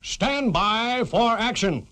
Stand by for action.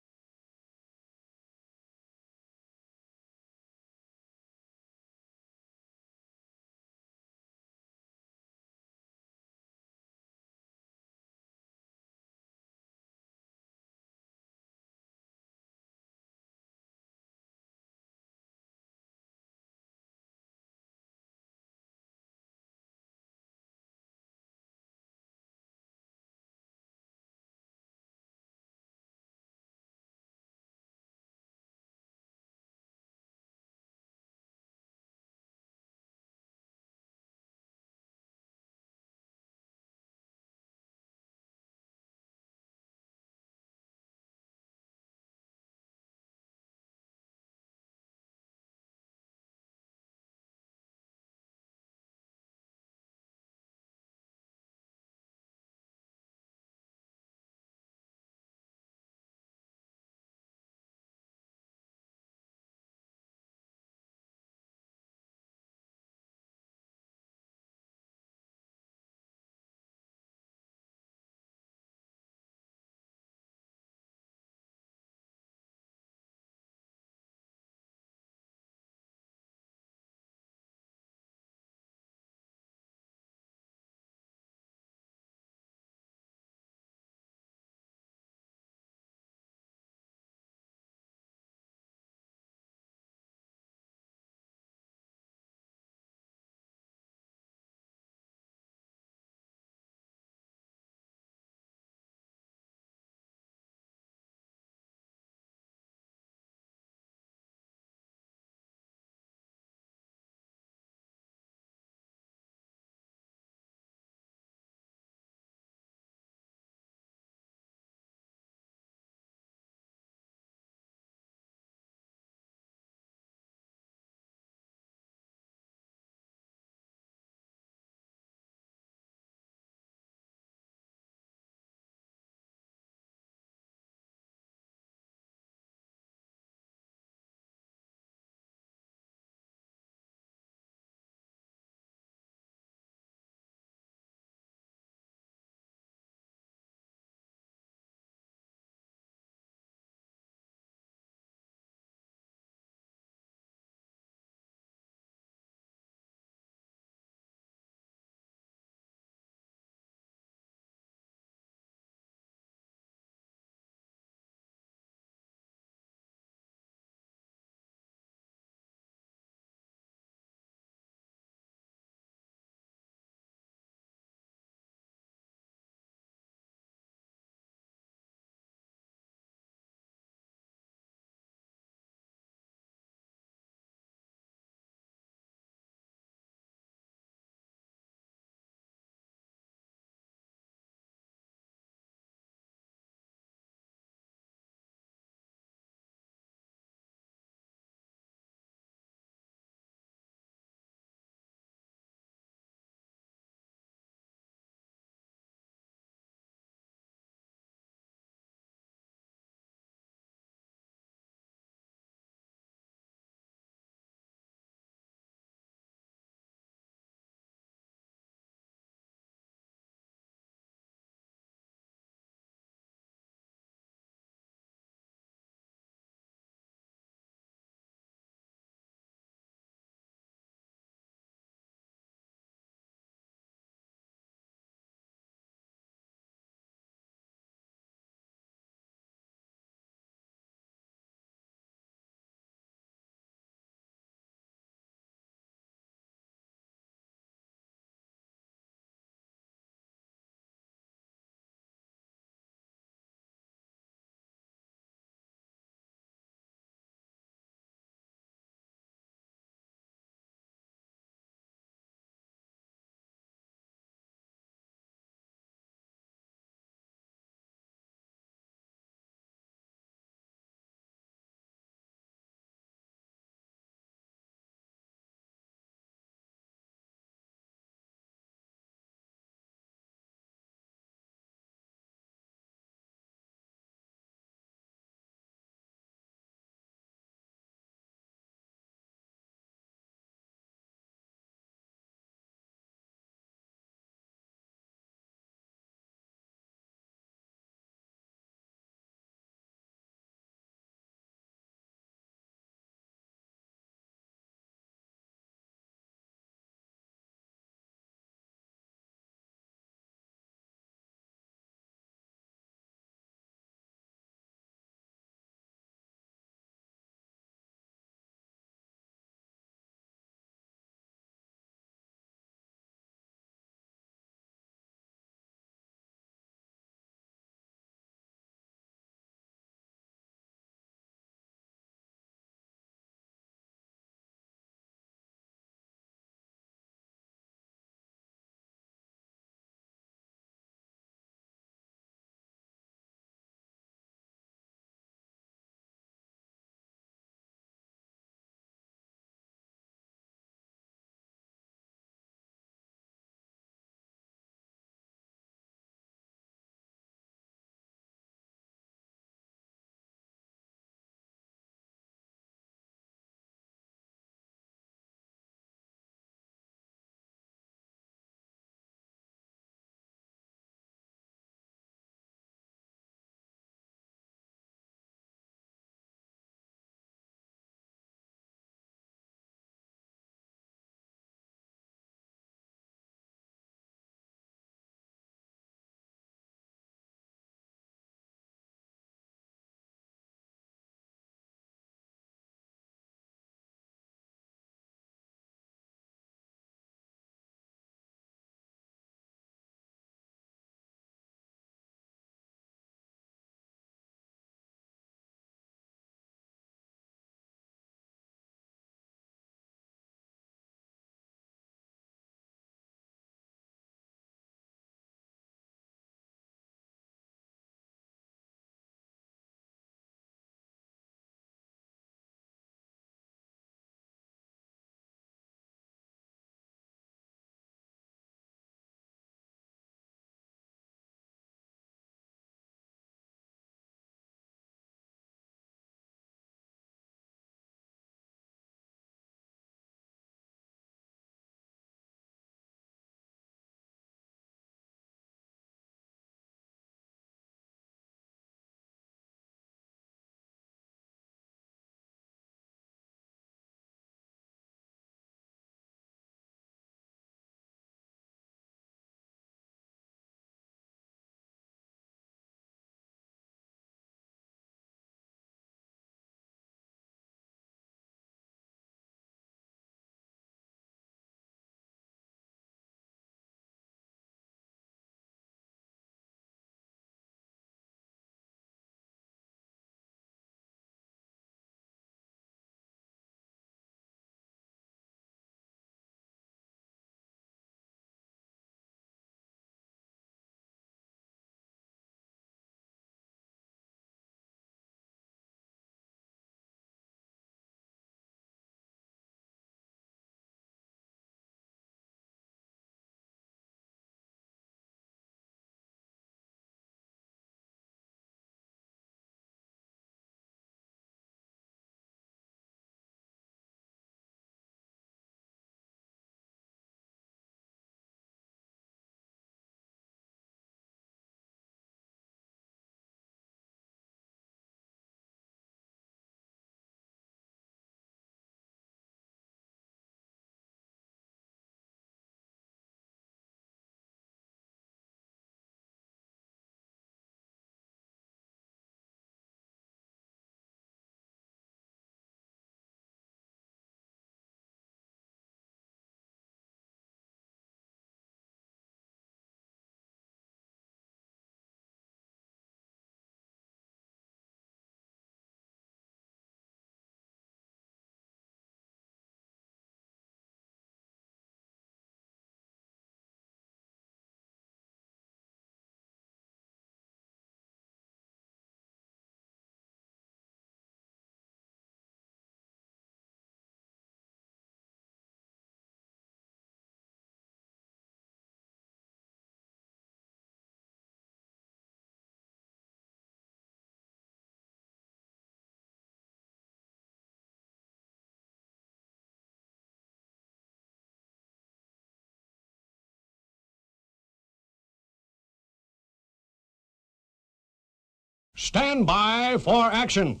Stand by for action.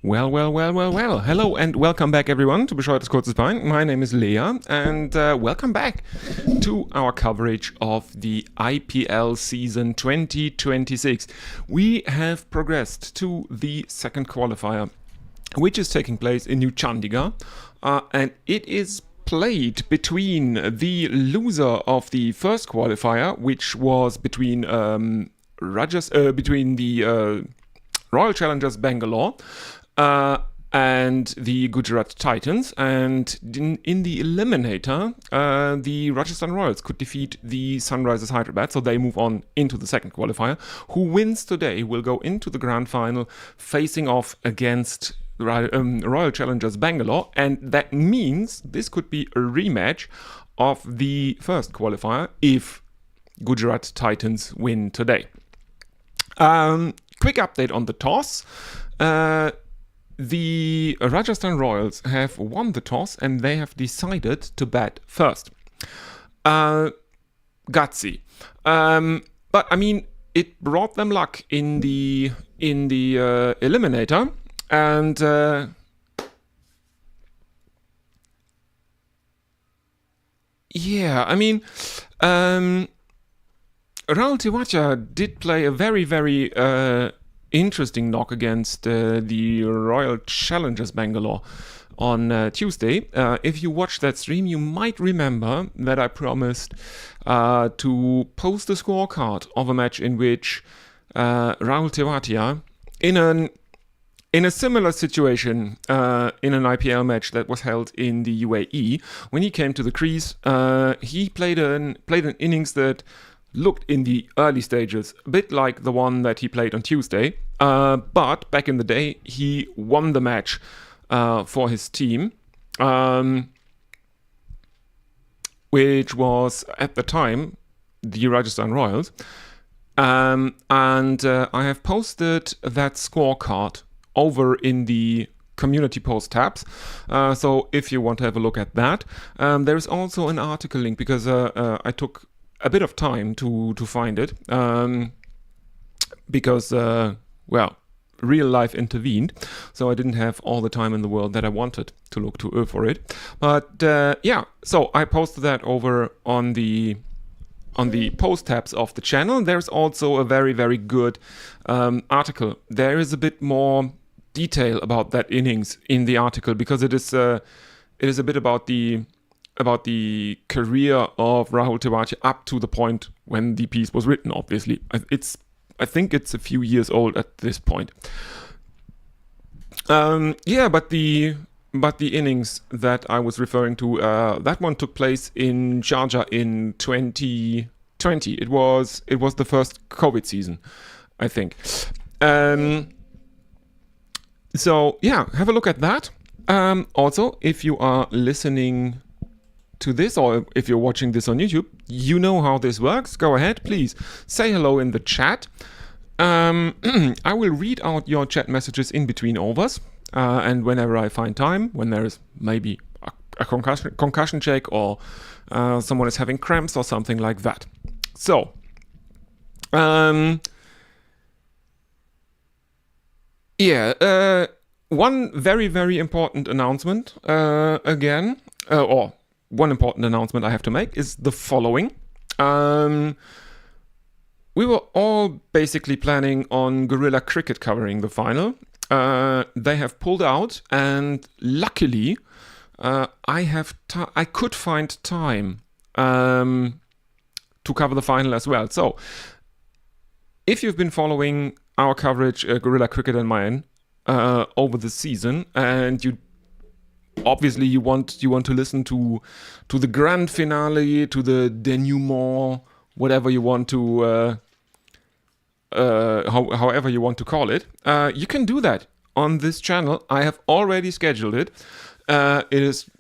Well. Hello and welcome back, everyone, to Bescheuertes Kurzes Bein. My name is Lea, and welcome back to our coverage of the IPL season 2026. We have progressed to the second qualifier, which is taking place in New Chandigarh, and it is played between the loser of the first qualifier, which was between the Royal Challengers Bangalore and the Gujarat Titans, and in the eliminator, the Rajasthan Royals could defeat the Sunrisers Hyderabad, so they move on into the second qualifier. Who wins today will go into the grand final, facing off against Royal Challengers Bangalore, and that means this could be a rematch of the first qualifier if Gujarat Titans win today. Quick update on the toss. The Rajasthan Royals have won the toss and they have decided to bat first. Gutsy. But I mean, it brought them luck in the eliminator, and yeah, I mean, Rahul Tewatia did play a very, very interesting knock against the Royal Challengers Bangalore on Tuesday. If you watched that stream, you might remember that I promised to post a scorecard of a match in which Rahul Tewatia, in a similar situation, in an IPL match that was held in the UAE, when he came to the crease, he played an innings that looked in the early stages a bit like the one that he played on Tuesday, but back in the day he won the match for his team, which was at the time the Rajasthan Royals. And I have posted that scorecard over in the community post tabs. So if you want to have a look at that, there's also an article link because I took a bit of time to find it because, real life intervened. So I didn't have all the time in the world that I wanted to look for it. But so I posted that over on the post tabs of the channel. There's also a very, very good article. There is a bit more detail about that innings in the article because it is a bit about the career of Rahul Tewatia up to the point when the piece was written. Obviously, I think it's a few years old at this point. But the innings that I was referring to, that one took place in Sharjah in 2020. It was the first COVID season, I think. So yeah, have a look at that. Also, if you are listening to this or if you're watching this on YouTube, you know how this works. Go ahead, please say hello in the chat. I will read out your chat messages in between overs. And whenever I find time, when there is maybe a concussion check or someone is having cramps or something like that. So, one very, very important announcement one important announcement I have to make is the following. We were all basically planning on Guerrilla Cricket covering the final. They have pulled out, and luckily, I could find time to cover the final as well. So, if you've been following our coverage, Guerrilla Cricket and mine, over the season, and you want to listen to the grand finale, to the denouement, whatever you want to. However you want to call it, you can do that on this channel. I have already scheduled it. It is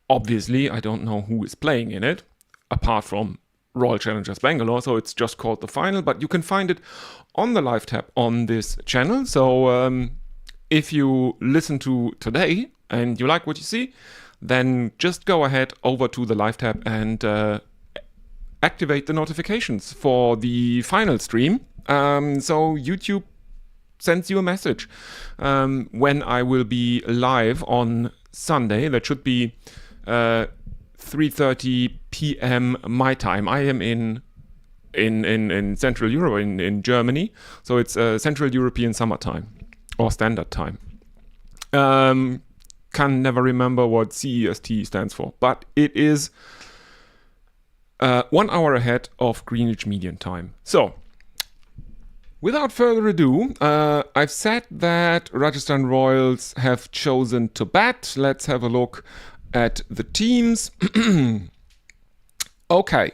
obviously, I don't know who is playing in it, apart from Royal Challengers Bangalore, so it's just called the final, but you can find it on the live tab on this channel. So if you listen to today and you like what you see, then just go ahead over to the live tab and activate the notifications for the final stream. So YouTube sends you a message when I will be live on Sunday. That should be 3:30 p.m. my time. I am in Central Europe, in Germany, so it's Central European summertime or standard time. Can never remember what CEST stands for, but it is 1 hour ahead of Greenwich Median Time. So, without further ado, I've said that Rajasthan Royals have chosen to bat. Let's have a look at the teams. Okay,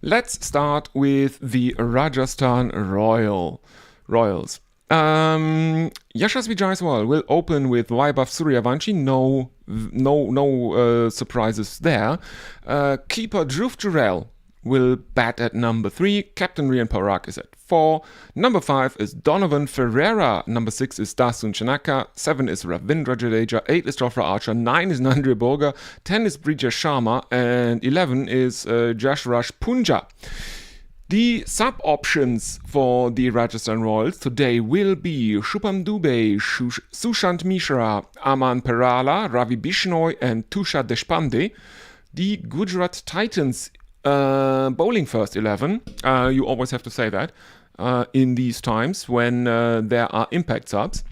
let's start with the Rajasthan Royals. Yashasvi Jaiswal will open with Vaibhav Suryavanshi. No surprises there. Keeper Dhruv Jurel will bat at number 3. Captain Rian Parak is at 4. Number 5 is Donovan Ferreira. Number 6 is Dasun Chanaka. 7 is Ravindra Jadeja. 8 is Jofra Archer. 9 is Nandri Borga. 10 is Brijesh Sharma. And 11 is Jashraj Punja. The sub-options for the Rajasthan Royals today will be Shubham Dubey, Sushant Mishra, Aman Perala, Ravi Bishnoi, and Tushar Deshpande. The Gujarat Titans bowling first 11. You always have to say that in these times when there are impact subs.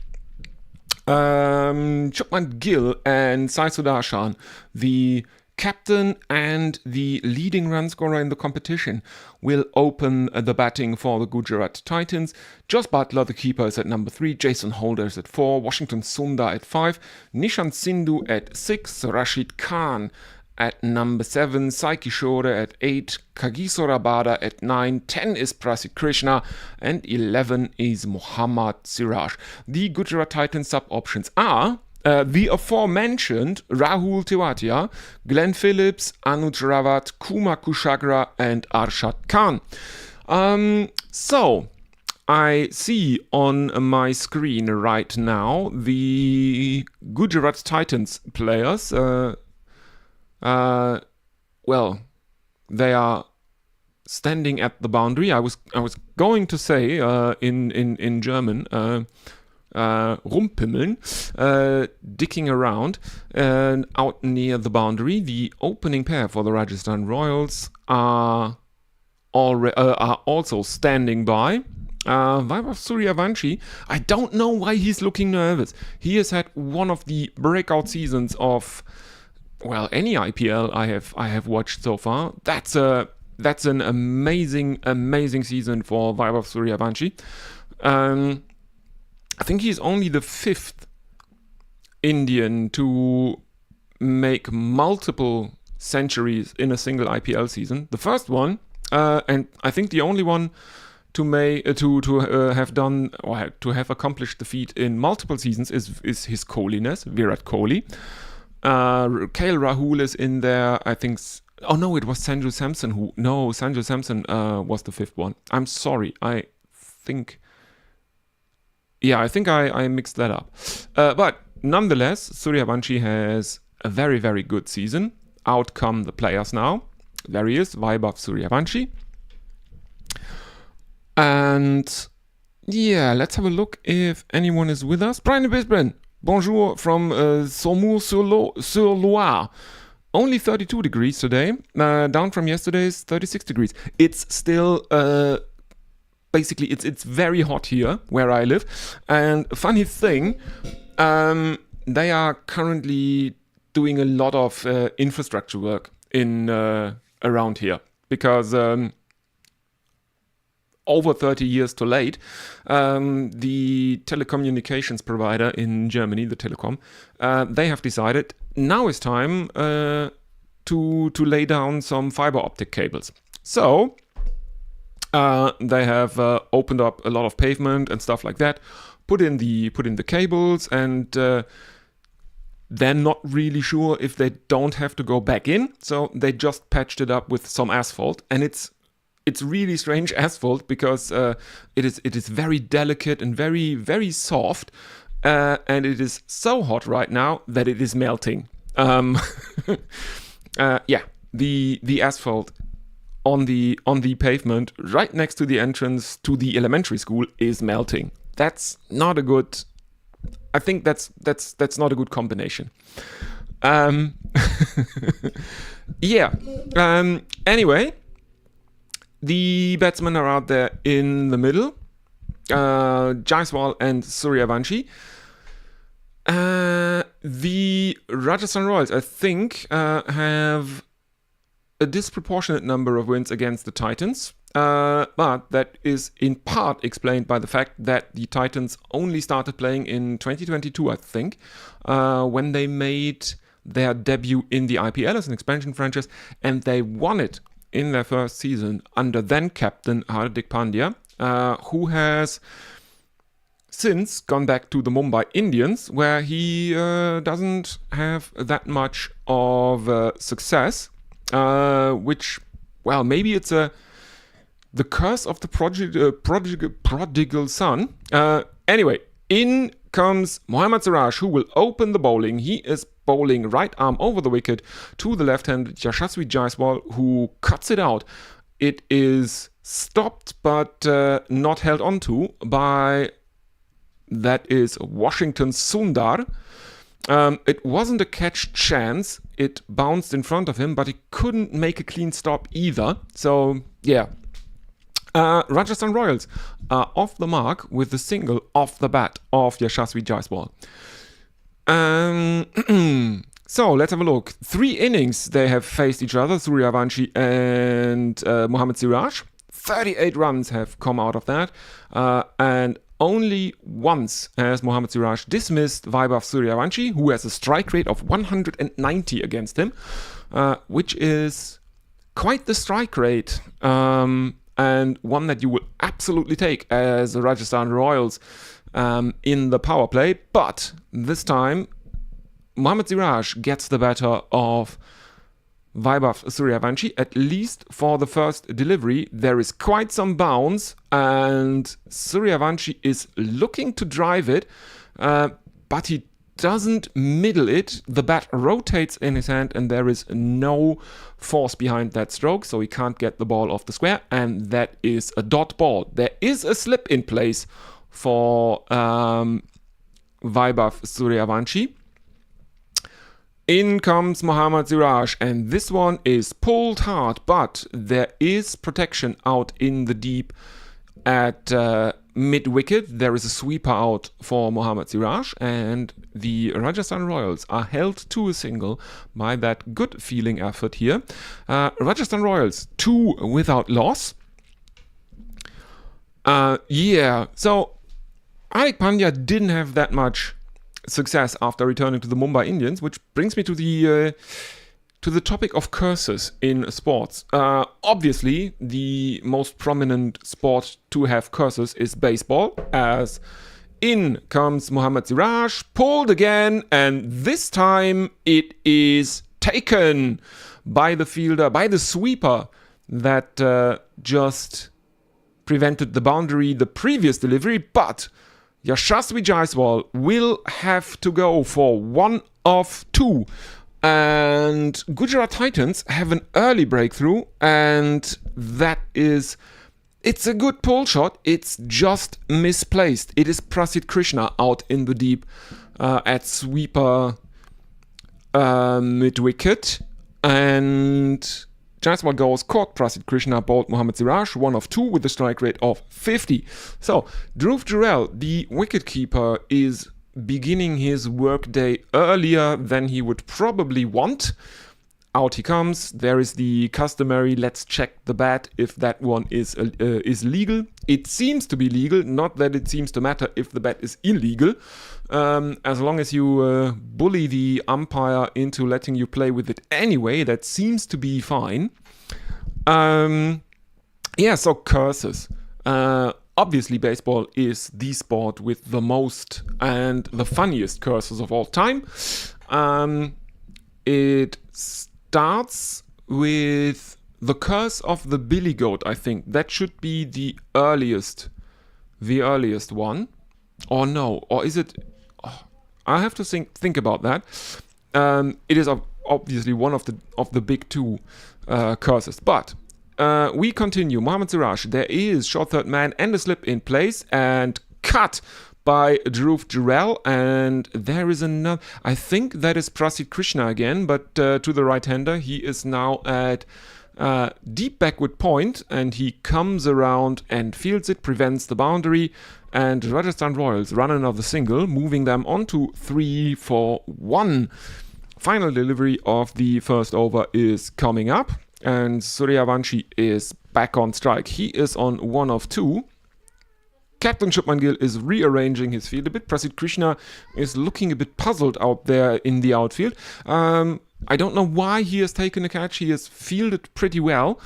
Chupman Gill and Sai Sudarshan, the captain and the leading run scorer in the competition, will open the batting for the Gujarat Titans. Jos Buttler, the keeper, is at number 3. Jason Holder is at 4. Washington Sundar at 5. Nishant Sindhu at 6. Rashid Khan at number 7. Sai Kishore at 8. Kagiso Rabada at 9. 10 is Prasid Krishna. And 11 is Muhammad Siraj. The Gujarat Titans sub-options are the aforementioned Rahul Tewatia, Glenn Phillips, Anuj Rawat, Kumar Kushagra, and Arshad Khan. So, I see on my screen right now the Gujarat Titans players. Well, they are standing at the boundary. I was going to say in German, rumpimmeln, dicking around out near the boundary. The opening pair for the Rajasthan Royals are also standing by. Vaibhav Suryavanshi, I don't know why he's looking nervous. He has had one of the breakout seasons of, well, any IPL I have watched so far. That's an amazing season for Vaibhav Suryavanshi. I think he's only the 5th Indian to make multiple centuries in a single IPL season. The first one, and I think the only one to have done or to have accomplished the feat in multiple seasons is His Kohliness, Virat Kohli. KL Rahul is in there, I think. Oh no, it was Sanju Samson Sanju Samson was the 5th one. I'm sorry, I think I mixed that up. But nonetheless, Suryavanshi has a very, very good season. Out come the players now. There he is, Vaibhav Suryavanshi. And yeah, let's have a look if anyone is with us. Brian Bisbren, bonjour from Saumur-sur-Loire. Only 32 degrees today, down from yesterday's 36 degrees. It's still, basically, it's very hot here where I live. And funny thing, they are currently doing a lot of infrastructure work in around here because over 30 years too late, the telecommunications provider in Germany, the Telekom, they have decided now is time to lay down some fiber optic cables. So they have opened up a lot of pavement and stuff like that, put in the cables, and they're not really sure if they don't have to go back in. So they just patched it up with some asphalt, and it's really strange asphalt because it is very delicate and very, very soft, and it is so hot right now that it is melting. The asphalt on the pavement right next to the entrance to the elementary school is melting. That's not a good. I think that's not a good combination. Anyway. The batsmen are out there in the middle, Jaiswal and Suryavanshi. The Rajasthan Royals, I think, have a disproportionate number of wins against the Titans, but that is in part explained by the fact that the Titans only started playing in 2022, I think, when they made their debut in the IPL as an expansion franchise, and they won it in their first season under then captain Hardik Pandya, who has since gone back to the Mumbai Indians, where he doesn't have that much of success, which, well, maybe it's the curse of the prodigal son. Anyway, in comes Mohammad Siraj, who will open the bowling. He is bowling right arm over the wicket to the left-handed Yashasvi Jaiswal, who cuts it out. It is stopped but not held onto by, that is, Washington Sundar. It wasn't a catch chance. It bounced in front of him, but he couldn't make a clean stop either. So, yeah. Rajasthan Royals are off the mark with the single off the bat of Yashasvi Jaiswal. So let's have a look. 3 innings they have faced each other, Suryavanshi and Mohammad Siraj. 38 runs have come out of that, and only once has Mohammad Siraj dismissed Vaibhav Suryavanshi, who has a strike rate of 190 against him, which is quite the strike rate, and one that you will absolutely take as the Rajasthan Royals in the power play. But this time, Mohammad Siraj gets the better of Vaibhav Suryavanshi, at least for the first delivery. There is quite some bounce, and Suryavanshi is looking to drive it, but he doesn't middle it. The bat rotates in his hand, and there is no force behind that stroke, so he can't get the ball off the square, and that is a dot ball. There is a slip in place for Vaibhav Suryavanshi. In comes Mohammad Siraj, and this one is pulled hard, but there is protection out in the deep at mid-wicket. There is a sweeper out for Mohammad Siraj, and the Rajasthan Royals are held to a single by that good feeling effort here. Rajasthan Royals 2 without loss. So Hardik Pandya didn't have that much success after returning to the Mumbai Indians, which brings me to the topic of curses in sports. Obviously, the most prominent sport to have curses is baseball, as in comes Mohammad Siraj, pulled again, and this time it is taken by the fielder, by the sweeper that just prevented the boundary the previous delivery, but Yashasvi Jaiswal will have to go for 1 of 2. And Gujarat Titans have an early breakthrough, and it's a good pull shot. It's just misplaced. It is Prasidh Krishna out in the deep at sweeper mid-wicket, and Jaiswal goes, caught Prasidh Krishna, bowled Mohammad Siraj, 1 of 2 with a strike rate of 50. So, Dhruv Jurel, the wicketkeeper, is beginning his workday earlier than he would probably want. Out he comes. There is the customary, let's check the bat if that one is legal. It seems to be legal, not that it seems to matter if the bat is illegal. As long as you bully the umpire into letting you play with it anyway, that seems to be fine. So curses. Obviously, baseball is the sport with the most and the funniest curses of all time. It starts with the curse of the billy goat, I think. That should be the earliest one. Or no, or is it... I have to think about that. It is obviously one of the big two curses. But we continue. Mohammad Siraj, there is short third man and a slip in place, and cut by Dhruv Jurel, and there is another. I think that is Prasidh Krishna again, but to the right-hander. He is now at deep backward point, and he comes around and fields it, prevents the boundary, and Rajasthan Royals run another single, moving them on to 3 for 1. Final delivery of the first over is coming up, and Suryavanshi is back on strike. He is on 1 of 2. Captain Shubman Gill is rearranging his field a bit. Prasidh Krishna is looking a bit puzzled out there in the outfield. I don't know why he has taken a catch. He has fielded pretty well.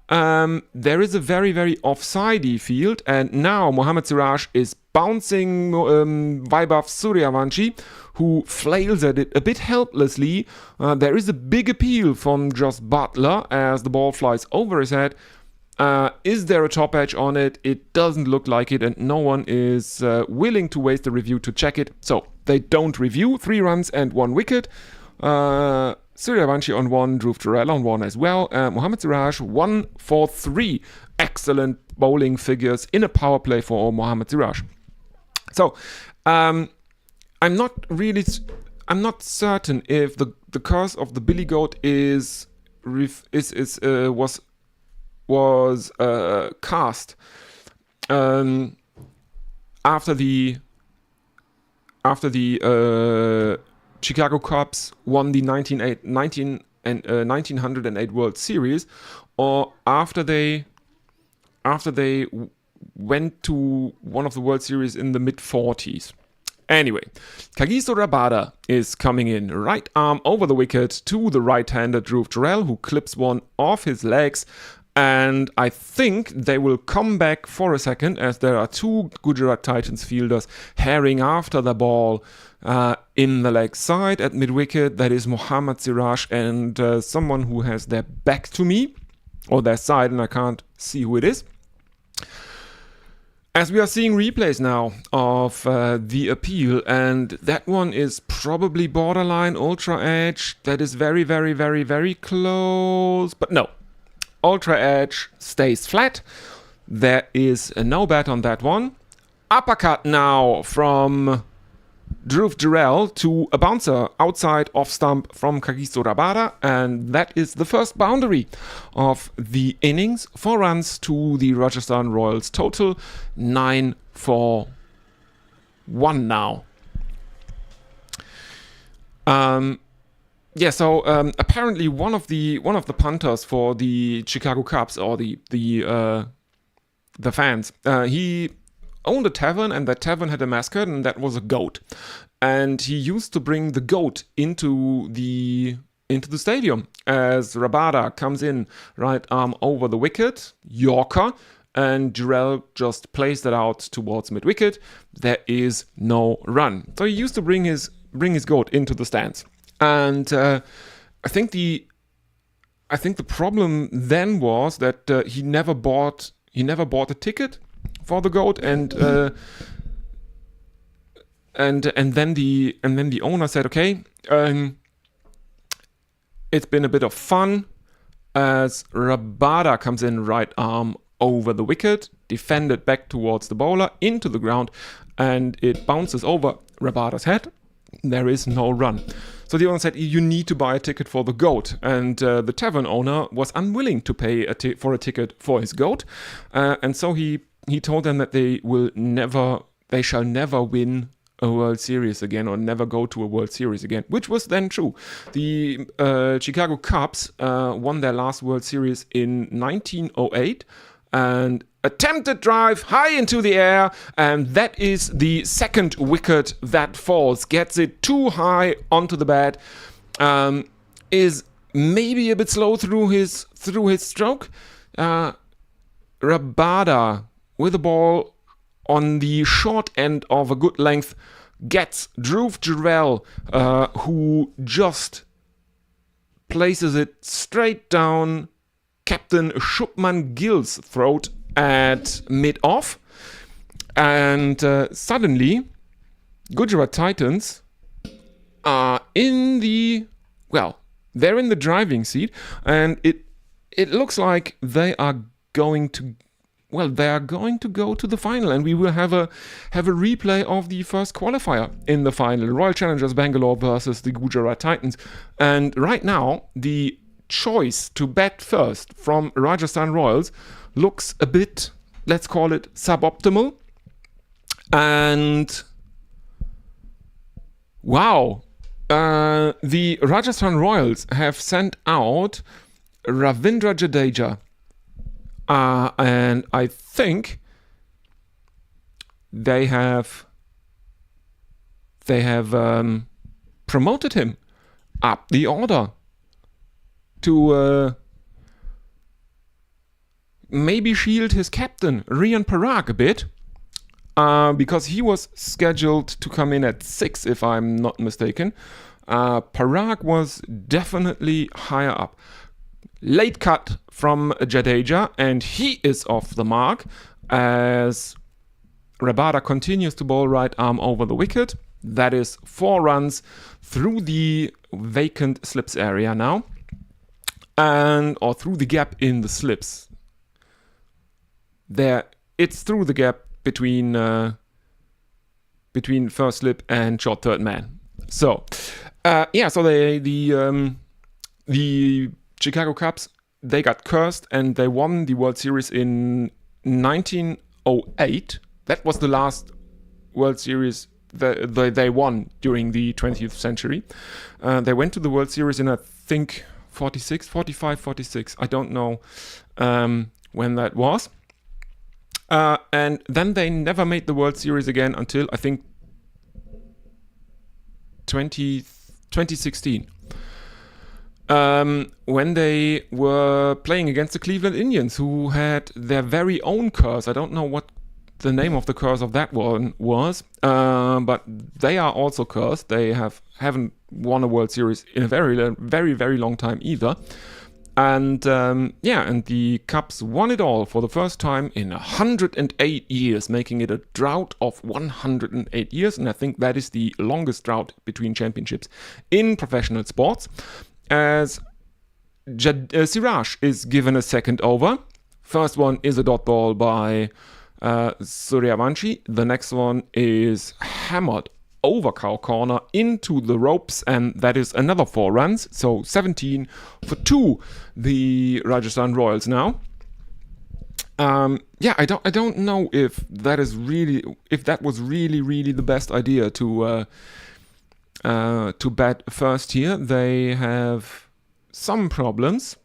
There is a very, very offsidey field, and now Mohammad Siraj is bouncing Vaibhav Suryavanshi, who flails at it a bit helplessly. There is a big appeal from Joss Butler as the ball flies over his head. Is there a top edge on it? It doesn't look like it, and no one is willing to waste a review to check it. So they don't review. 3 runs and 1 wicket. Suryavanshi on 1, Dhruv Jurel on 1 as well. Mohammad Siraj 1 for 3. Excellent bowling figures in a power play for Mohammad Siraj. So I'm not certain if the curse of the billy goat was cast after the Chicago Cubs won the 1908 World Series, or after they went to one of the World Series in the mid-40s. Anyway, Kagiso Rabada is coming in, right arm over the wicket to the right-hander Dhruv Jurel, who clips one off his legs. And I think they will come back for a second, as there are two Gujarat Titans fielders herring after the ball in the leg side at mid-wicket. That is Mohammad Siraj and someone who has their back to me, or their side, and I can't see who it is. As we are seeing replays now of the appeal, and that one is probably borderline ultra edge. That is very, very, very, very close. But no, ultra edge stays flat. There is no bet on that one. Uppercut now from Dhruv Jurel to a bouncer outside off stump from Kagiso Rabada, and that is the first boundary of the innings. 4 runs to the Rajasthan Royals, total 9 for 1 now. Apparently one of the punters for the Chicago Cubs, or the fans, he owned a tavern, and that tavern had a mascot, and that was a goat. And he used to bring the goat into the stadium as Rabada comes in, right arm over the wicket, Yorker, and Jurel just placed it out towards mid-wicket. There is no run. So he used to bring his goat into the stands. And I think the problem then was that he never bought a ticket for the goat, and then the owner said, okay, it's been a bit of fun, as Rabada comes in right arm over the wicket, defended back towards the bowler into the ground, and it bounces over Rabada's head. There is no run. So the owner said, you need to buy a ticket for the goat. And the tavern owner was unwilling to pay for a ticket for his goat. And so he told them that they shall never win a World Series again, or never go to a World Series again, which was then true. The Chicago Cubs won their last World Series in 1908, and attempted drive high into the air, and that is the second wicket that falls. Gets it too high onto the bat, is maybe a bit slow through his stroke. Rabada with the ball on the short end of a good length gets Dhruv Jurel, who just places it straight down Captain Shubman Gill's throat at mid-off, and suddenly Gujarat Titans are they're in the driving seat, and it looks like they are going to go to the final, and we will have a replay of the first qualifier in the final, Royal Challengers Bangalore versus the Gujarat Titans. And right now, the choice to bat first from Rajasthan Royals looks a bit, let's call it, suboptimal. And wow, the Rajasthan Royals have sent out Ravindra Jadeja. And I think they have promoted him up the order to maybe shield his captain, Rian Parag, a bit, because he was scheduled to come in at 6, if I'm not mistaken. Parag was definitely higher up. Late cut from Jadeja, and he is off the mark as Rabada continues to bowl right arm over the wicket. That is 4 runs through the vacant slips area now, or through the gap in the slips. There, it's through the gap between first slip and short third man. So, so the Chicago Cubs, they got cursed, and they won the World Series in 1908. That was the last World Series that they won during the 20th century. They went to the World Series in, I think, 46. I don't know when that was. And then they never made the World Series again until, I think, 2016. when they were playing against the Cleveland Indians, who had their very own curse. I don't know what the name of the curse of that one was, but they are also cursed. They haven't won a World Series in a very, very, very long time either. And and the Cubs won it all for the first time in 108 years, making it a drought of 108 years. And I think that is the longest drought between championships in professional sports. As Siraj is given a second over. First one is a dot ball by Suryavanshi. The next one is hammered over cow corner into the ropes, and that is another 4 runs. So 17 for 2, the Rajasthan Royals now. I don't know if that was really the best idea to bat first here. They have some problems.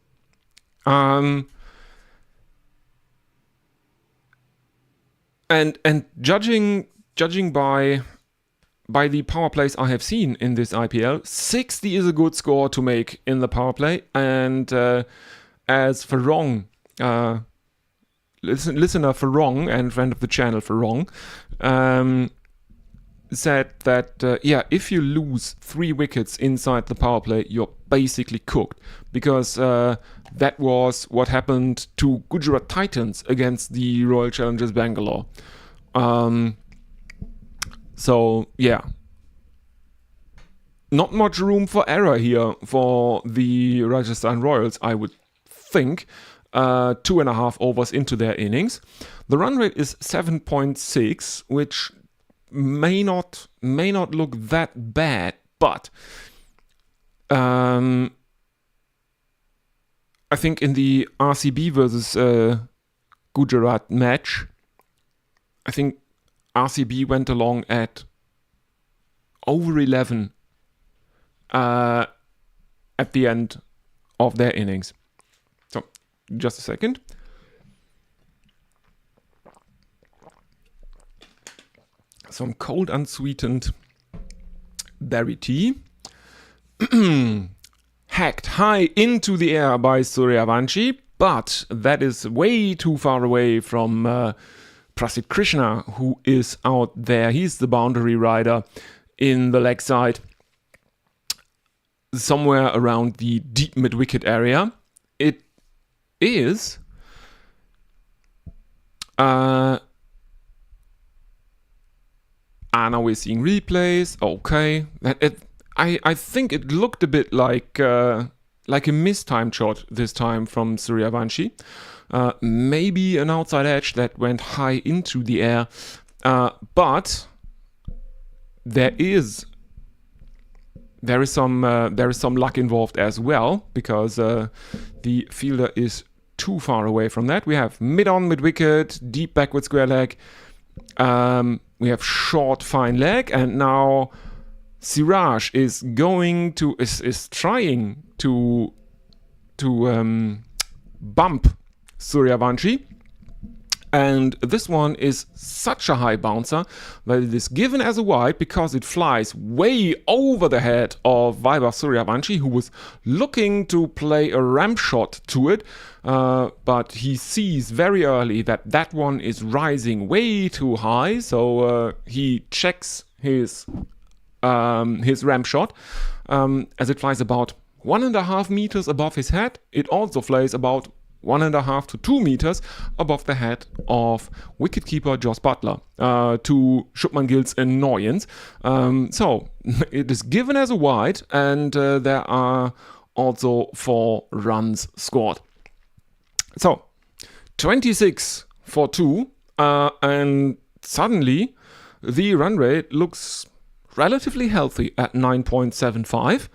And judging by the power plays I have seen in this IPL, 60 is a good score to make in the power play. And as Farong, listener Farong and friend of the channel Farong, said that, if you lose 3 wickets inside the power play, you're basically cooked. Because that was what happened to Gujarat Titans against the Royal Challengers Bangalore. Not much room for error here for the Rajasthan Royals, I would think. 2.5 overs into their innings. The run rate is 7.6, which may not look that bad, but I think in the RCB versus Gujarat match, I think RCB went along at over 11 at the end of their innings. So, just a second. Some cold unsweetened berry tea. Hacked high into the air by Suryavanshi, but that is way too far away from Prasidh Krishna, who is out there. He's the boundary rider in the leg side, somewhere around the deep mid-wicket area. It is now we're seeing replays. Okay, I think it looked a bit like a mistimed shot this time from Suryavanshi. Maybe an outside edge that went high into the air, but there is some luck involved as well, because the fielder is too far away from that. We have mid-on, mid-wicket, deep backward square leg. We have short fine leg, and now Siraj is trying to bump Suryavanshi, and this one is such a high bouncer that it is given as a wide because it flies way over the head of Vaibhav Suryavanshi, who was looking to play a ramp shot to it, but he sees very early that one is rising way too high, so he checks his ramp shot as it flies about 1.5 meters above his head. It also flies about 1.5 to 2 meters above the head of wicketkeeper Jos Buttler, to Shubman Gill's annoyance. So it is given as a wide, and there are also 4 runs scored. So 26 for 2, and suddenly the run rate looks relatively healthy at 9.75.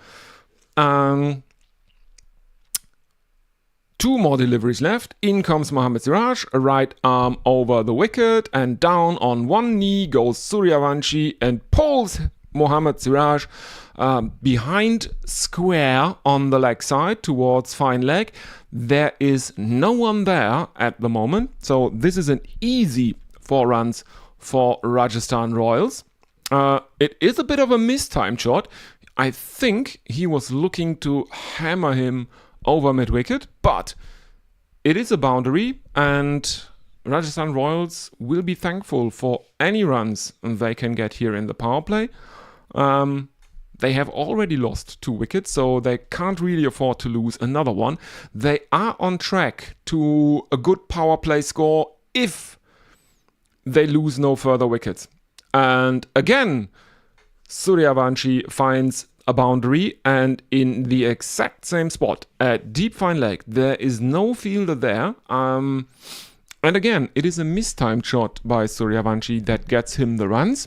2 more deliveries left. In comes Mohammad Siraj, a right arm over the wicket, and down on one knee goes Suryavanshi and pulls Mohammad Siraj behind square on the leg side towards fine leg. There is no one there at the moment, so this is an easy 4 runs for Rajasthan Royals. It is a bit of a mistimed shot. I think he was looking to hammer him over mid-wicket, but it is a boundary, and Rajasthan Royals will be thankful for any runs they can get here in the power play. They have already lost 2 wickets, so they can't really afford to lose another one. They are on track to a good power play score if they lose no further wickets. And again, Suryavanshi finds a boundary, and in the exact same spot at deep fine leg. There is no fielder there. And again, it is a mistimed shot by Suryavanshi that gets him the runs.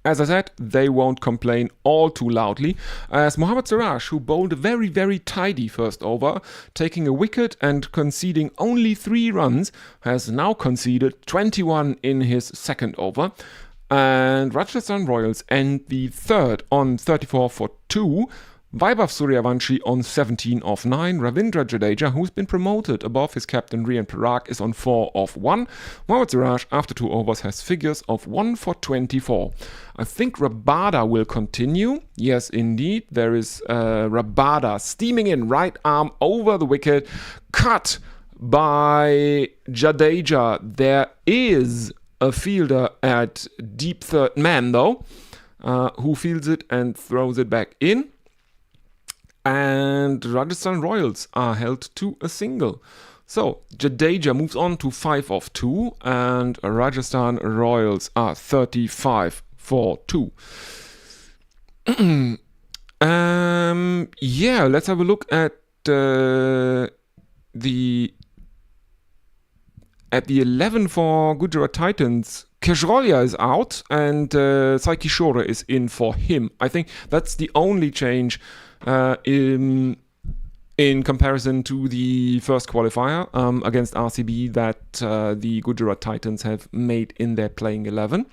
As I said, they won't complain all too loudly, as Mohammad Siraj, who bowled a very, very tidy first over, taking a wicket and conceding only 3 runs, has now conceded 21 in his second over. And Rajasthan Royals end the third on 34 for 2. Vaibhav Suryavanshi on 17 of 9. Ravindra Jadeja, who's been promoted above his captain Rian Parag, is on 4 of 1. Mohammad Siraj, after 2 overs, has figures of 1 for 24. I think Rabada will continue. Yes, indeed. There is Rabada steaming in, right arm over the wicket. Cut by Jadeja. There is a fielder at deep third man, though, who fields it and throws it back in. And Rajasthan Royals are held to a single. So Jadeja moves on to 5 of 2, and Rajasthan Royals are 35 for 2. Let's have a look at the 11 for Gujarat Titans. Kejrolia is out, and Sai Kishore is in for him. I think that's the only change in comparison to the first qualifier against RCB that the Gujarat Titans have made in their playing 11.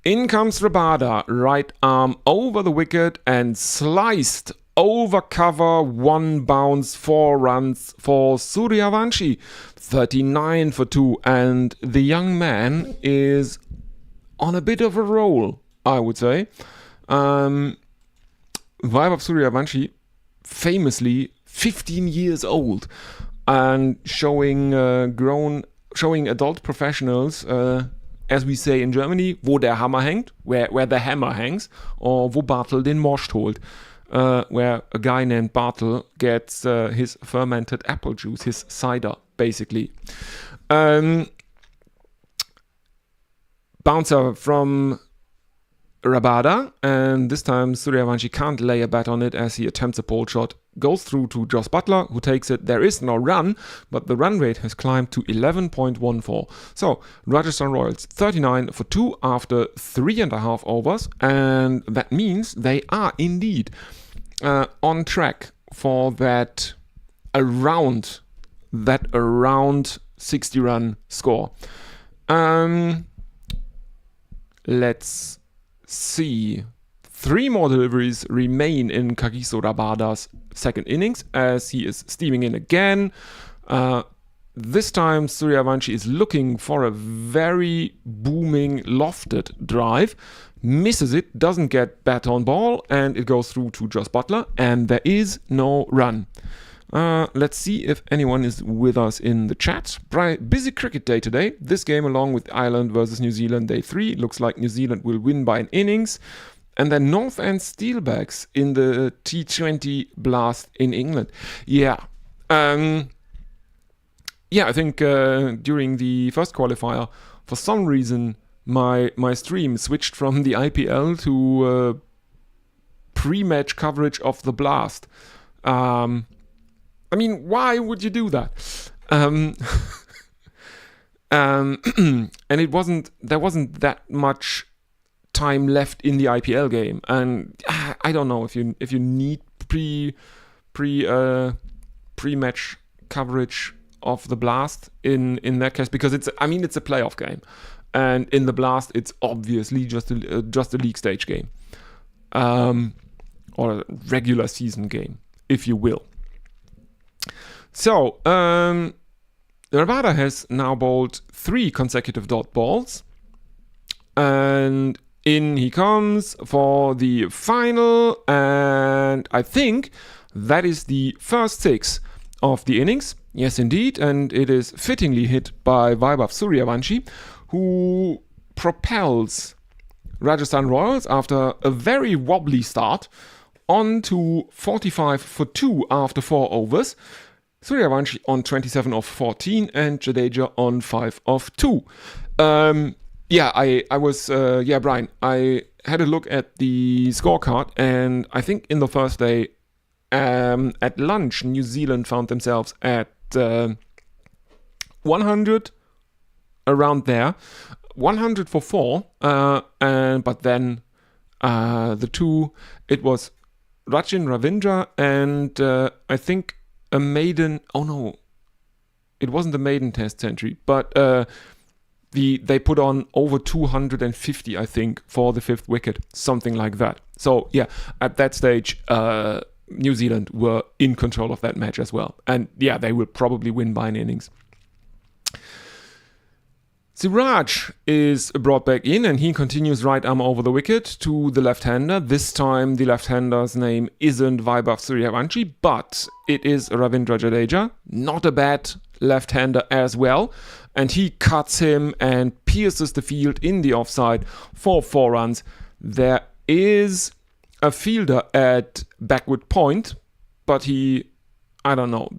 In comes Rabada, right arm over the wicket and sliced over cover, 1 bounce, 4 runs for Suryavanshi, 39 for 2, and the young man is on a bit of a roll, I would say. Vaibhav Suryavanshi, famously 15 years old, and showing adult professionals, as we say in Germany, wo der Hammer hängt, where the hammer hangs, or wo Bartel den Most holt. Where a guy named Bartel gets his fermented apple juice, his cider, basically. Bouncer from Rabada, and this time Suryavanshi can't lay a bat on it as he attempts a pole shot. Goes through to Jos Buttler, who takes it. There is no run, but the run rate has climbed to 11.14. So, Rajasthan Royals 39 for 2 after 3.5 overs, and that means they are indeed on track for that around 60-run score. Let's see. 3 more deliveries remain in Kagiso Rabada's second innings as he is steaming in again. This time Suryavanshi is looking for a very booming lofted drive. Misses it, doesn't get bat on ball, and it goes through to Jos Buttler, and there is no run. Let's see if anyone is with us in the chat. Busy cricket day today. This game, along with Ireland versus New Zealand day 3, looks like New Zealand will win by an innings. And then North End Steelbacks in the T20 blast in England. I think during the first qualifier, for some reason, my stream switched from the IPL to pre-match coverage of the blast. Why would you do that? And there wasn't that much time left in the IPL game, and I don't know if you need pre-match coverage of the blast in that case, because it's a playoff game, and in the blast it's obviously just a league stage game, or a regular season game, if you will. So Rabada has now bowled 3 consecutive dot balls, and in he comes for the final, and I think that is the first 6 of the innings. Yes, indeed, and it is fittingly hit by Vaibhav Suryavanshi, who propels Rajasthan Royals after a very wobbly start on to 45 for 2 after 4 overs. Suryavanshi on 27 of 14 and Jadeja on 5 of 2. Brian, I had a look at the scorecard, and I think in the first day at lunch, New Zealand found themselves at 100, around there, 100 for 4, but then the 2, it was Rachin Ravindra and I think a maiden, it wasn't a maiden test century, but they put on over 250, I think, for the 5th wicket, something like that. So yeah, at that stage, New Zealand were in control of that match as well. And yeah, they will probably win by an innings. Siraj is brought back in, and he continues right arm over the wicket to the left-hander. This time the left-hander's name isn't Vaibhav Suryavanshi, but it is Ravindra Jadeja. Not a bad left-hander as well. And he cuts him and pierces the field in the offside for 4 runs. There is a fielder at backward point, but I don't know.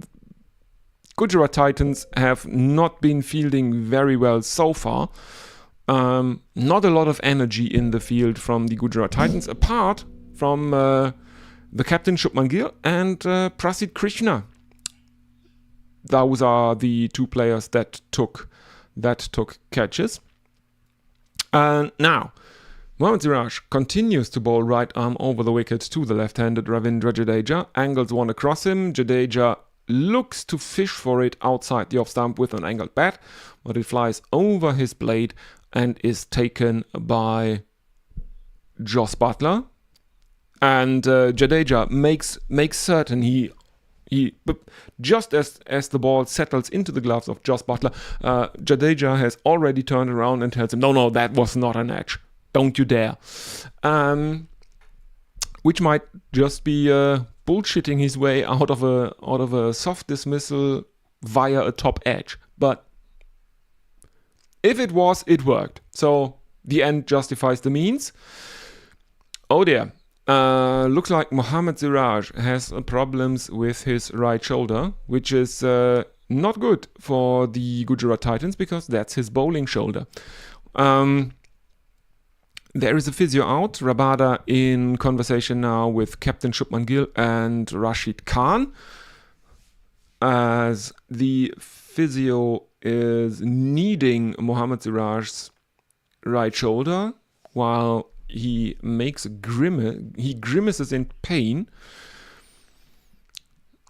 Gujarat Titans have not been fielding very well so far. Not a lot of energy in the field from the Gujarat Titans, apart from the captain Shubman Gill and Prasidh Krishna. Those are the 2 players that took catches. Now, Mohammad Siraj continues to bowl right arm over the wicket to the left-handed Ravindra Jadeja. Angles one across him. Jadeja looks to fish for it outside the off stump with an angled bat, but it flies over his blade and is taken by Jos Buttler. And Jadeja makes certain he just as the ball settles into the gloves of Jos Buttler, Jadeja has already turned around and tells him, no, that was not an edge. Don't you dare. Which might just be bullshitting his way out of a soft dismissal via a top edge. But if it was, it worked. So the end justifies the means. Oh dear. Looks like Mohammad Siraj has problems with his right shoulder, which is not good for the Gujarat Titans because that's his bowling shoulder. There is a physio out. Rabada in conversation now with Captain Shubman Gill and Rashid Khan, as the physio is kneading Mohammad Siraj's right shoulder while he makes a grimaces in pain.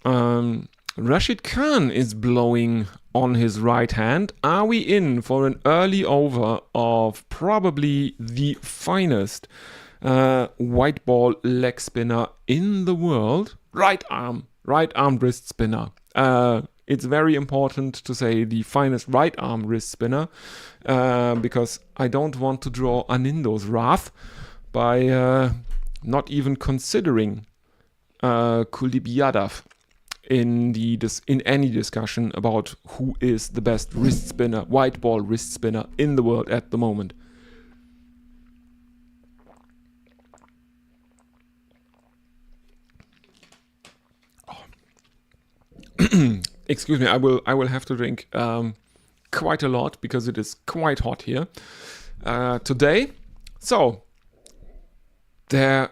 Rashid Khan is blowing on his right hand. Are we in for an early over of probably the finest white ball leg spinner in the world? Right arm wrist spinner. It's very important to say the finest right arm wrist spinner because I don't want to draw Anindo's wrath by not even considering Kuldeep Yadav in any discussion about who is the best wrist spinner, white ball wrist spinner in the world at the moment. Excuse me, I will have to drink quite a lot because it is quite hot here today. So there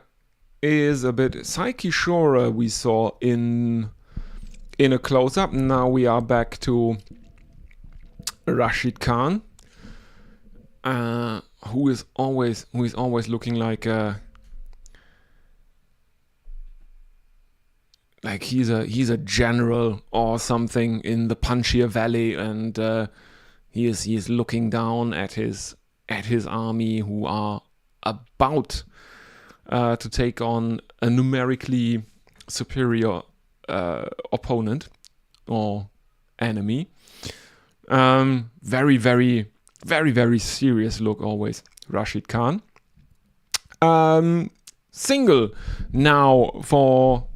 is a bit Saiki Shora we saw in a close-up. Now we are back to Rashid Khan, who is always looking like he's a general or something in the Panjshir Valley, and he is looking down at his army, who are about to take on a numerically superior opponent or enemy. Very, very, very, very serious look always, Rashid Khan. Single now for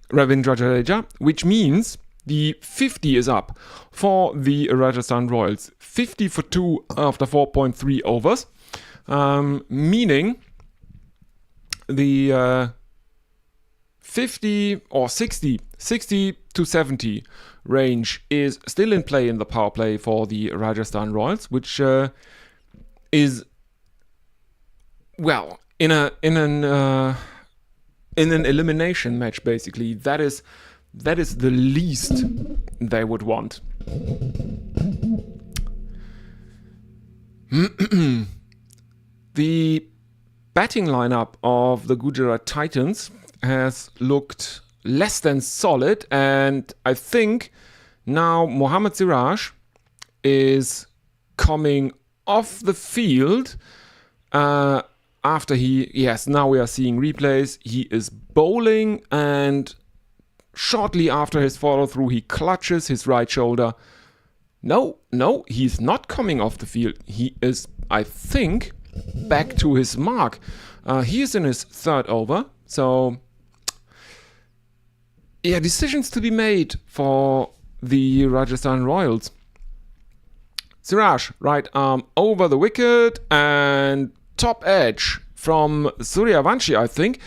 Ravindra Jadeja, which means the 50 is up for the Rajasthan Royals. 50 for 2 after 4.3 overs, meaning the 50 or 60 to 70 range is still in play in the power play for the Rajasthan Royals, which is, well, in an elimination match, basically. That is the least they would want. The batting lineup of the Gujarat Titans has looked less than solid, and I think now Mohammad Siraj is coming off the field after now we are seeing replays. He is bowling, and shortly after his follow through, he clutches his right shoulder. No, he's not coming off the field. He is, I think, back to his mark. He is in his third over, so decisions to be made for the Rajasthan Royals. Siraj, right arm over the wicket and top edge from Suryavanshi, I think.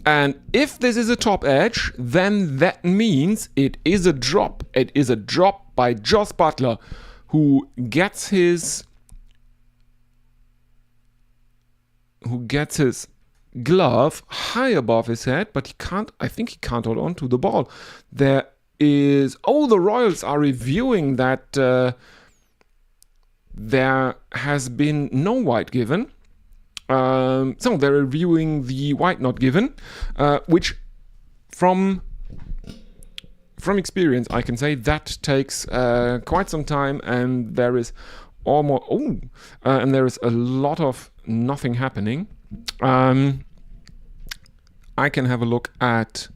And if this is a top edge, then that means it is a drop. It is a drop by Jos Buttler, who gets his glove high above his head, but I think he can't hold on to the ball. The Royals are reviewing that there has been no white given. So they're reviewing the white not given, which from experience I can say that takes quite some time, and there is a lot of nothing happening. I can have a look at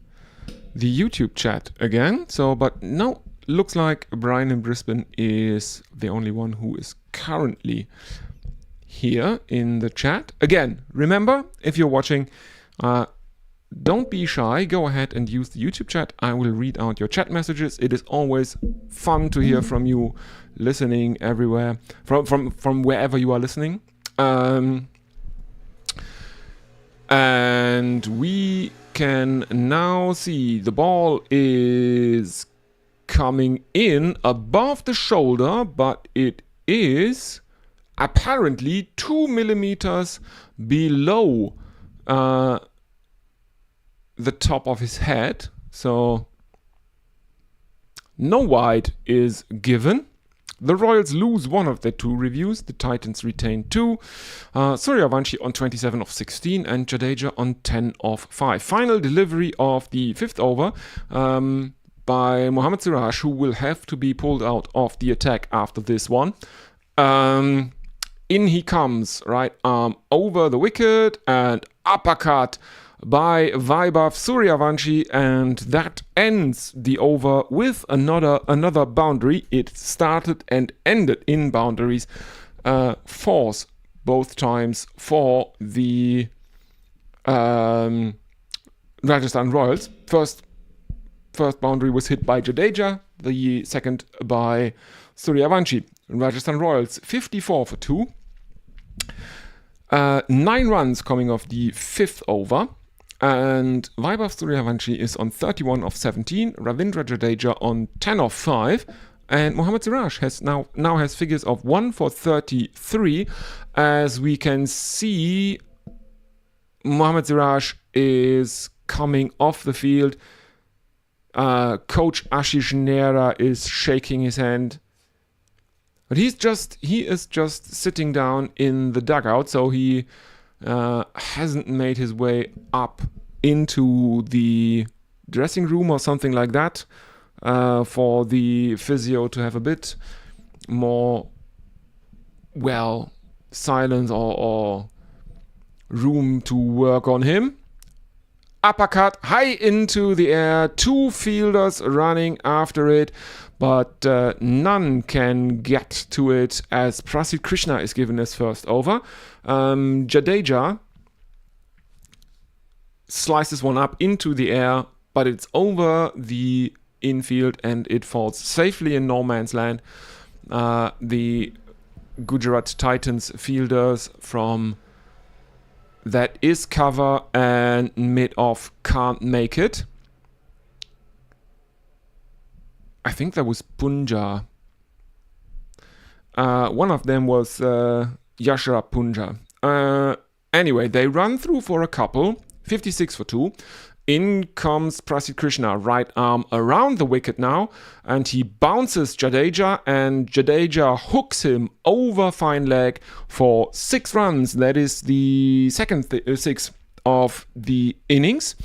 the YouTube chat again. But no, looks like Brian in Brisbane is the only one who is currently here in the chat. Again, remember, if you're watching, don't be shy. Go ahead and use the YouTube chat. I will read out your chat messages. It is always fun to hear from you, listening everywhere, from wherever you are listening. And we can now see the ball is coming in above the shoulder, but it is apparently 2 millimeters below the top of his head. So no wide is given. The Royals lose one of their 2 reviews. The Titans retain 2. Suryavanshi on 27 of 16 and Jadeja on 10 of 5. Final delivery of the 5th over by Mohammad Siraj, who will have to be pulled out of the attack after this one. In he comes, right arm over the wicket and uppercut by Vaibhav Suryavanshi, and that ends the over with another boundary. It started and ended in boundaries, fours both times for the Rajasthan Royals. First boundary was hit by Jadeja, the second by Suryavanshi. Rajasthan Royals 54 for 2. 9 runs coming off the 5th over. And Vaibhav Suryavanshi is on 31 of 17, Ravindra Jadeja on 10 of 5, and Mohammad Siraj now has figures of 1 for 33. As we can see, Mohammad Siraj is coming off the field. Coach Ashish Nehra is shaking his hand. But he is just sitting down in the dugout, so he hasn't made his way up into the dressing room or something like that for the physio to have a bit more, silence or room to work on him. Uppercut high into the air, 2 fielders running after it, but none can get to it as Prasidh Krishna is given his first over. Jadeja slices one up into the air, but it's over the infield and it falls safely in no man's land. The Gujarat Titans fielders from that is cover and mid-off can't make it. I think that was Punja. One of them was Yashra Punja. Anyway, they run through for a couple, 56 for 2. In comes Prasidh Krishna, right arm around the wicket now, and he bounces Jadeja, and Jadeja hooks him over fine leg for 6 runs. That is the second 6 of the innings.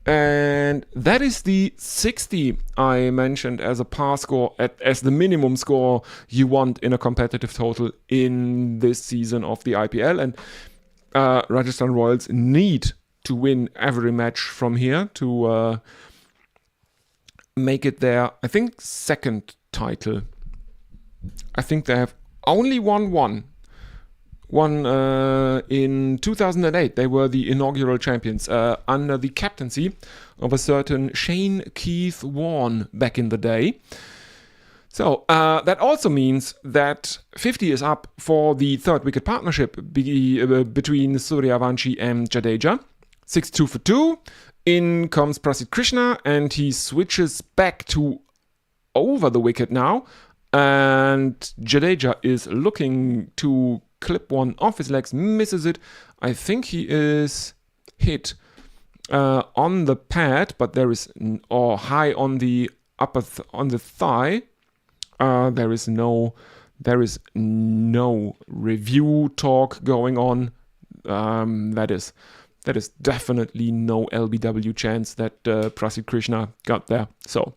And that is the 60 I mentioned as a par score, as the minimum score you want in a competitive total in this season of the IPL. And Rajasthan Royals need to win every match from here to make it their, I think, second title. I think they have only won one. In 2008, they were the inaugural champions under the captaincy of a certain Shane Keith Warne back in the day. So that also means that 50 is up for the third wicket partnership between Suryavanshi and Jadeja. 6-2 for 2. In comes Prasidh Krishna, and he switches back to over the wicket now. And Jadeja is looking to clip one off his legs, misses it. I think he is hit on the pad, but there is, or high on the on the thigh. There is no review talk going on. That is definitely no LBW chance that Prasidh Krishna got there. So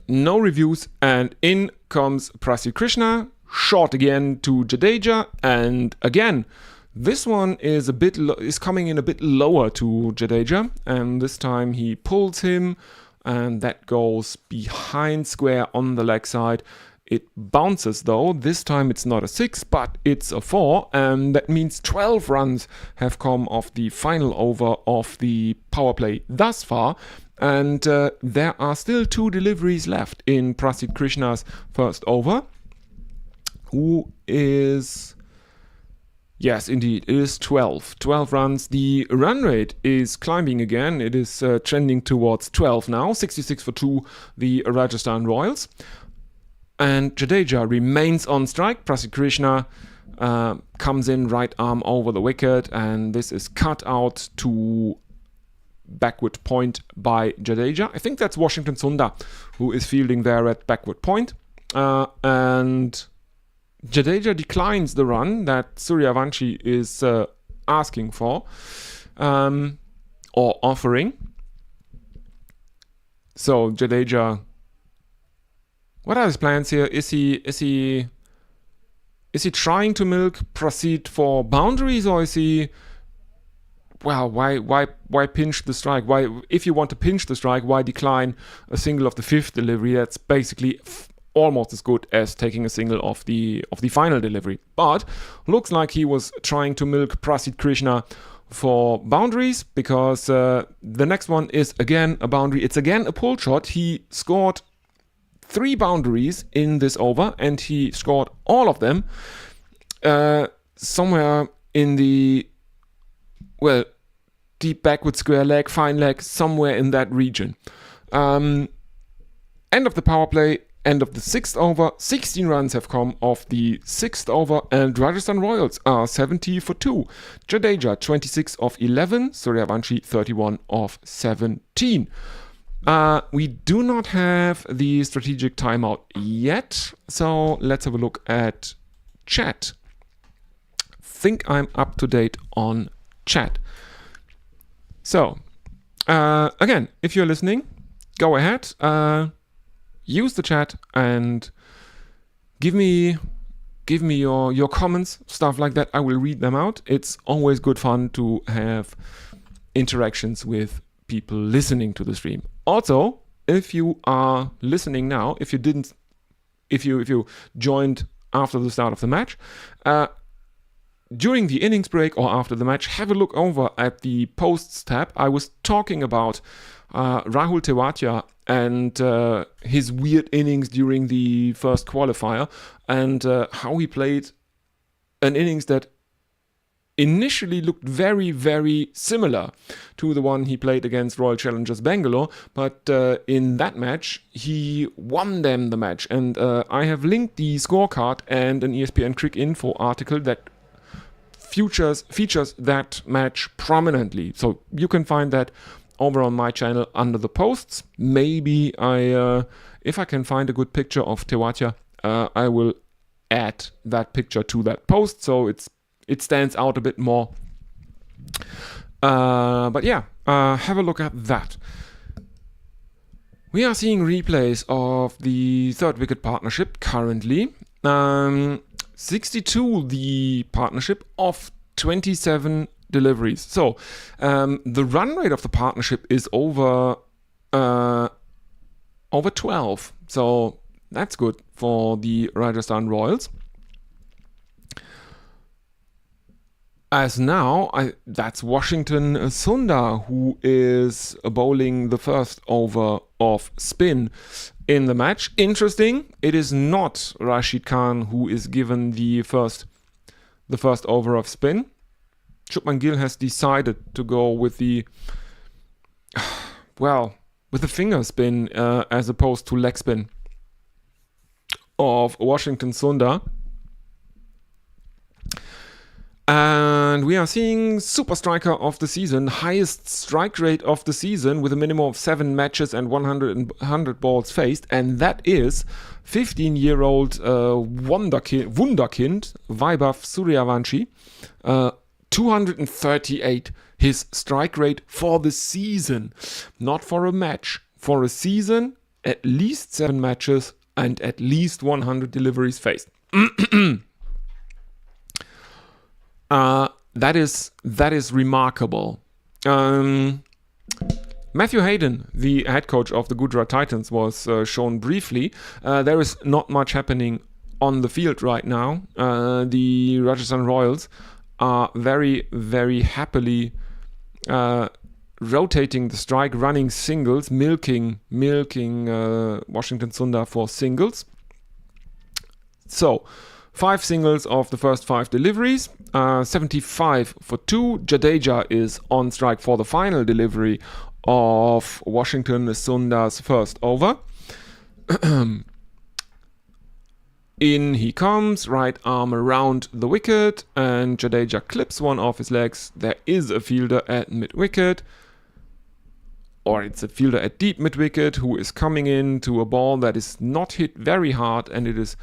no reviews, and in comes Prasidh Krishna, short again to Jadeja, and again this one is is coming in a bit lower to Jadeja, and this time he pulls him, and that goes behind square on the leg side. It bounces though. This time it's not a 6, but it's a 4, and that means 12 runs have come off the final over of the power play thus far. And there are still 2 deliveries left in Prasidh Krishna's first over. Who is... Yes, indeed, it is 12. 12 runs. The run rate is climbing again. It is trending towards 12 now. 66 for 2, the Rajasthan Royals. And Jadeja remains on strike. Prasidh Krishna comes in right arm over the wicket, and this is cut out to backward point by Jadeja. I think that's Washington Sundar who is fielding there at backward point. And Jadeja declines the run that Suryavanshi is asking for or offering. So Jadeja, what are his plans here? Is he trying to milk Prasidh for boundaries, or is he... Well, why pinch the strike? Why, if you want to pinch the strike, why decline a single of the 5th delivery? That's basically almost as good as taking a single of the final delivery. But looks like he was trying to milk Prasidh Krishna for boundaries, because the next one is again a boundary. It's again a pull shot. He scored 3 boundaries in this over, and he scored all of them somewhere in the, well, deep backward square leg, fine leg, somewhere in that region. End of the power play, end of the 6th over. 16 runs have come off the 6th over, and Rajasthan Royals are 70 for 2. Jadeja 26 of 11, Suryavanshi 31 of 17. We do not have the strategic timeout yet, so let's have a look at chat. Think I'm up to date on chat. So, again, if you're listening, go ahead, use the chat and give me your comments, stuff like that. I will read them out. It's always good fun to have interactions with people listening to the stream. Also, if you are listening now, if you joined after the start of the match, during the innings break or after the match, have a look over at the posts tab. I was talking about Rahul Tewatia and his weird innings during the first qualifier, and how he played an innings that initially looked very, very similar to the one he played against Royal Challengers Bangalore, but in that match he won them the match, and I have linked the scorecard and an ESPN Crick Info article that features that match prominently, so you can find that over on my channel under the posts. Maybe if I can find a good picture of Tewatia, I will add that picture to that post, so it stands out a bit more. But yeah, have a look at that. We are seeing replays of the third wicket partnership currently. 62 the partnership of 27 deliveries. So the run rate of the partnership is over 12. So that's good for the Rajasthan Royals. As now, that's Washington Sundar who is bowling the first over of spin in the match. Interesting, it is not Rashid Khan who is given the first over of spin. Shubman Gill has decided to go with the finger spin as opposed to leg spin of Washington Sundar. And we are seeing super striker of the season, highest strike rate of the season with a minimum of 7 matches and 100 balls faced, and that is 15-year-old Wunderkind Vaibhav Suryavanshi, 238 his strike rate for the season, not for a match, for a season, at least 7 matches and at least 100 deliveries faced. That is remarkable. Matthew Hayden, the head coach of the Gujarat Titans, was shown briefly. There is not much happening on the field right now. The Rajasthan Royals are very, very happily rotating the strike, running singles, milking Washington Sundar for singles. So 5 singles of the first 5 deliveries, 75 for 2. Jadeja is on strike for the final delivery of Washington Sundar's first over. In he comes, right arm around the wicket, and Jadeja clips one off his legs. There is a fielder at mid-wicket, or it's a fielder at deep mid-wicket who is coming in to a ball that is not hit very hard, and it is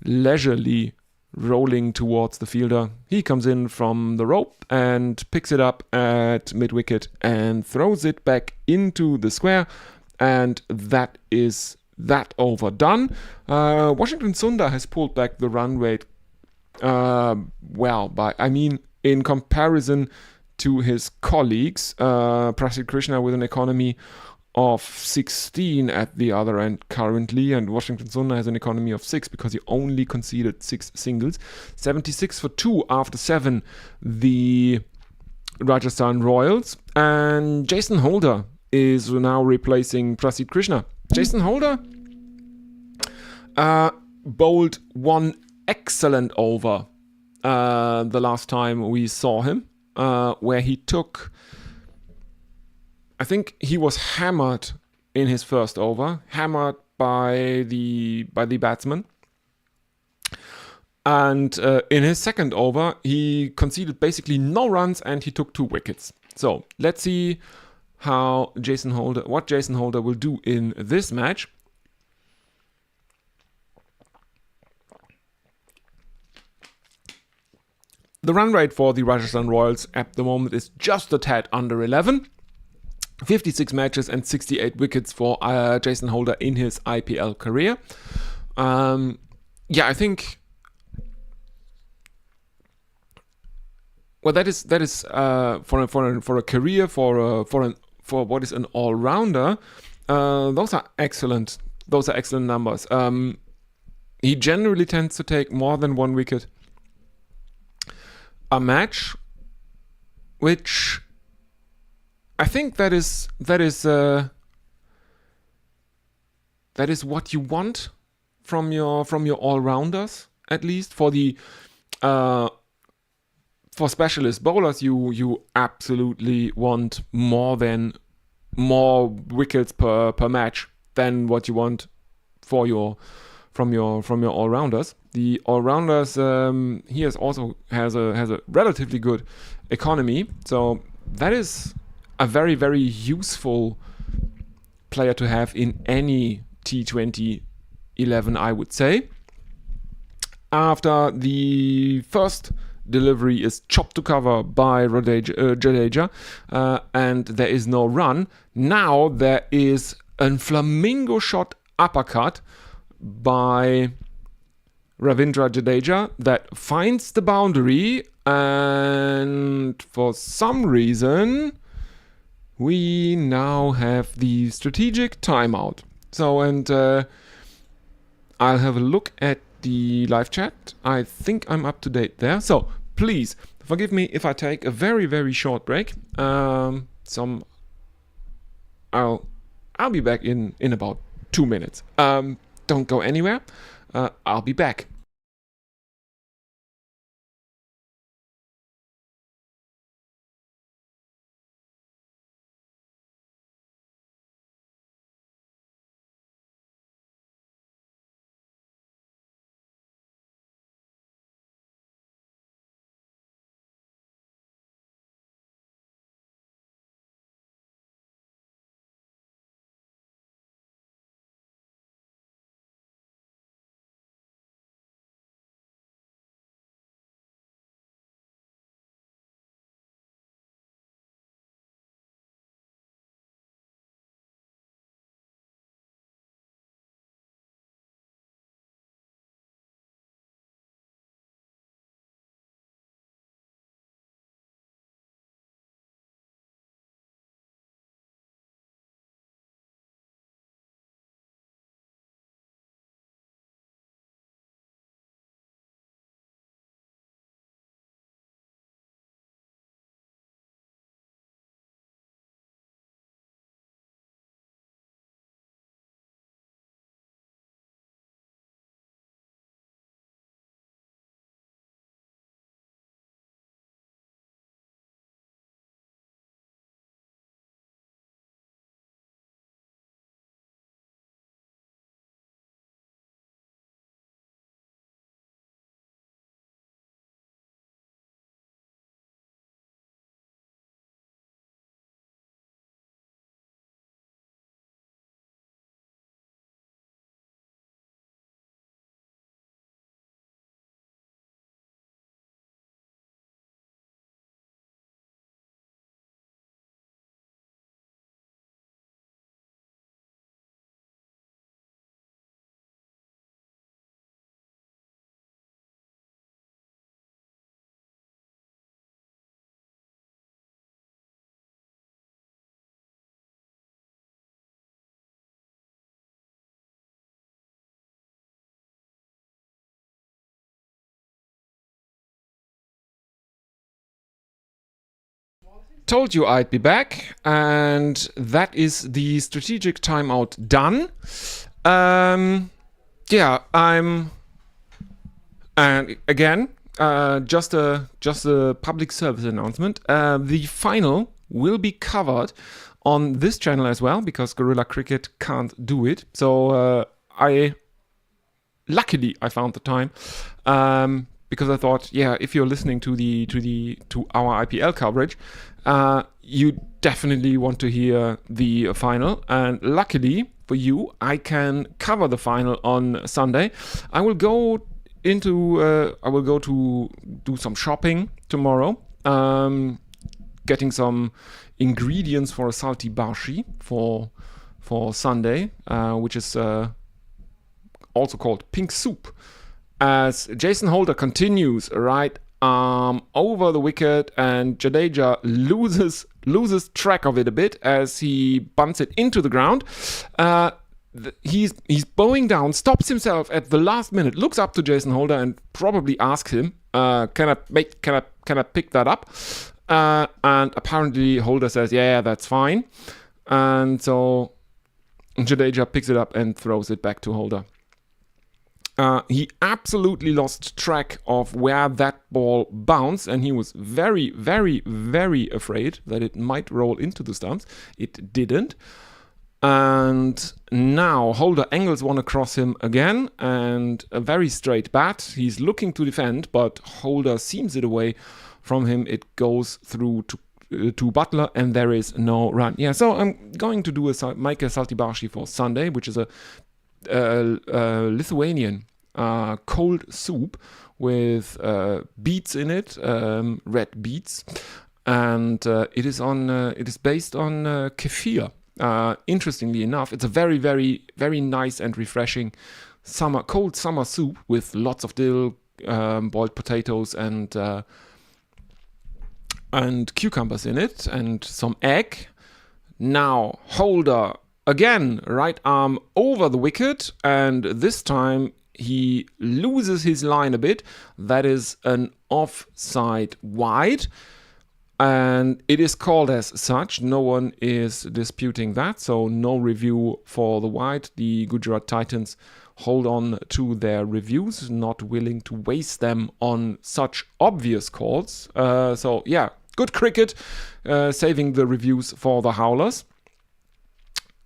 leisurely rolling towards the fielder. He comes in from the rope and picks it up at mid-wicket and throws it back into the square, and that is that over done. Washington Sundar has pulled back the run rate in comparison to his colleagues, Prasidh Krishna with an economy of 16 at the other end currently, and Washington Sundar has an economy of 6 because he only conceded 6 singles. 76 for 2 after 7, the Rajasthan Royals, and Jason Holder is now replacing Prasidh Krishna. Jason Holder bowled one excellent over the last time we saw him, where he took, I think he was hammered in his first over, hammered by the batsman. And in his second over, he conceded basically no runs and he took 2 wickets. So let's see what Jason Holder will do in this match. The run rate for the Rajasthan Royals at the moment is just a tad under 11. 56 matches and 68 wickets for Jason Holder in his IPL career. I think. Well, that is for a career for what is an all-rounder. Those are excellent. Those are excellent numbers. He generally tends to take more than 1 wicket. a match which I think that is what you want from your all-rounders, at least for the for specialist bowlers. You absolutely want more wickets per match than what you want from your all-rounders. The all-rounders he also has a relatively good economy, so that is a very, very useful player to have in any T20 11, I would say. After the first delivery is chopped to cover by Jadeja, and there is no run. Now there is a flamingo shot uppercut by Ravindra Jadeja that finds the boundary, and for some reason we now have the strategic timeout. So, and I'll have a look at the live chat. I think I'm up to date there. So please forgive me if I take a very, very short break. I'll be back in about 2 minutes. Don't go anywhere. I'll be back. Told you I'd be back, and that is the strategic timeout done. And again, just a public service announcement. The final will be covered on this channel as well, because Gorilla Cricket can't do it. So luckily I found the time, because I thought, if you're listening to our IPL coverage, you definitely want to hear the final. And luckily for you, I can cover the final on Sunday. I will go to do some shopping tomorrow, getting some ingredients for a salty barshi for Sunday, which is also called pink soup, as Jason Holder continues right over the wicket, and Jadeja loses track of it a bit as he bunts it into the ground. He's bowing down, stops himself at the last minute, looks up to Jason Holder and probably asks him, Can I pick that up? And apparently Holder says, yeah, that's fine. And so Jadeja picks it up and throws it back to Holder. He absolutely lost track of where that ball bounced, and he was very, very, very afraid that it might roll into the stumps. It didn't. And now Holder angles one across him again, and a very straight bat. He's looking to defend, but Holder seams it away from him. It goes through to Butler, and there is no run. Yeah, so I'm going to do a Maika Saltibashi for Sunday, which is a Lithuanian cold soup with beets in it, red beets, and it is based on kefir. Interestingly enough, it's a very, very, very nice and refreshing cold summer soup with lots of dill, boiled potatoes, and cucumbers in it, and some egg. Now Holder again, right arm over the wicket, and this time he loses his line a bit. That is an offside wide, and it is called as such. No one is disputing that, so no review for the wide. The Gujarat Titans hold on to their reviews, not willing to waste them on such obvious calls. So yeah, good cricket, saving the reviews for the Howlers.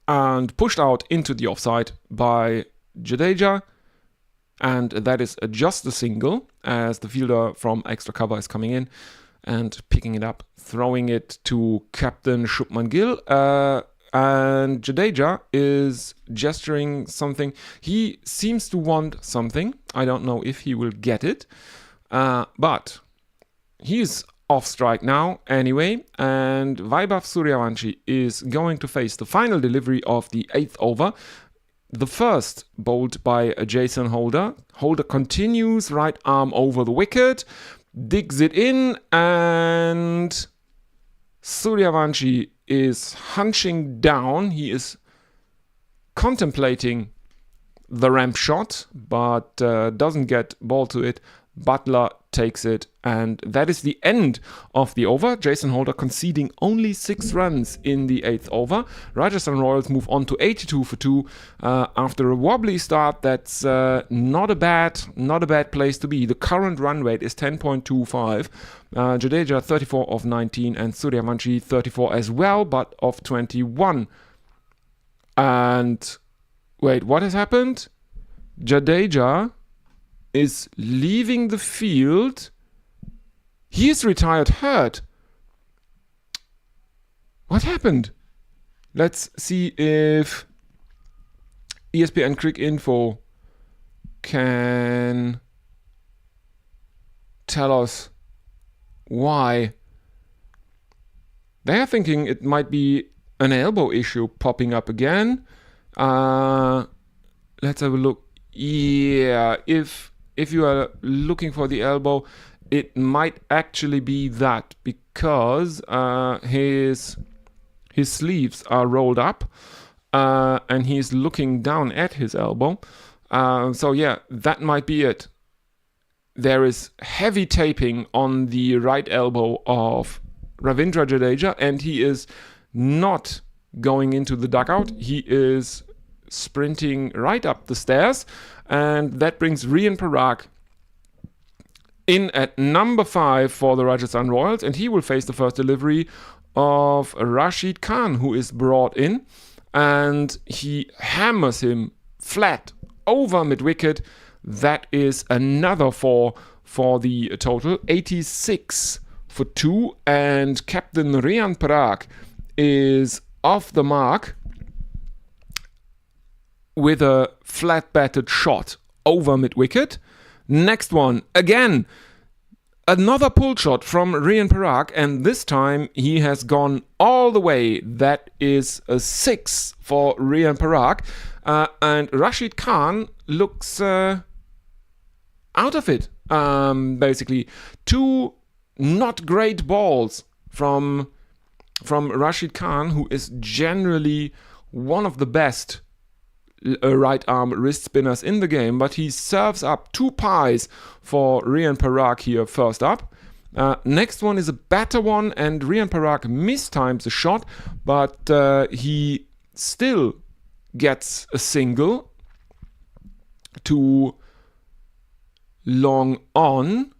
And pushed out into the offside by Jadeja, and that is just a single as the fielder from extra cover is coming in and picking it up, throwing it to Captain Shubman Gill, and Jadeja is gesturing something. He seems to want something. I don't know if he will get it, but he's off strike now anyway, and Vaibhav Suryavanshi is going to face the final delivery of the 8th over. The first bowled by Jason Holder. Holder continues, right arm over the wicket, digs it in, and Suryavanshi is hunching down. He is contemplating the ramp shot, but doesn't get ball to it. Butler takes it, and that is the end of the over. Jason Holder conceding only 6 runs in the 8th over. Rajasthan Royals move on to 82 for 2 after a wobbly start. That's not a bad place to be. The current run rate is 10.25. Jadeja 34 of 19 and Suryavanshi 34 as well, but of 21. And wait, what has happened? Jadeja is leaving the field. He is retired hurt. What happened? Let's see if ESPN Crick Info can tell us why. They are thinking it might be an elbow issue popping up again. Let's have a look. Yeah, if you are looking for the elbow, it might actually be that, because his sleeves are rolled up and he's looking down at his elbow. So yeah, that might be it. There is heavy taping on the right elbow of Ravindra Jadeja, and he is not going into the dugout. He is sprinting right up the stairs, and that brings Rian Parag in at number 5 for the Rajasthan Royals, and he will face the first delivery of Rashid Khan, who is brought in, and he hammers him flat over mid-wicket. That is another 4 for the total, 86 for 2, and Captain Rian Parag is off the mark with a flat-batted shot over mid-wicket. Next one, again, another pull shot from Rian Parag, and this time he has gone all the way. That is a 6 for Rian Parag, and Rashid Khan looks out of it. Basically, 2 not great balls from Rashid Khan, who is generally one of the best right arm wrist spinners in the game, but he serves up 2 pies for Rian Parag here first up. Next one is a better one, and Rian Parag mistimes the shot, but he still gets a single to long on,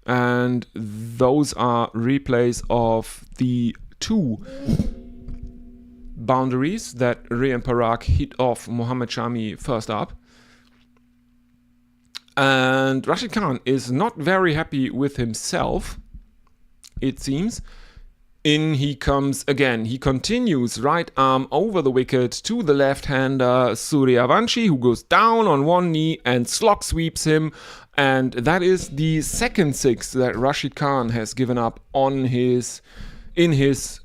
and those are replays of the 2 boundaries that Rian Parag hit off Mohammad Shami first up. And Rashid Khan is not very happy with himself, it seems. In he comes again. He continues right arm over the wicket to the left-hander Suryavanshi, who goes down on one knee and slog sweeps him. And that is the second 6 that Rashid Khan has given up on in his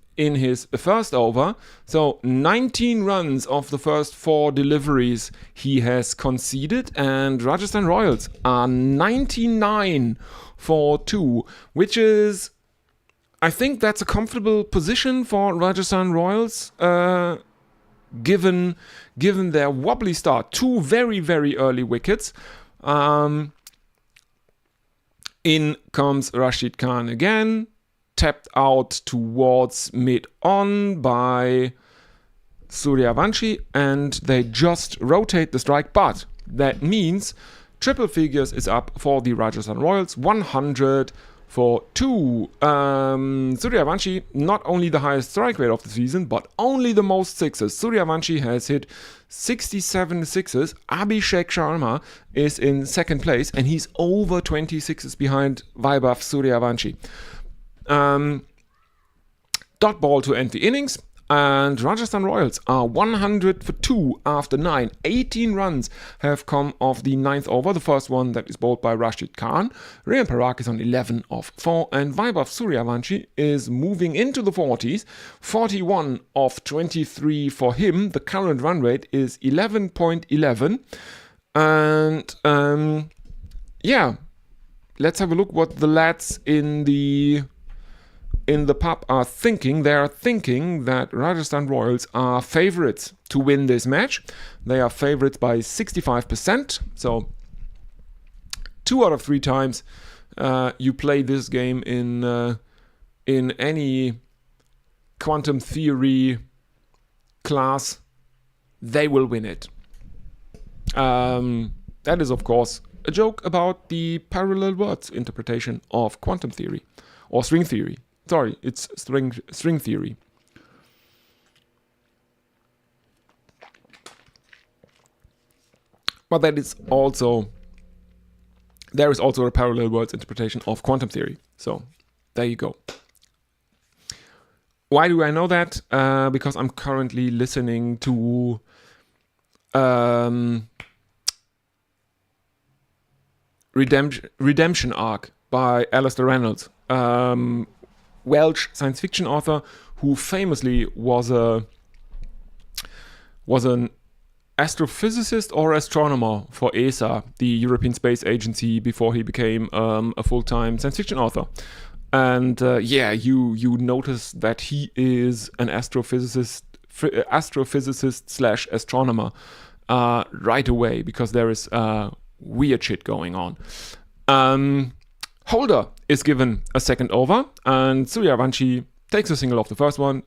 first over. So 19 runs of the first 4 deliveries he has conceded, and Rajasthan Royals are 99 for 2, which is, I think that's a comfortable position for Rajasthan Royals, given their wobbly start. 2 very, very early wickets. In comes Rashid Khan again, tapped out towards mid-on by Suryavanshi, and they just rotate the strike, but that means triple figures is up for the Rajasthan Royals, 100 for 2. Suryavanshi, not only the highest strike rate of the season, but only the most sixes. Suryavanshi has hit 67 sixes. Abhishek Sharma is in second place, and he's over 20 sixes behind Vaibhav Suryavanshi. Dot ball to end the innings, and Rajasthan Royals are 100 for 2 after 9. 18 runs have come off the 9th over, the first one that is bowled by Rashid Khan. Rian Parag is on 11 of 4, and Vaibhav Suryavanshi is moving into the 40s. 41 of 23 for him. The current run rate is 11.11. And yeah, let's have a look what the lads in the pub are thinking. They are thinking that Rajasthan Royals are favorites to win this match. They are favorites by 65%. So 2 out of 3 times you play this game in any quantum theory class, they will win it. That is, of course, a joke about the parallel words interpretation of quantum theory or string theory. Sorry, it's string theory. But there is also a parallel words interpretation of quantum theory. So there you go. Why do I know that? Because I'm currently listening to Redemption Arc by Alastair Reynolds. Welsh science fiction author who famously was an astrophysicist or astronomer for ESA, the European Space Agency, before he became a full-time science fiction author. And you notice that he is an astrophysicist / astronomer right away, because there is weird shit going on. Holder is given a second over, and Suryavanshi takes a single off the first one,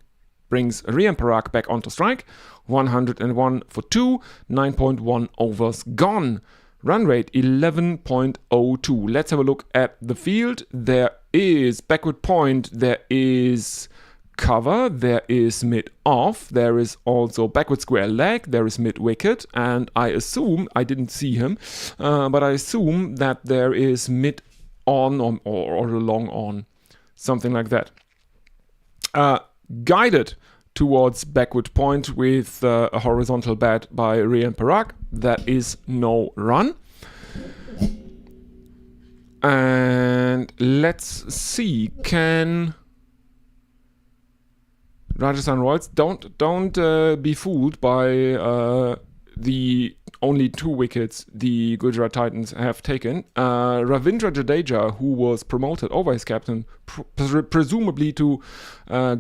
brings Rian Parag back onto strike. 101 for 2, 9.1 overs gone. Run rate 11.02. Let's have a look at the field. There is backward point, there is cover, there is mid-off, there is also backward square leg, there is mid-wicket, and I assume, I didn't see him, but I assume that there is mid-on or a long on, something like that. Guided towards backward point with a horizontal bat by Rian Parag. That is no run. And let's see, can Rajasthan Royals, don't be fooled by the only 2 wickets the Gujarat Titans have taken. Ravindra Jadeja, who was promoted over his captain, presumably to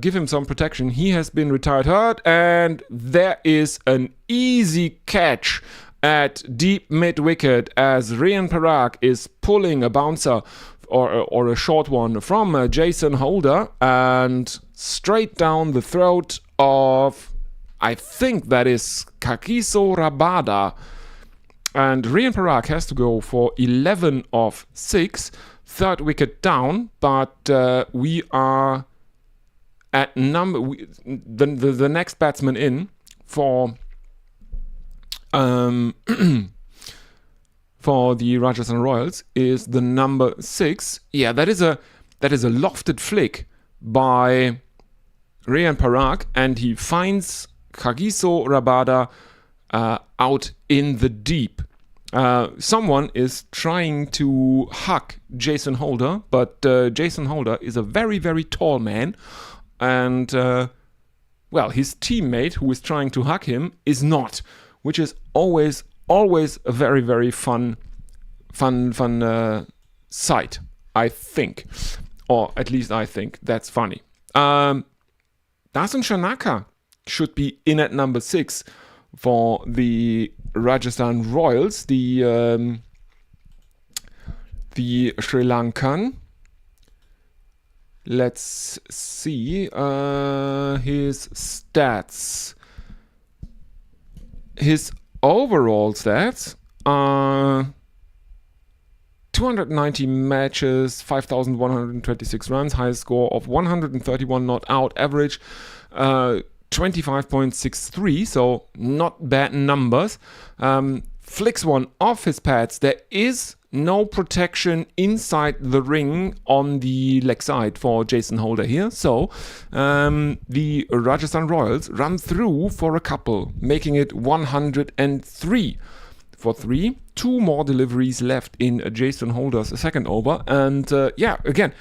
give him some protection, he has been retired hurt, and there is an easy catch at deep mid-wicket as Rian Parag is pulling a bouncer or a short one from Jason Holder and straight down the throat of, I think that is Kagiso Rabada. And Rian Parag has to go for 11 of 6, 3rd wicket down, but we are at the next batsman in for for the Rajasthan Royals is the number 6. Yeah, that is a lofted flick by Rian Parag, and he finds Kagiso Rabada out in the deep. Someone is trying to hug Jason Holder, but Jason Holder is a very, very tall man, and his teammate who is trying to hug him is not, which is always a very, very fun sight, I think, or at least I think that's funny. Dasun Shanaka should be in at number 6 for the Rajasthan Royals, the Sri Lankan. Let's see his stats. His overall stats are 290 matches, 5,126 runs, highest score of 131 not out, average 25.63, so not bad numbers. Flicks one off his pads. There is no protection inside the ring on the leg side for Jason Holder here. So the Rajasthan Royals run through for a couple, making it 103 for 3. 2 more deliveries left in Jason Holder's second over. And again,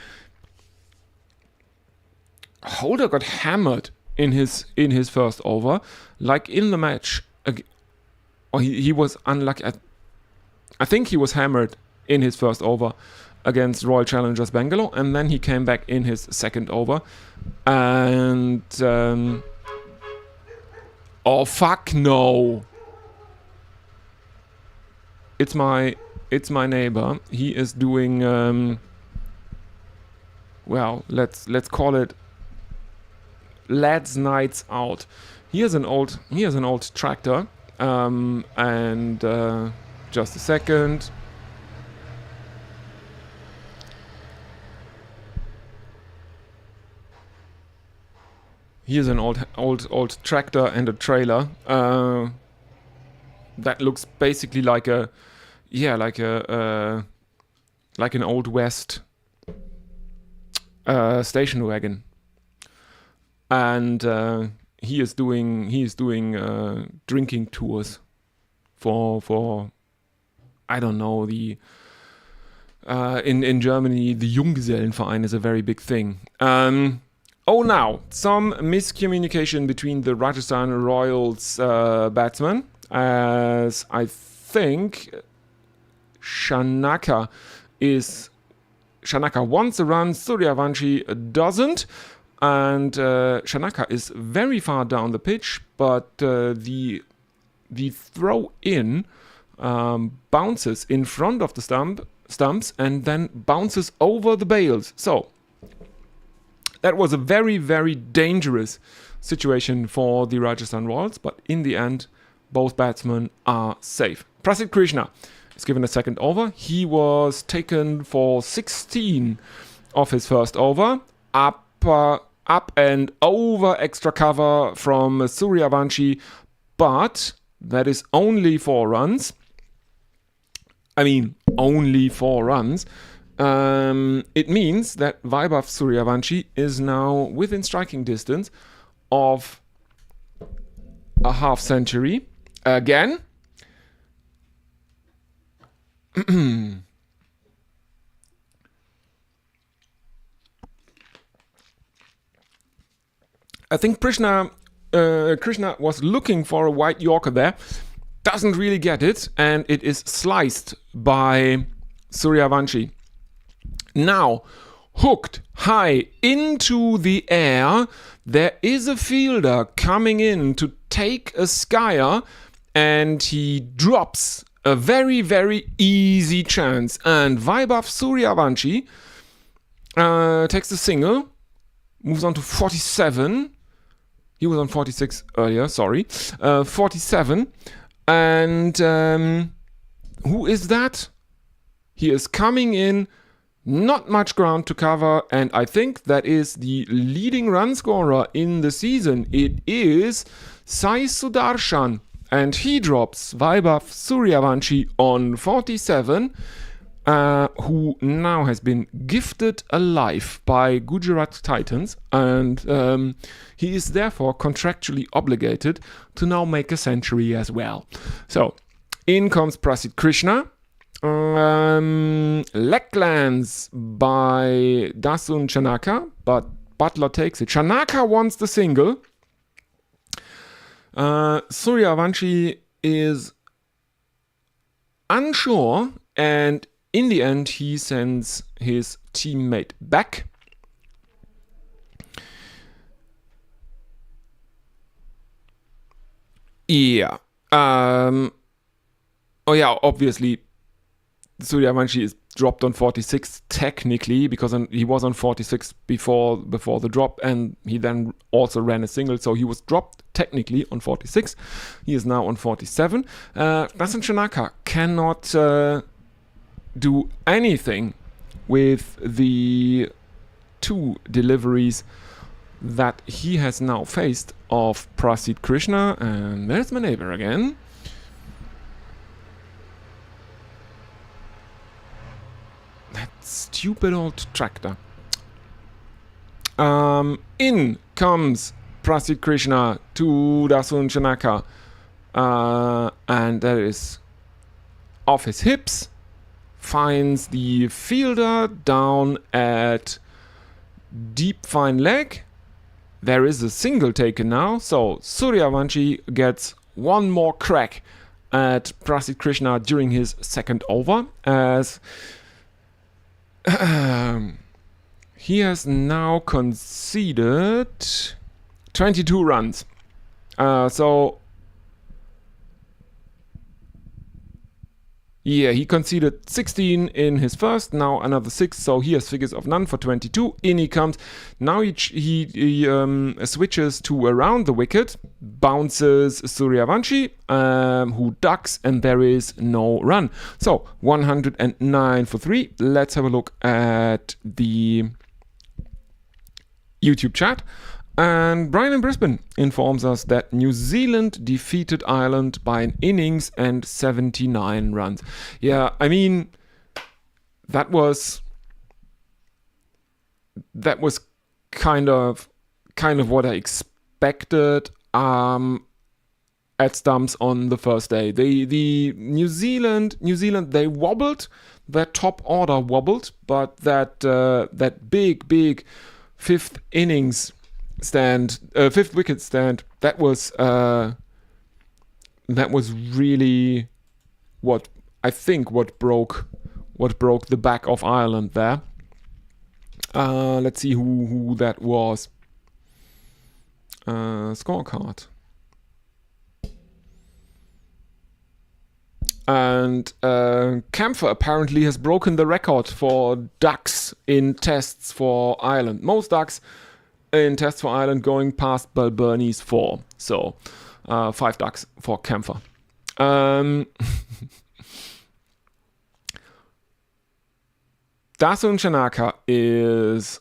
Holder got hammered in his first over, like in the match. Or he was unlucky. I think he was hammered in his first over against Royal Challengers Bangalore, and then he came back in his second over. And oh fuck no! It's my neighbor. He is doing let's call it lads' nights out. He has an old tractor. And just a second. Here's an old tractor and a trailer that looks basically like an old West station wagon, and he is doing drinking tours for I don't know, the in Germany the Junggesellenverein is a very big thing. Now some miscommunication between the Rajasthan Royals batsmen, as I think Shanaka wants a run, Suryavanshi doesn't. And Shanaka is very far down the pitch, but the throw in bounces in front of the stumps and then bounces over the bails. So that was a very, very dangerous situation for the Rajasthan Royals, but in the end, both batsmen are safe. Prasidh Krishna is given a second over. He was taken for 16 of his first over. Up and over extra cover from Suryavanshi, but that is only 4 runs. I mean, only 4 runs. It means that Vaibhav Suryavanshi is now within striking distance of a half century again. I think Krishna was looking for a white Yorker there, doesn't really get it, and it is sliced by Suryavanshi. Now, hooked high into the air, there is a fielder coming in to take a skier, and he drops a very, very easy chance. And Vaibhav Suryavanshi takes the single, moves on to 47. He was on 46 earlier, sorry. 47. And who is that? He is coming in, not much ground to cover, and I think that is the leading run scorer in the season. It is Sai Sudarshan, and he drops Vaibhav Suryavanshi on 47, who now has been gifted a life by Gujarat Titans, and he is therefore contractually obligated to now make a century as well. So, in comes Prasidh Krishna. Leg lands by Dasun Chanaka, but Butler takes it. Chanaka wants the single. Suryavanshi is unsure, and in the end he sends his teammate back. Yeah. Obviously Suryavanshi is dropped on 46 technically, because he was on 46 before the drop, and he then also ran a single, so he was dropped technically on 46. He is now on 47. Dasun Chanaka cannot do anything with the two deliveries that he has now faced of Prasidh Krishna, and there's my neighbor again. That stupid old tractor. In comes Prasidh Krishna to Dasun Chanaka, and that is off his hips. Finds the fielder down at deep fine leg. There is a single taken now, so Suryavanshi gets one more crack at Prasidh Krishna during his second over, as he has now conceded 22 runs. He conceded 16 in his first, now another 6, so he has figures of none for 22. In he comes. Now he switches to around the wicket, bounces Suryavanshi, who ducks, and there is no run. So 109 for 3. Let's have a look at the YouTube chat. And Brian in Brisbane informs us that New Zealand defeated Ireland by an innings and 79 runs. Yeah, I mean, that was kind of what I expected at Stumps on the first day. The New Zealand they wobbled, their top order wobbled, but that big fifth wicket stand, that was really what broke the back of Ireland there. Let's see who that was. Scorecard. And Camphor apparently has broken the record for ducks in tests for Ireland. Most ducks in tests for Ireland, going past Balburney's 4. So 5 ducks for Camphor. Dasun Chanaka is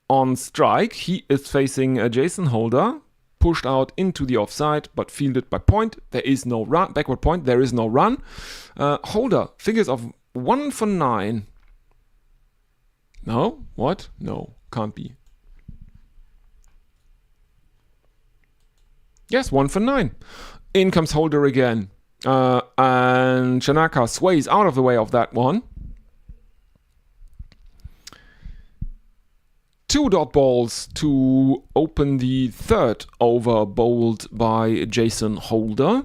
on strike. He is facing a Jason Holder, pushed out into the offside, but fielded by Point. There is no run. Backward Point, there is no run. Holder, figures of 1 for 9. No? What? No, can't be. Yes, 1 for 9. In comes Holder again. And Chanaka sways out of the way of that one. 2 dot balls to open the third over, bowled by Jason Holder.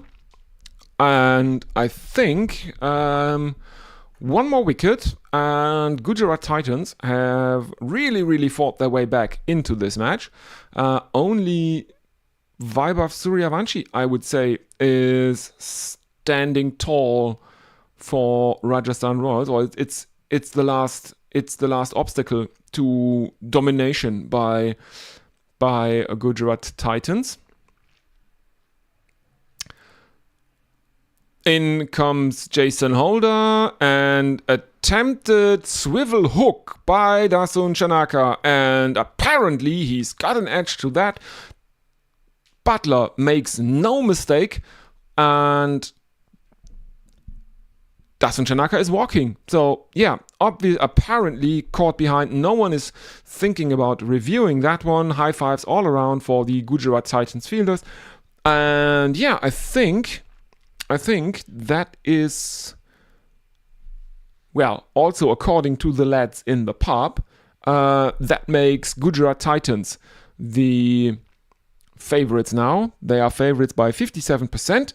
And I think one more wicket and Gujarat Titans have really fought their way back into this match. Only Vaibhav Suryavanshi, I would say, is standing tall for Rajasthan Royals, or it's the last obstacle to domination by Gujarat Titans. In comes Jason Holder and attempted swivel hook by Dasun Chanaka, and apparently he's got an edge to that. Butler makes no mistake, and Dasun Chanaka is walking. So yeah, apparently caught behind. No one is thinking about reviewing that one. High fives all around for the Gujarat Titans fielders. And yeah, I think that is, well, also according to the lads in the pub, that makes Gujarat Titans the favorites now. They are favorites by 57%.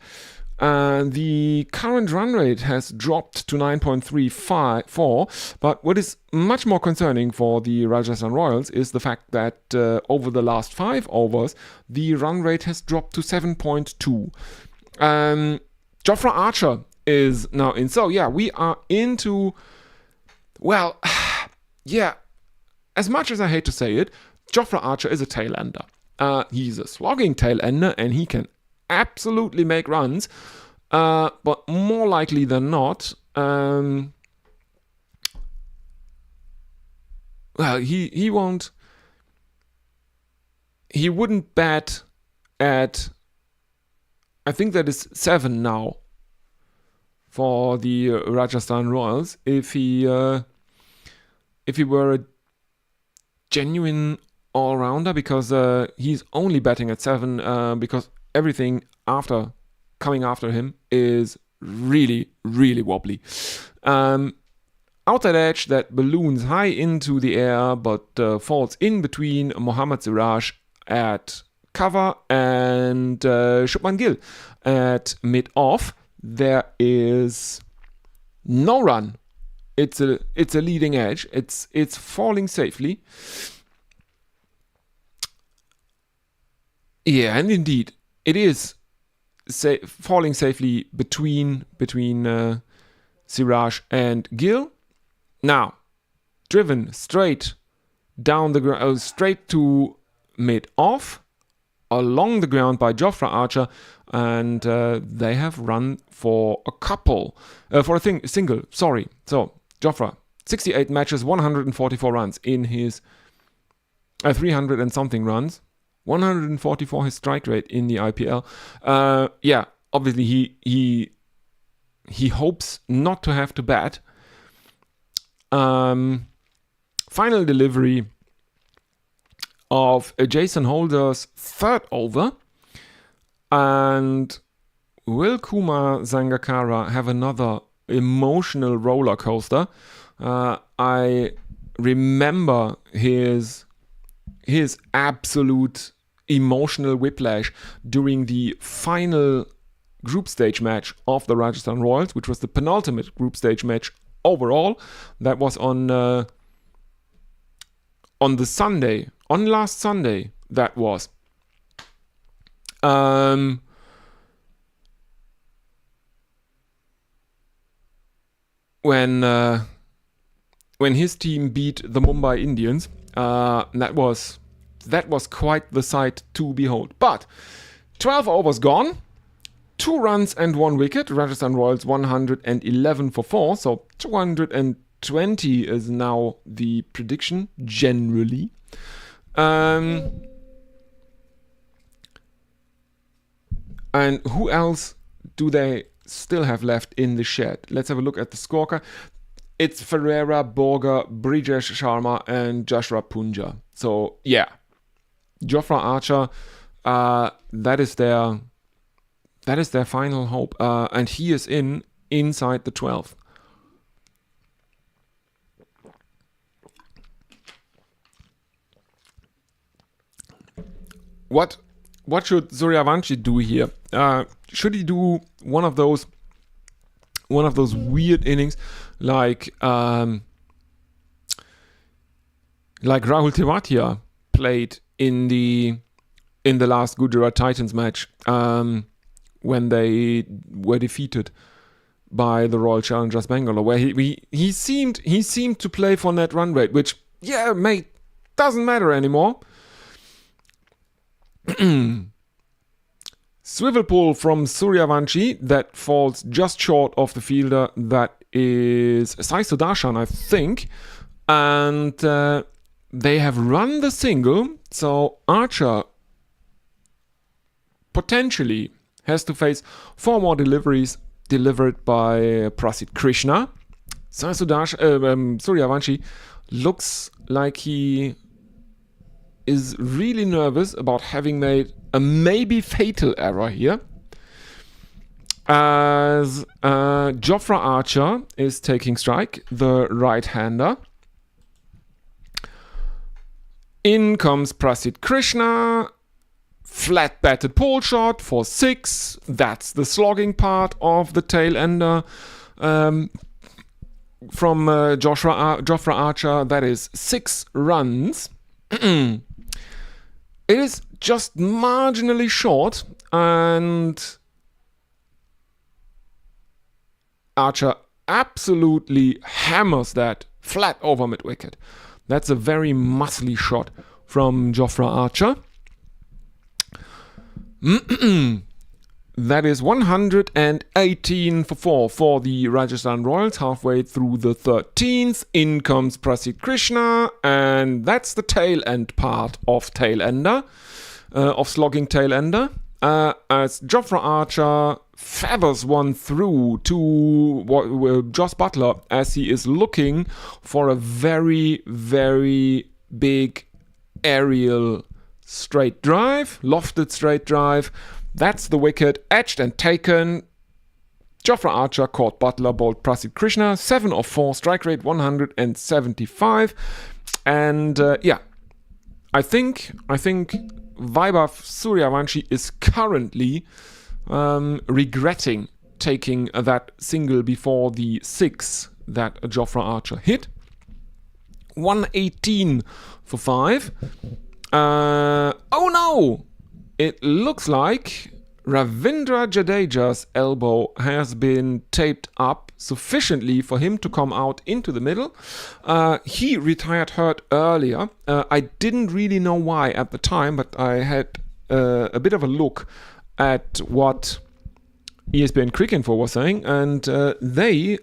The current run rate has dropped to 9.34, but what is much more concerning for the Rajasthan Royals is the fact that over the last 5 overs, the run rate has dropped to 7.2. Jofra Archer is now in. So yeah, we are into, well, yeah, as much as I hate to say it, Jofra Archer is a tail ender. He's a slogging tail ender and he can absolutely make runs, but more likely than not, well, he wouldn't bat at, I think that is 7 now for the Rajasthan Royals if he were a genuine all-rounder, because he's only batting at 7 because everything coming after him is really wobbly. Outside edge that balloons high into the air but falls in between Mohammad Siraj at cover and Shubman Gill at mid-off. There is no run. It's a leading edge. It's falling safely. Yeah, and indeed, it is falling safely between Siraj and Gill. Now, driven straight down the ground, straight to mid-off, along the ground by Jofra Archer, and they have run for a single. Sorry. So, Jofra, 68 matches, 144 runs in his 300 and something runs. 144 his strike rate in the IPL. Yeah, obviously he hopes not to have to bat. Final delivery of Jason Holder's 3rd over, and will Kumar Sangakkara have another emotional roller coaster? I remember his absolute emotional whiplash during the final group stage match of the Rajasthan Royals, which was the penultimate group stage match overall. That was on the Sunday, on last Sunday. That was. When his team beat the Mumbai Indians, that was quite the sight to behold. But 12 overs gone, 2 runs and 1 wicket. Rajasthan Royals 111 for 4, so 220 is now the prediction generally. And who else do they still have left in the shed? Let's have a look at the scorecard. It's Ferreira, Borger, Brijesh Sharma, and Jashra Punja. So yeah, Jofra Archer, that is their final hope, and he is inside the 12th. What what should Suryavanshi do here? Should he do one of those weird innings like Rahul Tewatia played in the last Gujarat Titans match when they were defeated by the Royal Challengers Bangalore, where he seemed to play for net run rate, which doesn't matter anymore. Swivel pull from Suryavanshi that falls just short of the fielder. That is Sai Sudarshan, I think, and they have run the single, so Archer potentially has to face 4 more deliveries delivered by Prasidh Krishna. Suryavanshi looks like he is really nervous about having made a maybe fatal error here, as Jofra Archer is taking strike, the right-hander. In comes Prasidh Krishna, flat batted pole shot for 6. That's the slogging part of the tail ender from Jofra Archer. That is 6 runs. It is just marginally short, and Archer absolutely hammers that flat over mid wicket. That's a very muscly shot from Jofra Archer. That is 118 for 4 for the Rajasthan Royals, halfway through the 13th. In comes Prasidh Krishna, and that's the tail end part of tail ender, of slogging tail ender. As Jofra Archer feathers one through to Joss Butler, as he is looking for a very, very big aerial straight drive, lofted straight drive. That's the wicket, edged and taken. Jofra Archer caught Butler, bowled Prasidh Krishna, 7 of 4, strike rate 175. And I think Vaibhav Suryavanshi is currently regretting taking that single before the 6 that Jofra Archer hit. 118 for 5. Oh no! It looks like Ravindra Jadeja's elbow has been taped up sufficiently for him to come out into the middle. He retired hurt earlier. I didn't really know why at the time, but I had a bit of a look at what ESPN Cricinfo was saying, and they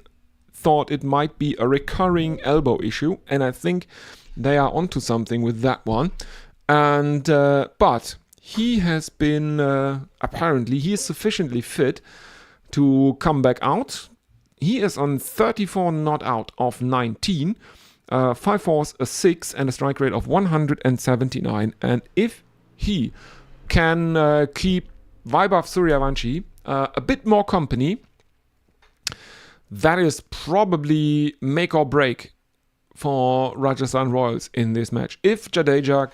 thought it might be a recurring elbow issue, and I think they are onto something with that one. And but he has been apparently he is sufficiently fit to come back out. He is on 34 not out of 19, 5 fours, a 6, and a strike rate of 179. And if he can keep Vaibhav Suryavanshi a bit more company, that is probably make or break for Rajasthan Royals in this match. If Jadeja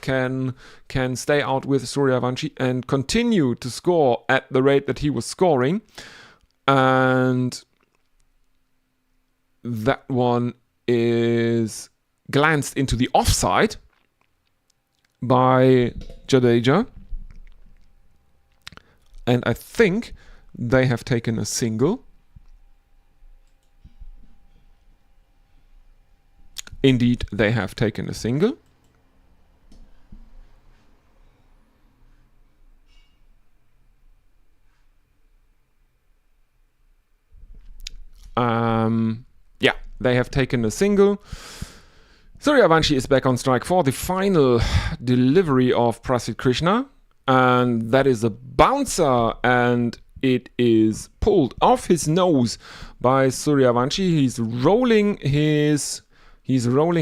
can stay out with Suryavanshi and continue to score at the rate that he was scoring, and that one is glanced into the offside by Jadeja, and I think they have taken a single. Indeed, they have taken a single. They have taken a single. Suryavanshi is back on strike for the final delivery of Prasidh Krishna, and that is a bouncer, and it is pulled off his nose by Suryavanshi. He's rolling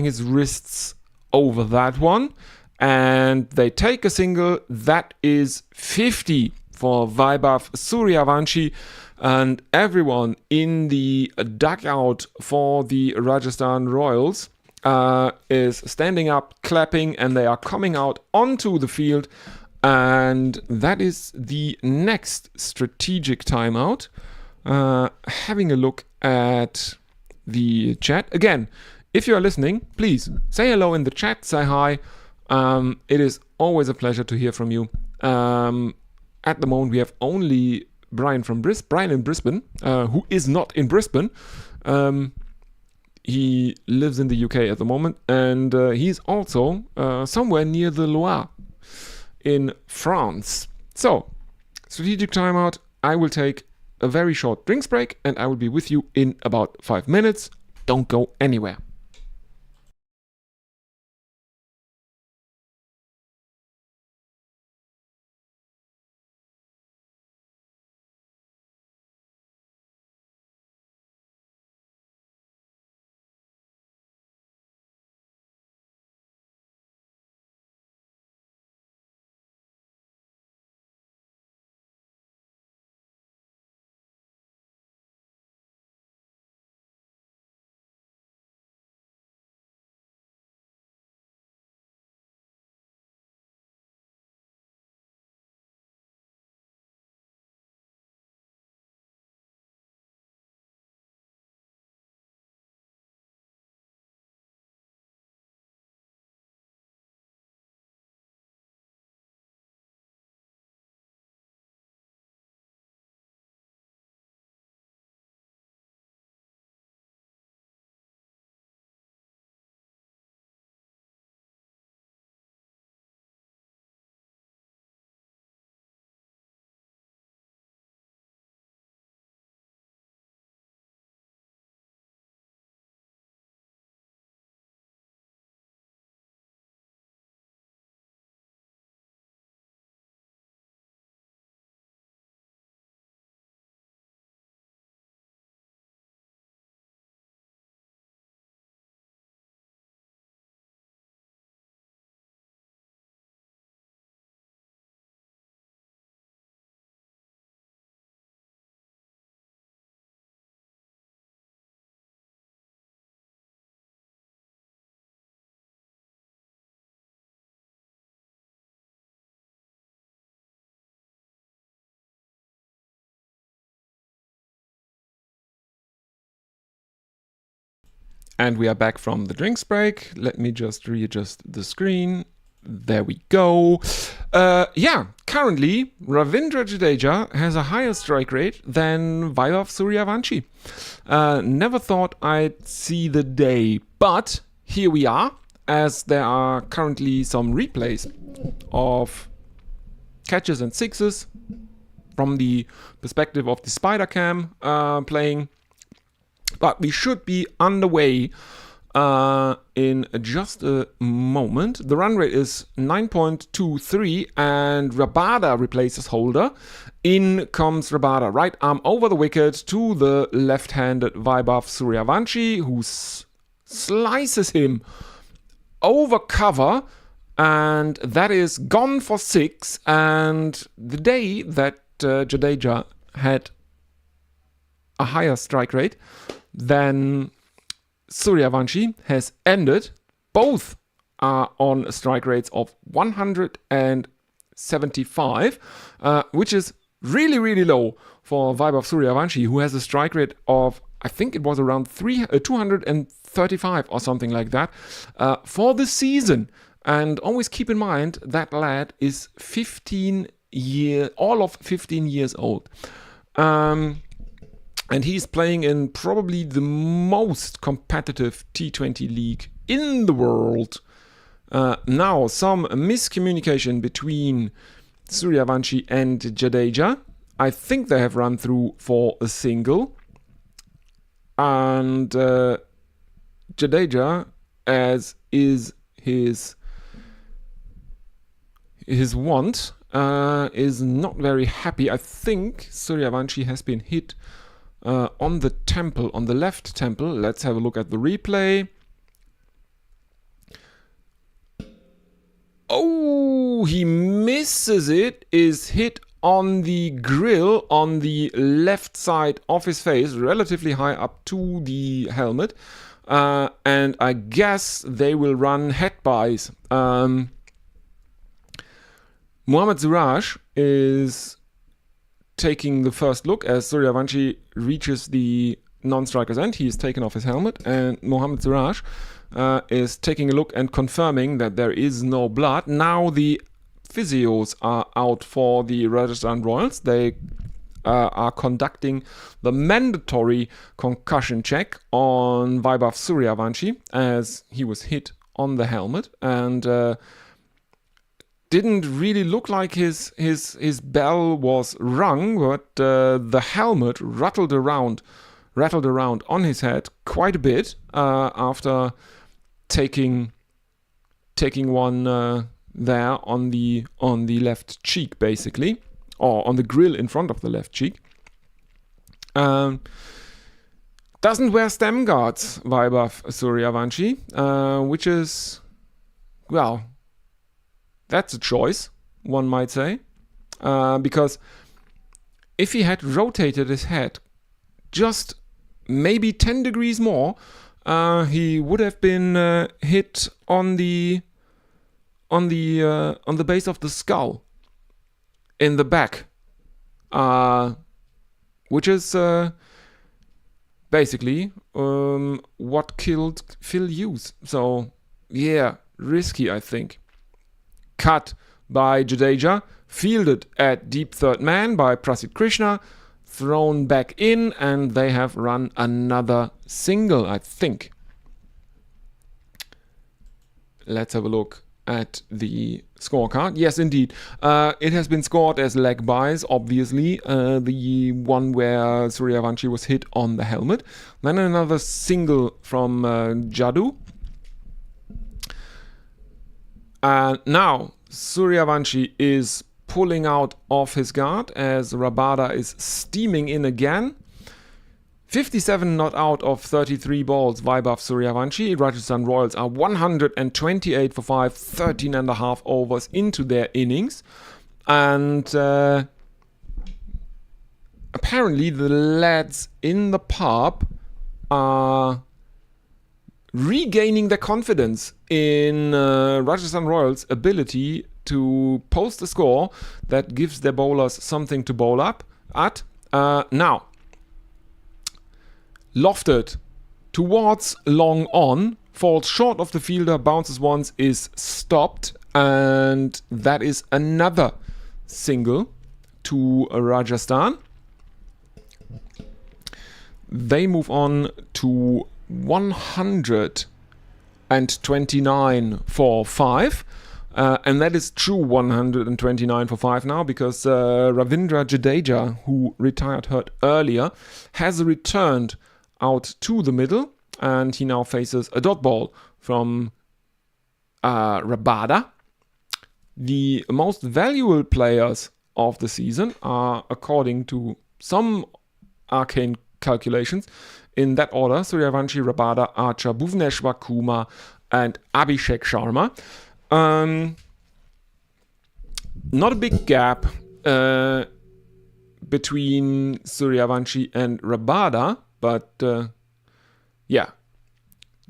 his wrists over that one, and they take a single. That is 50 for Vaibhav Suryavanshi, and everyone in the dugout for the Rajasthan Royals is standing up, clapping, and they are coming out onto the field And that is the next strategic timeout. Having a look at the chat. Again, if you are listening, please say hello in the chat, say hi. It is always a pleasure to hear from you. At the moment, we have only Brian in Brisbane, who is not in Brisbane. He lives in the UK at the moment, and he's also somewhere near the Loire in France. So, strategic timeout. I will take a very short drinks break, and I will be with you in about 5 minutes. Don't go anywhere. And we are back from the drinks break. Let me just readjust the screen. There we go. Currently, Ravindra Jadeja has a higher strike rate than Vaibhav Suryavanshi. Never thought I'd see the day, but here we are, as there are currently some replays of catches and sixes from the perspective of the Spider Cam playing. But we should be underway in just a moment. The run rate is 9.23 and Rabada replaces Holder. In comes Rabada, right arm over the wicket to the left-handed Vaibhav Suryavanshi, who slices him over cover, and that is gone for 6. And the day that Jadeja had a higher strike rate than Suryavanshi has ended. Both are on strike rates of 175, which is really, really low for Vaibhav Suryavanshi, who has a strike rate of, I think it was around 235 or something like that for the season. And always keep in mind that lad is all of 15 years old. And he's playing in probably the most competitive T20 league in the world. Now, some miscommunication between Suryavanshi and Jadeja. I think they have run through for a single. And Jadeja, as is his want, is not very happy. I think Suryavanshi has been hit on the temple, on the left temple. Let's have a look at the replay. Oh, he misses it, is hit on the grill on the left side of his face, relatively high up to the helmet. And I guess they will run head buys. Mohammad Suraj is taking the first look as Suryavanshi reaches the non-striker's end. He is taken off his helmet, and Mohammad Suraj is taking a look and confirming that there is no blood. Now the physios are out for the Rajasthan Royals. They are conducting the mandatory concussion check on Vaibhav Suryavanshi as he was hit on the helmet, and didn't really look like his bell was rung, but the helmet rattled around on his head quite a bit after taking one there on the left cheek, basically, or on the grill in front of the left cheek. Doesn't wear stem guards, Vaibhav Suryavanshi, which is, well, that's a choice, one might say, because if he had rotated his head just maybe 10 degrees more, he would have been hit on the base of the skull in the back, which is basically what killed Phil Hughes. So yeah, risky, I think. Cut by Jadeja, fielded at deep third man by Prasidh Krishna, thrown back in, and they have run another single, I think. Let's have a look at the scorecard. Yes, indeed. It has been scored as leg buys, obviously. The one where Suryavanshi was hit on the helmet. Then another single from Jadoo. Now, Suryavanshi is pulling out of his guard as Rabada is steaming in again. 57 not out of 33 balls, Vaibhav Suryavanshi. Rajasthan Royals are 128 for 5, 13 and a half overs into their innings. And apparently the lads in the pub are regaining their confidence in Rajasthan Royals' ability to post a score that gives their bowlers something to bowl up at. Now, lofted towards long on, falls short of the fielder, bounces once, is stopped, and that is another single to Rajasthan. They move on to 129 for 5. And that is true 129 for 5 now, because Ravindra Jadeja, who retired hurt earlier, has returned out to the middle, and he now faces a dot ball from Rabada. The most valuable players of the season are, according to some arcane calculations, in that order: Suryavanshi, Rabada, Archer, Bhuvneshwar Kumar, and Abhishek Sharma. Not a big gap between Suryavanshi and Rabada, but yeah.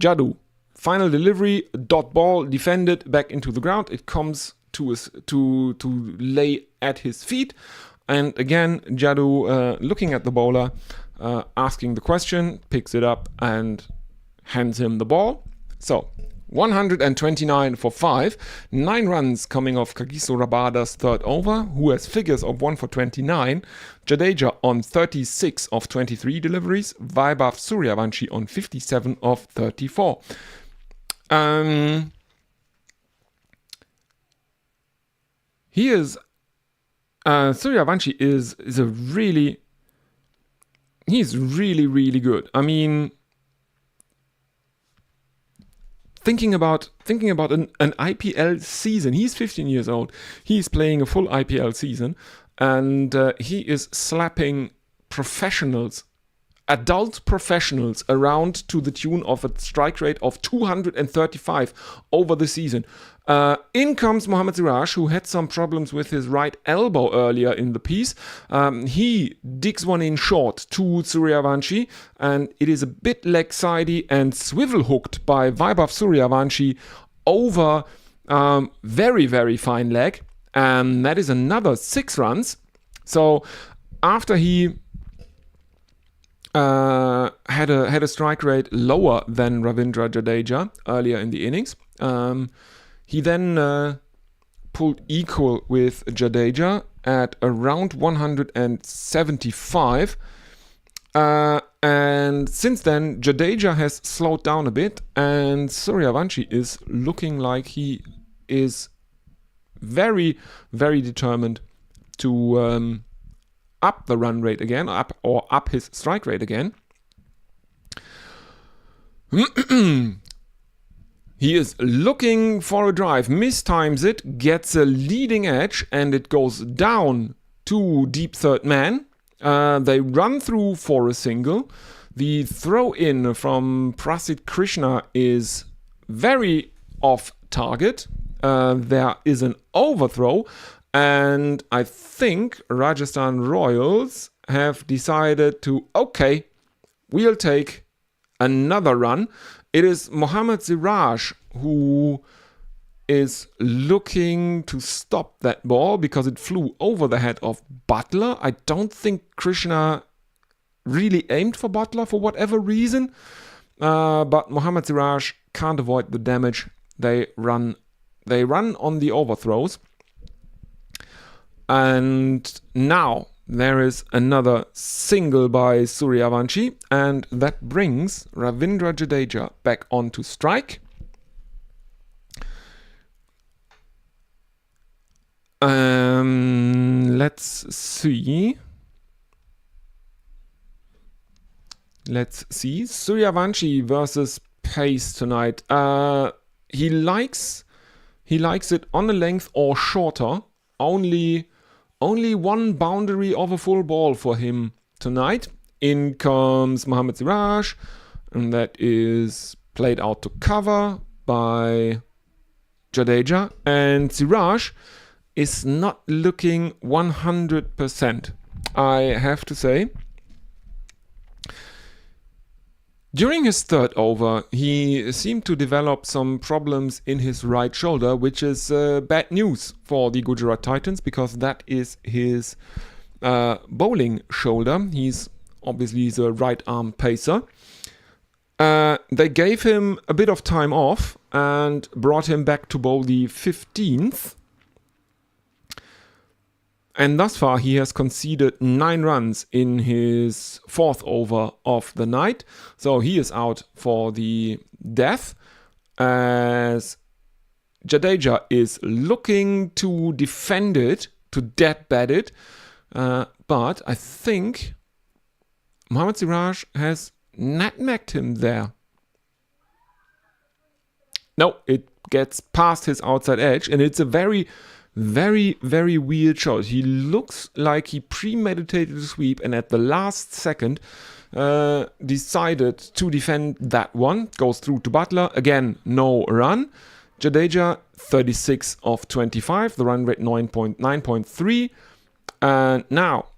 Jadoo, final delivery, dot ball, defended, back into the ground. It comes to lay at his feet. And again, Jadoo, looking at the bowler, asking the question, picks it up and hands him the ball. So, 129 for 5, 9 runs coming off Kagiso Rabada's third over, who has figures of 1 for 29, Jadeja on 36 of 23 deliveries, Vaibhav Suryavanshi on 57 of 34. Suryavanshi is he's really good. I mean, Thinking about an IPL season. He's 15 years old. He's playing a full IPL season, and he is slapping adult professionals around to the tune of a strike rate of 235 over the season. In comes Mohammad Siraj, who had some problems with his right elbow earlier in the piece. He digs one in short to Suryavanshi, and it is a bit leg-sidey and swivel-hooked by Vaibhav Suryavanshi over very, very fine leg. and that is another 6 runs. So after he had a strike rate lower than Ravindra Jadeja earlier in the innings, he then pulled equal with Jadeja at around 175. And since then, Jadeja has slowed down a bit, and Suryavanshi is looking like he is very, very determined to up the run rate again, up his strike rate again. He is looking for a drive, mistimes it, gets a leading edge, and it goes down to deep third man. They run through for a single. The throw in from Prasid Krishna is very off target. There is an overthrow, and I think Rajasthan Royals have decided to, okay, we'll take another run. It is Mohammad Siraj who is looking to stop that ball because it flew over the head of Butler. I don't think Krishna really aimed for Butler for whatever reason, but Mohammad Siraj can't avoid the damage. They run on the overthrows, and now there is another single by Suryavanshi, and that brings Ravindra Jadeja back onto strike. Let's see. Suryavanshi versus pace tonight. He likes it on the length or shorter. Only one boundary of a full ball for him tonight. In comes Mohammad Siraj, and that is played out to cover by Jadeja. And Siraj is not looking 100%, I have to say. During his third over, he seemed to develop some problems in his right shoulder, which is bad news for the Gujarat Titans because that is his bowling shoulder. He's obviously a right arm pacer. They gave him a bit of time off and brought him back to bowl the 15th. And thus far, he has conceded 9 runs in his 4th over of the night. So he is out for the death, as Jadeja is looking to defend it, to dead bat it. But I think Mohammad Siraj has nutmegged him there. No, it gets past his outside edge, and it's a very, very, very weird shot. He looks like he premeditated the sweep and at the last second decided to defend that one. Goes through to Butler. Again, no run. Jadeja, 36 of 25. The run rate 9.3. And now,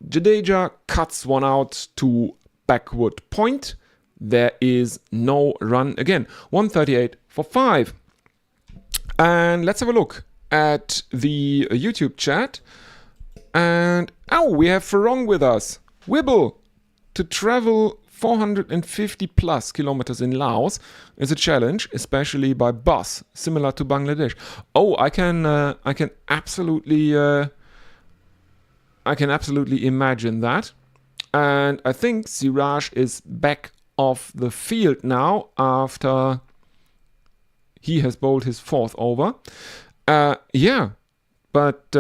Jadeja cuts one out to backward point. There is no run again. 138 for 5. And let's have a look at the YouTube chat. And we have Farong with us. Wibble, to travel 450 plus kilometers in Laos is a challenge, especially by bus, similar to Bangladesh. I can absolutely imagine that. And I think Siraj is back off the field now after he has bowled his 4th over. But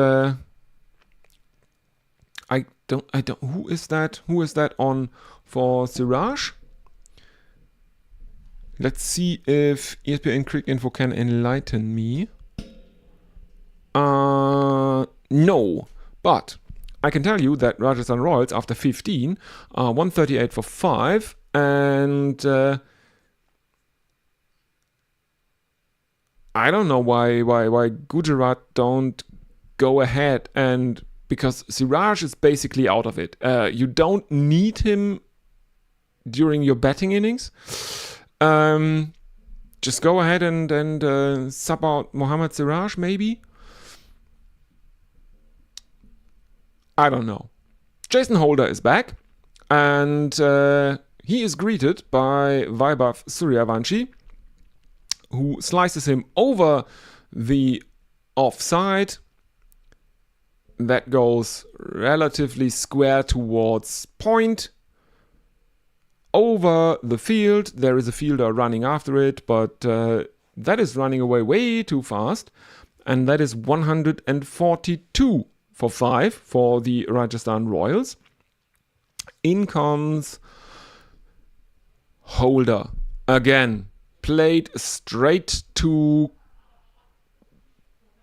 I don't. Who is that? Who is that on for Siraj? Let's see if ESPN Cricket Info can enlighten me. No, but I can tell you that Rajasthan Royals after 15 are 138 for 5, and I don't know why Gujarat don't go ahead, and because Siraj is basically out of it. You don't need him during your batting innings. Just go ahead and sub out Mohammad Siraj maybe. I don't know. Jason Holder is back, and he is greeted by Vaibhav Suryavanshi, who slices him over the offside. That goes relatively square towards point. Over the field, there is a fielder running after it, but that is running away way too fast. And that is 142 for 5 for the Rajasthan Royals. In comes Holder. Again, played straight to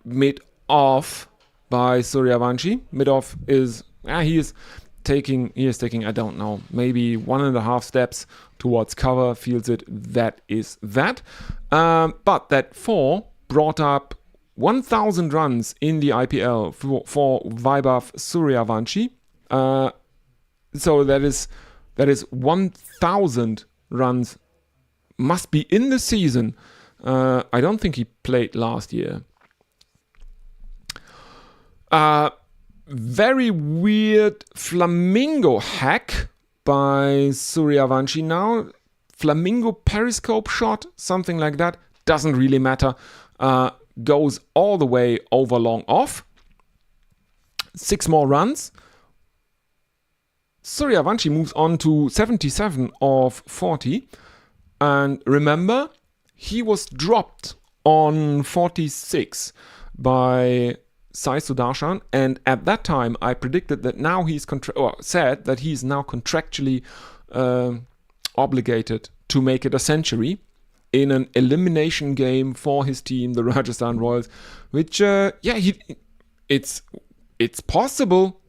mid-off by Suryavanshi. Mid-off is, he is taking, I don't know, maybe 1.5 steps towards cover, feels it, that is that. But that 4 brought up 1,000 runs in the IPL for Vaibhav Suryavanshi. So that is 1,000 runs must be in the season. I don't think he played last year. Very weird flamingo hack by Suryavanshi now. Flamingo periscope shot, something like that. Doesn't really matter. Goes all the way over long off. 6 more runs. Suryavanshi moves on to 77 of 40. And remember, he was dropped on 46 by Sai Sudarshan, and at that time I predicted that now said that he's now contractually obligated to make it a century in an elimination game for his team, the Rajasthan Royals, which it's possible.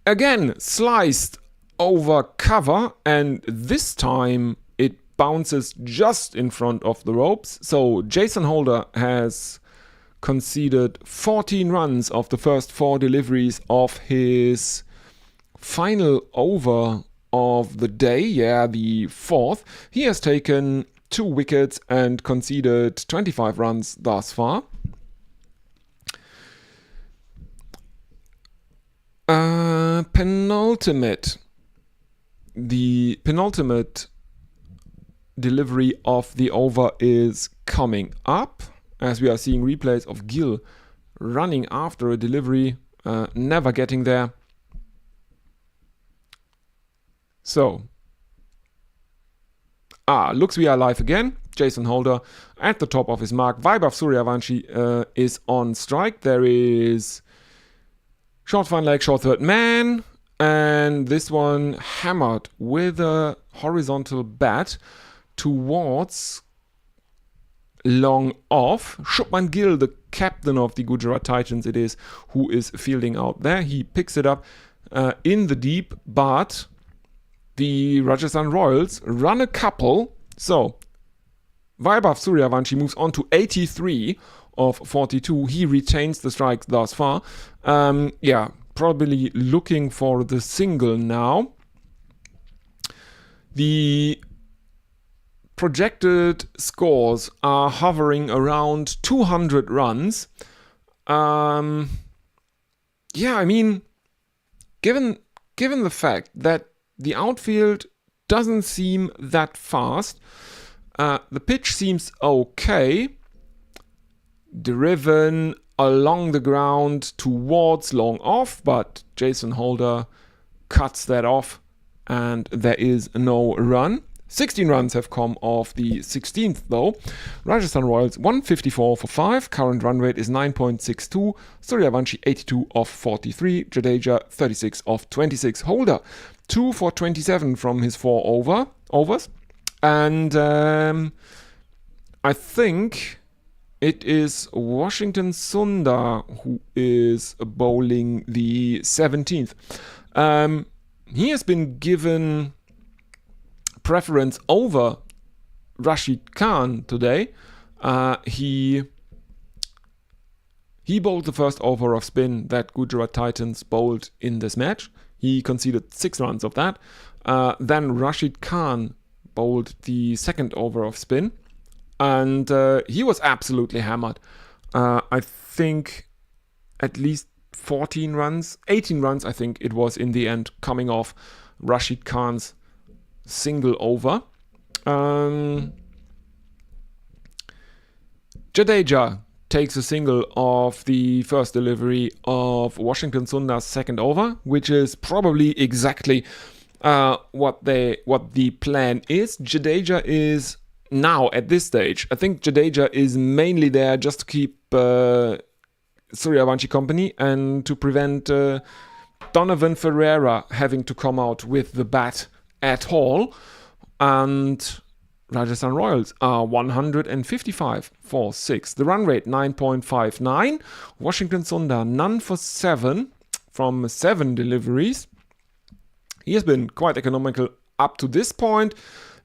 Again, sliced over cover, and this time it bounces just in front of the ropes. So Jason Holder has conceded 14 runs of the first 4 deliveries of his final over of the day, the 4th. He has taken 2 wickets and conceded 25 runs thus far. The penultimate delivery of the over is coming up, as we are seeing replays of Gill running after a delivery, never getting there. So, looks we are live again. Jason Holder at the top of his mark. Vaibhav Suryavanshi is on strike. There is short fine leg, short third man, and this one hammered with a horizontal bat towards long off. Shubman Gill, the captain of the Gujarat Titans, it is, who is fielding out there. He picks it up in the deep, but the Rajasthan Royals run a couple. So Vaibhav Suryavanshi moves on to 83 of 42. He retains the strike thus far. Probably looking for the single now. The projected scores are hovering around 200 runs. Given the fact that the outfield doesn't seem that fast, the pitch seems okay. Driven along the ground towards long off, but Jason Holder cuts that off and there is no run. 16 runs have come off the 16th though. Rajasthan Royals 154 for 5. Current run rate is 9.62. Suryavanshi 82 of 43. Jadeja 36 of 26. Holder 2 for 27 from his 4 overs. And I think it is Washington Sundar who is bowling the 17th. He has been given preference over Rashid Khan today. He bowled the first over of spin that Gujarat Titans bowled in this match. He conceded 6 runs of that. Then Rashid Khan bowled the second over of spin, and he was absolutely hammered. I think at least 14 runs, 18 runs, I think it was in the end, coming off Rashid Khan's single over. Jadeja takes a single of the first delivery of Washington Sundar's second over, which is probably exactly what the plan is. Jadeja is now at this stage, I think Jadeja is mainly there just to keep Suryavanshi company and to prevent Donovan Ferreira having to come out with the bat at all. And Rajasthan Royals are 155 for 6. The run rate 9.59. Washington Sundar none for 7 from 7 deliveries. He has been quite economical up to this point.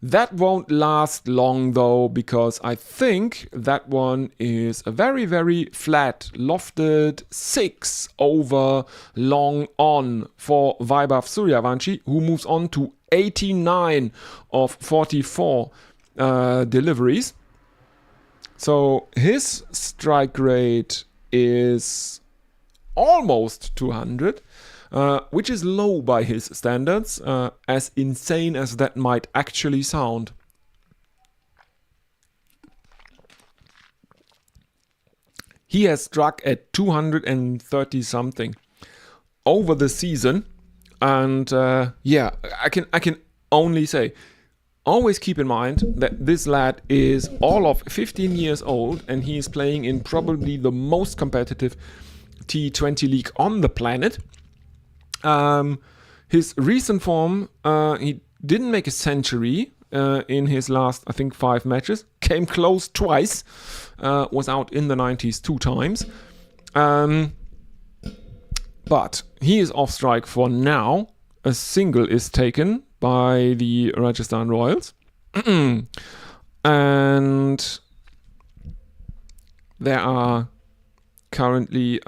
That won't last long though, because I think that one is a very, very flat, lofted 6 over long on for Vaibhav Suryavanshi, who moves on to 89 of 44 deliveries. So his strike rate is almost 200. Which is low by his standards, as insane as that might actually sound. He has struck at 230 something over the season, and I can only say, always keep in mind that this lad is all of 15 years old, and he is playing in probably the most competitive T20 League on the planet. His recent form, he didn't make a century in his last, I think, 5 matches. Came close twice, was out in the 90s 2 times. But he is off strike for now. A single is taken by the Rajasthan Royals. And there are currently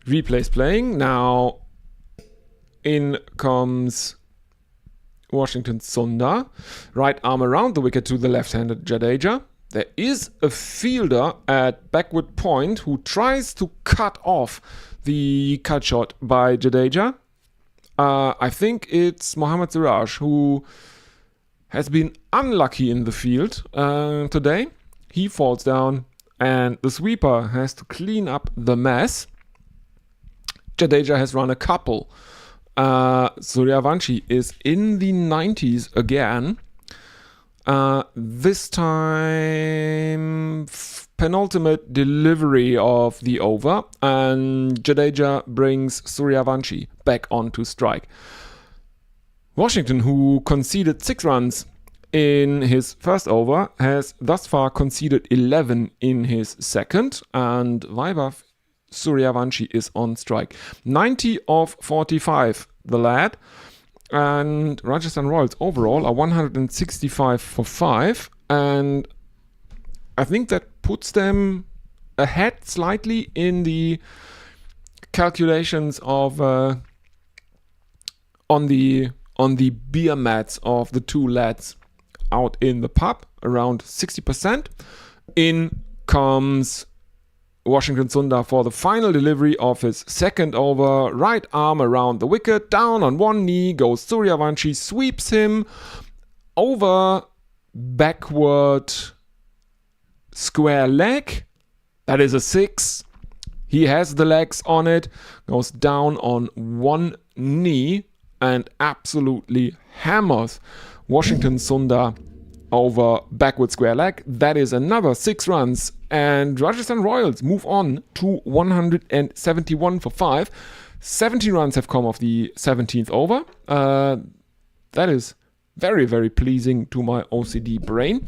replays playing. Now in comes Washington Sundar. Right arm around the wicket to the left-handed Jadeja. There is a fielder at backward point who tries to cut off the cut shot by Jadeja. I think it's Mohammad Siraj, who has been unlucky in the field today. He falls down and the sweeper has to clean up the mess. Jadeja has run a couple. Suryavanshi is in the 90s again. This time penultimate delivery of the over, and Jadeja brings Suryavanshi back onto strike. Washington, who conceded 6 runs in his first over, has thus far conceded 11 in his second, and Vaibhav Suryavanshi is on strike. 90 of 45, the lad. And Rajasthan Royals overall are 165 for 5. And I think that puts them ahead slightly in the calculations of on the beer mats of the 2 lads out in the pub, around 60%. In comes Washington Sundar for the final delivery of his second over. Right arm around the wicket, down on one knee goes Suryavanshi, sweeps him over backward square leg. That is a 6. He has the legs on it, goes down on one knee and absolutely hammers Washington Sundar over backward square leg. That is another 6 runs, and Rajasthan Royals move on to 171 for 5. 70 runs have come off the 17th over. That is very, very pleasing to my OCD brain.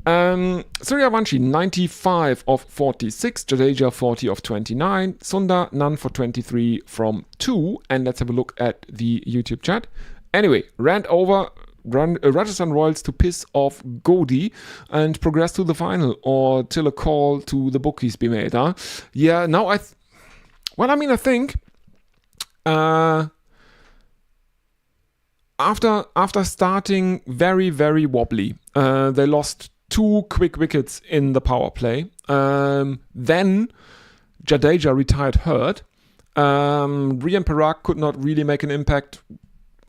Suryavanshi 95 of 46, Jadeja 40 of 29, Sundar none for 23 from 2. And let's have a look at the YouTube chat. Anyway, Rajasthan Royals to piss off Godi and progress to the final, or till a call to the bookies be made. Yeah, now I think after starting very, very wobbly, they lost 2 quick wickets in the power play. Then Jadeja retired hurt. Rian Parag could not really make an impact,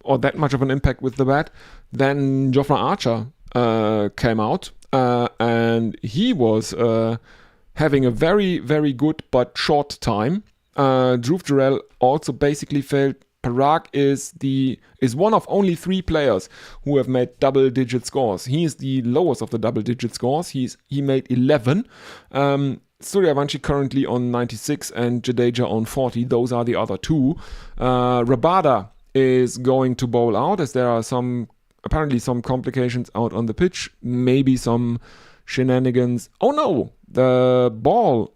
or that much of an impact with the bat. Then Jofra Archer came out, and he was having a very, very good but short time. Dhruv Jurel also basically failed. Parag is one of only 3 players who have made double-digit scores. He is the lowest of the double-digit scores. He made 11. Suryavanshi currently on 96 and Jadeja on 40. Those are the other 2. Rabada is going to bowl out, as there are apparently some complications out on the pitch. Maybe some shenanigans. Oh no! The ball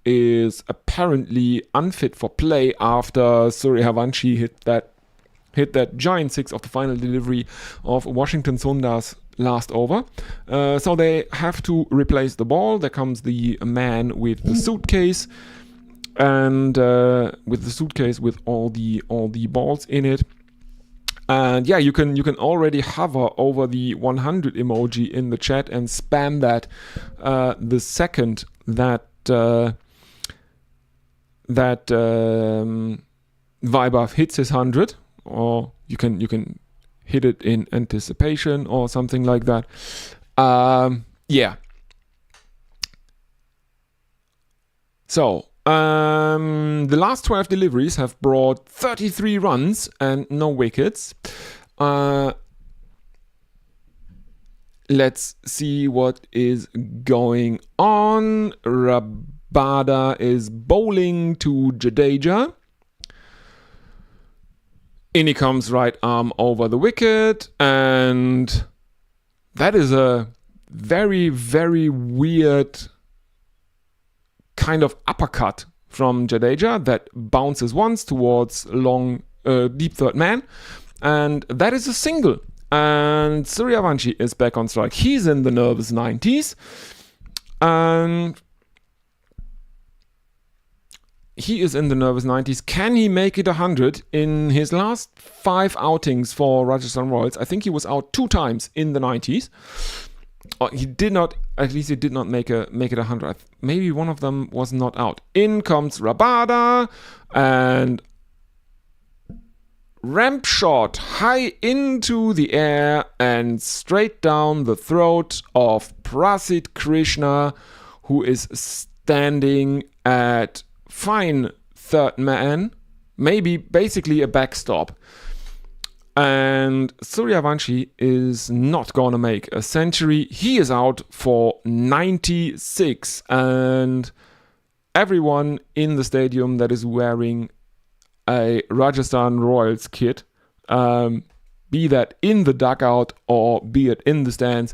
is apparently unfit for play after Suryavanshi hit that giant 6 of the final delivery of Washington Sundar's last over. So they have to replace the ball. There comes the man with the suitcase, and with all the balls in it. And yeah, you can already hover over the 100 emoji in the chat and spam that the second that Vaibhav hits his 100, or you can hit it in anticipation or something like that. Yeah. So the last 12 deliveries have brought 33 runs and no wickets. Let's see what is going on. Rabada is bowling to Jadeja. In he comes, right arm over the wicket, and that is a very, very weird kind of uppercut from Jadeja that bounces once towards long, deep third man, and that is a single. And Suryavanshi is back on strike. He's in the nervous 90s, and he is in the nervous 90s. Can he make it 100 in his last 5 outings for Rajasthan Royals? I think he was out 2 times in the 90s. He did not make it 100. Maybe one of them was not out. In comes Rabada, and ramp shot high into the air and straight down the throat of Prasidh Krishna, who is standing at fine third man, maybe basically a backstop. And Suryavanshi is not gonna make a century. He is out for 96, and everyone in the stadium that is wearing a Rajasthan Royals kit, be that in the dugout or be it in the stands,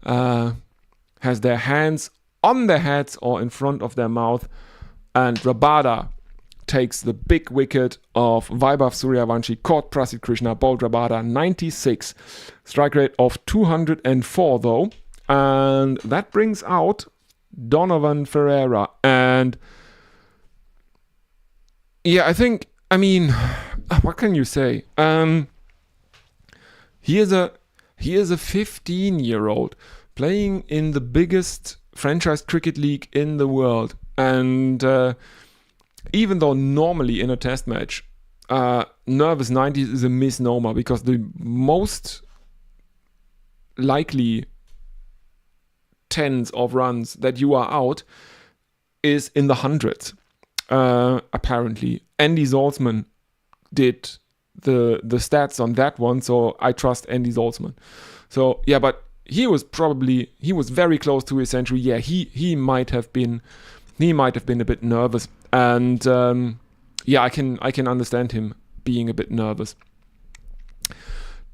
has their hands on their heads or in front of their mouth. And Rabada takes the big wicket of Vaibhav Suryavanshi, caught Prasidh Krishna, bowled Rabada, 96. Strike rate of 204 though. And that brings out Donovan Ferreira. And yeah, I mean, what can you say? He is a 15-year-old playing in the biggest franchise cricket league in the world. And even though normally in a test match, nervous 90s is a misnomer, because the most likely tens of runs that you are out is in the hundreds. Apparently, Andy Zaltzman did the stats on that one, so I trust Andy Zaltzman. So yeah, but he was very close to his century. Yeah, he might have been a bit nervous, and yeah, I can understand him being a bit nervous.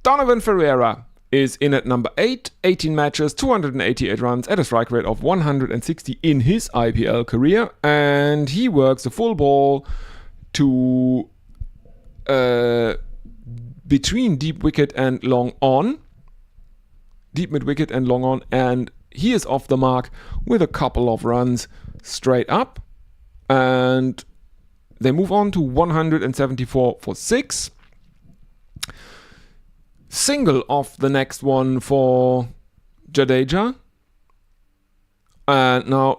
Donovan Ferreira is in at number 8, 18 matches, 288 runs at a strike rate of 160 in his IPL career, and he works a full ball to between deep wicket and long on, deep mid wicket and long on, and he is off the mark with a couple of runs straight up, and they move on to 174 for 6. Single off the next one for Jadeja, Now,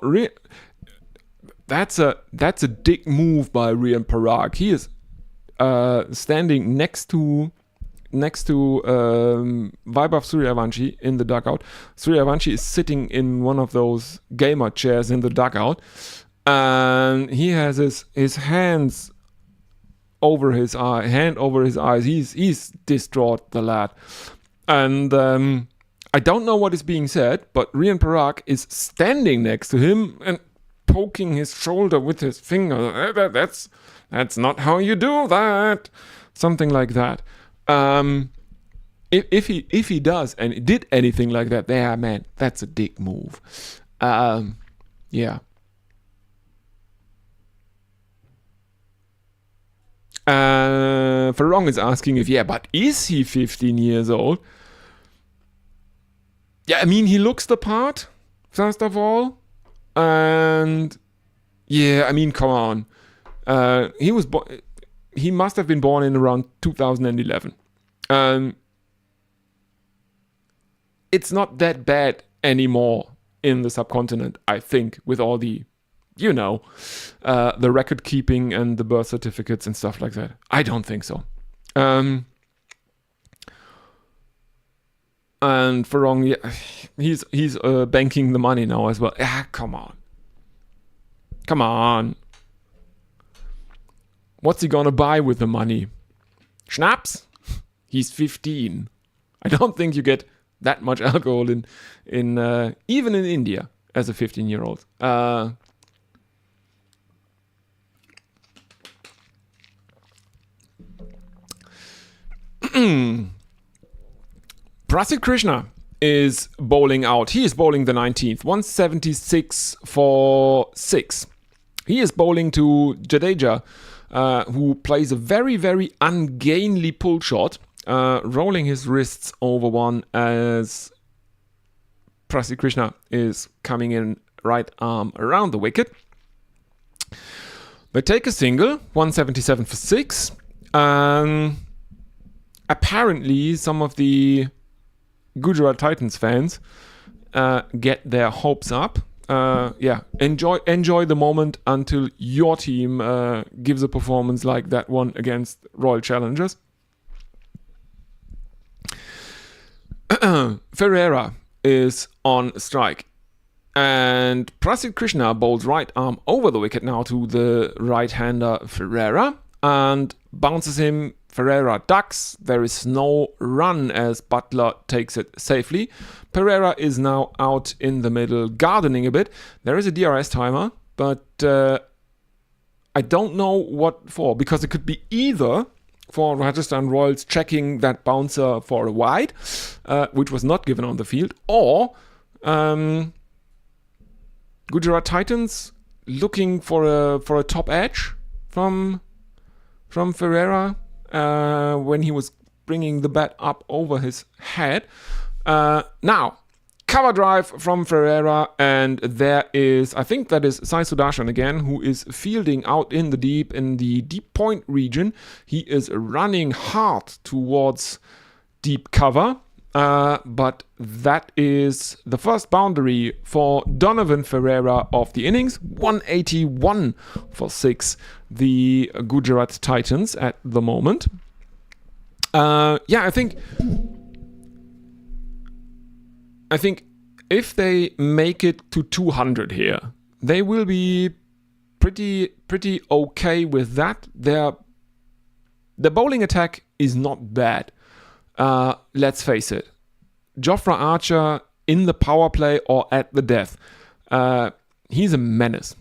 that's a dick move by Rian Parag. He is standing next to Vaibhav Suryavanshi in the dugout. Suryavanshi is sitting in one of those gamer chairs in the dugout, and he has his hands over his eyes. He's distraught, the lad. And I don't know what is being said, but Rian Parag is standing next to him and poking his shoulder with his finger. That's not how you do that. Something like that. If he does and did anything like that, man, that's a dick move. Yeah. Farong is asking but is he 15 years old? Yeah, I mean, he looks the part, first of all. And yeah, I mean, come on. He must have been born in around 2011. It's not that bad anymore in the subcontinent, I think, with all the, the record keeping and the birth certificates and stuff like that. I don't think so. And Farong, he's banking the money now as well. Come on. What's he gonna buy with the money? Schnapps? He's 15. I don't think you get that much alcohol in even in India as a 15-year-old. Prasid Krishna is bowling out. He is bowling the 19th, 176 for 6. He is bowling to Jadeja, who plays a very, very ungainly pull shot, rolling his wrists over one as Prasid Krishna is coming in right arm around the wicket. They take a single, 177 for 6. Apparently, some of the Gujarat Titans fans get their hopes up. Enjoy the moment until your team gives a performance like that one against Royal Challengers. Ferreira is on strike, and Prasid Krishna bowls right arm over the wicket now to the right-hander Ferreira and bounces him. Ferreira ducks. There is no run as Butler takes it safely. Pereira is now out in the middle, gardening a bit. There is a DRS timer, but I don't know what for, because it could be either for Rajasthan Royals checking that bouncer for a wide, which was not given on the field, or Gujarat Titans looking for a top edge from Ferreira. When he was bringing the bat up over his head. Now, cover drive from Ferreira, and there is, I think that is Sai Sudarshan again, who is fielding out in the deep point region. He is running hard towards deep cover, but that is the first boundary for Donovan Ferreira of the innings. 181 for 6, the Gujarat Titans at the moment. I think if they make it to 200 here, they will be pretty okay with that. Their bowling attack is not bad. Let's face it. Jofra Archer in the power play or at the death, he's a menace.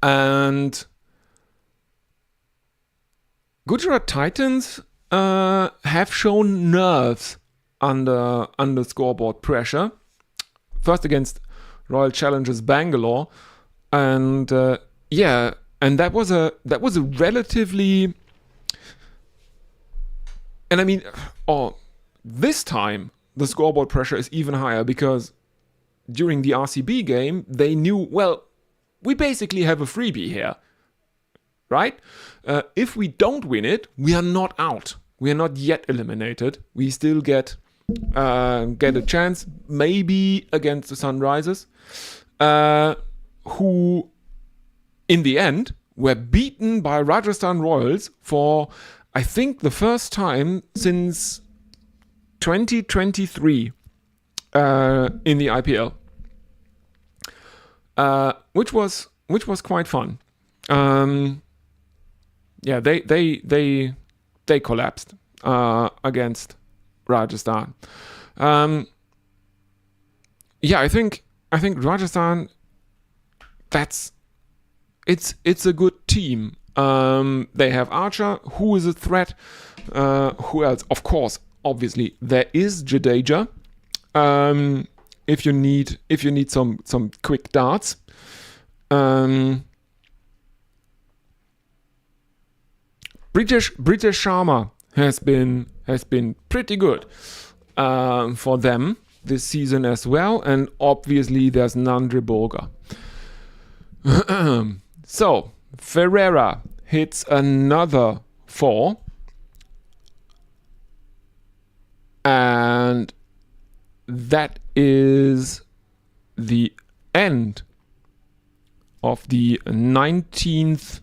And Gujarat Titans have shown nerves under scoreboard pressure. First against Royal Challengers Bangalore, and and that was a relatively. And I mean, this time the scoreboard pressure is even higher, because during the RCB game they knew, well, we basically have a freebie here, right? If we don't win it, we are not out. We are not yet eliminated. We still get a chance, maybe against the Sunrisers. who in the end were beaten by Rajasthan Royals for, I think, the first time since 2023 in the IPL, which was quite fun. They collapsed against Rajasthan. I think Rajasthan, it's a good team. They have Archer, who is a threat. Who else? Of course, obviously, there is Jadeja. If you need some quick darts. British Sharma has been pretty good for them this season as well, and obviously there's Nandri Borga. So Ferreira hits another 4, and that is the end of the 19th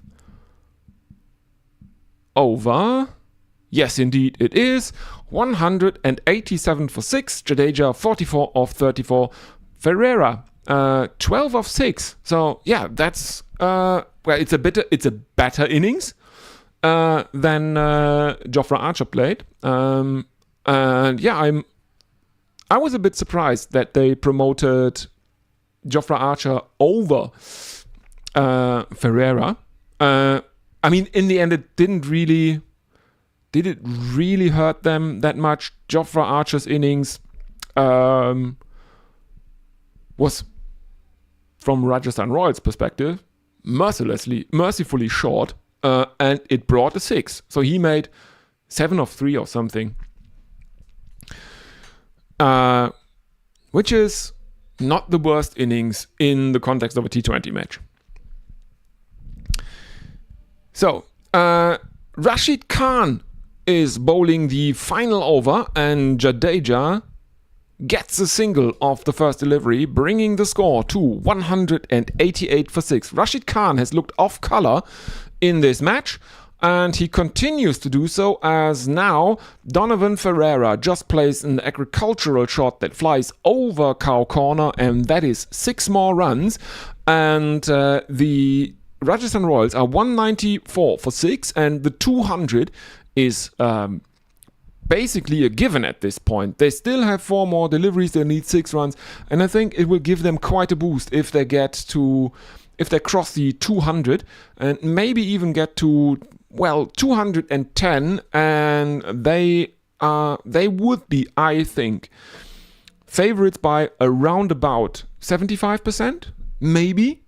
over. Yes, indeed it is. 187 for 6. Jadeja 44 of 34. Ferreira 12 of 6. So yeah, that's it's a better innings than Jofra Archer played. And yeah, I was a bit surprised that they promoted Jofra Archer over Ferreira. I mean, in the end, did it really hurt them that much? Jofra Archer's innings was, from Rajasthan Royals' perspective, mercifully short, and it brought a 6. So he made 7 of 3 or something, which is not the worst innings in the context of a T20 match. So, Rashid Khan is bowling the final over, and Jadeja gets a single off the first delivery, bringing the score to 188 for 6. Rashid Khan has looked off color in this match, and he continues to do so, as now Donovan Ferreira just plays an agricultural shot that flies over cow corner, and that is 6 more runs, and the Rajasthan Royals are 194 for 6, and the 200 is basically a given at this point. They still have 4 more deliveries, they need 6 runs, and I think it will give them quite a boost if they cross the 200 and maybe even get to 210, and they would be, I think, favorites by around about 75%, maybe.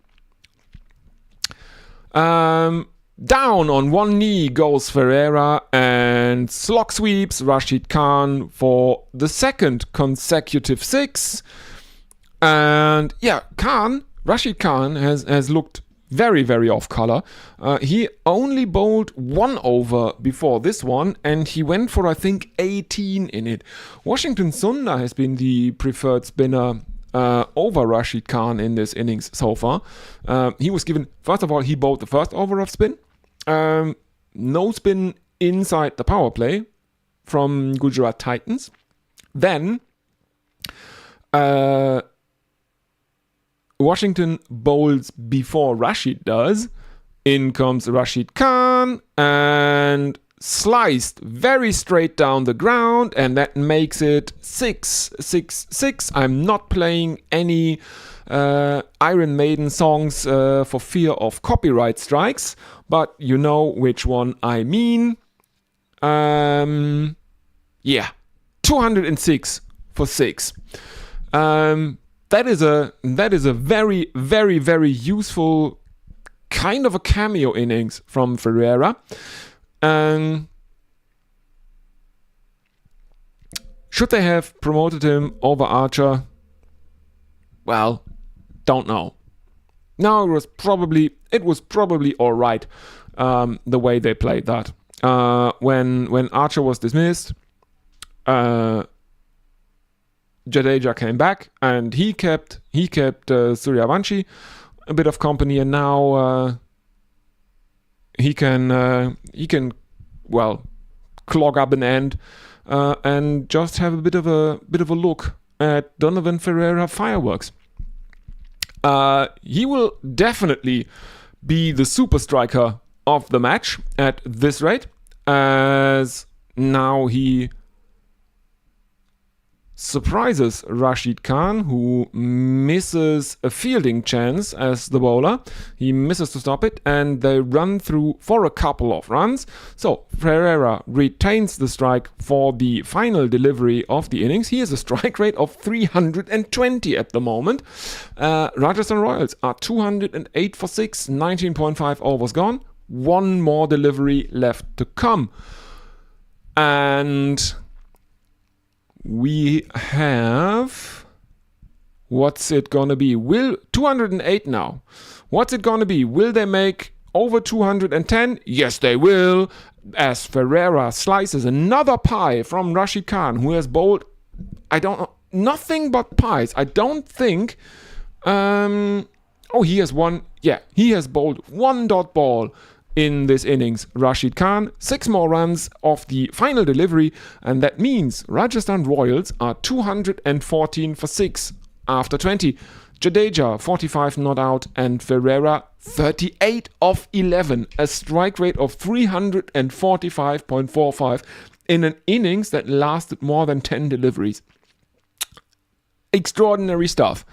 Down on one knee goes Ferreira and slog sweeps Rashid Khan for the second consecutive 6. And yeah, Rashid Khan has looked very, very off color. He only bowled 1 over before this one, and he went for, I think, 18 in it. Washington Sundar has been the preferred spinner over Rashid Khan in this innings so far. He was given, first of all, he bowled the first over of spin. No spin inside the power play from Gujarat Titans. Then Washington bowls before Rashid does. In comes Rashid Khan and sliced very straight down the ground, and that makes it 6-6-6. I'm not playing any Iron Maiden songs for fear of copyright strikes, but you know which one I mean. 206 for 6. That is a very, very, very useful kind of a cameo innings from Ferreira. Should they have promoted him over Archer? Well, don't know. No, it was probably all right, the way they played that. When Archer was dismissed, Jadeja came back and he kept Suryavanshi a bit of company, and now he can well clog up an end and just have a bit of a look at Donovan Ferreira fireworks. He will definitely be the super striker of the match at this rate, as now he surprises Rashid Khan, who misses a fielding chance as the bowler. He misses to stop it, and they run through for a couple of runs. So Ferreira retains the strike for the final delivery of the innings. He has a strike rate of 320 at the moment. Rajasthan Royals are 208 for 6, 19.5 overs gone. One more delivery left to come. And we have, what's it gonna be? 208 now. What's it gonna be? Will they make over 210? Yes, they will. As Ferreira slices another pie from Rashid Khan, who has bowled, I don't know, nothing but pies. I don't think. He has one. Yeah, he has bowled one dot ball in this innings. Rashid Khan, 6 more runs off the final delivery, and that means Rajasthan Royals are 214 for 6 after 20. Jadeja, 45 not out, and Ferreira, 38 of 11, a strike rate of 345.45 in an innings that lasted more than 10 deliveries. Extraordinary stuff.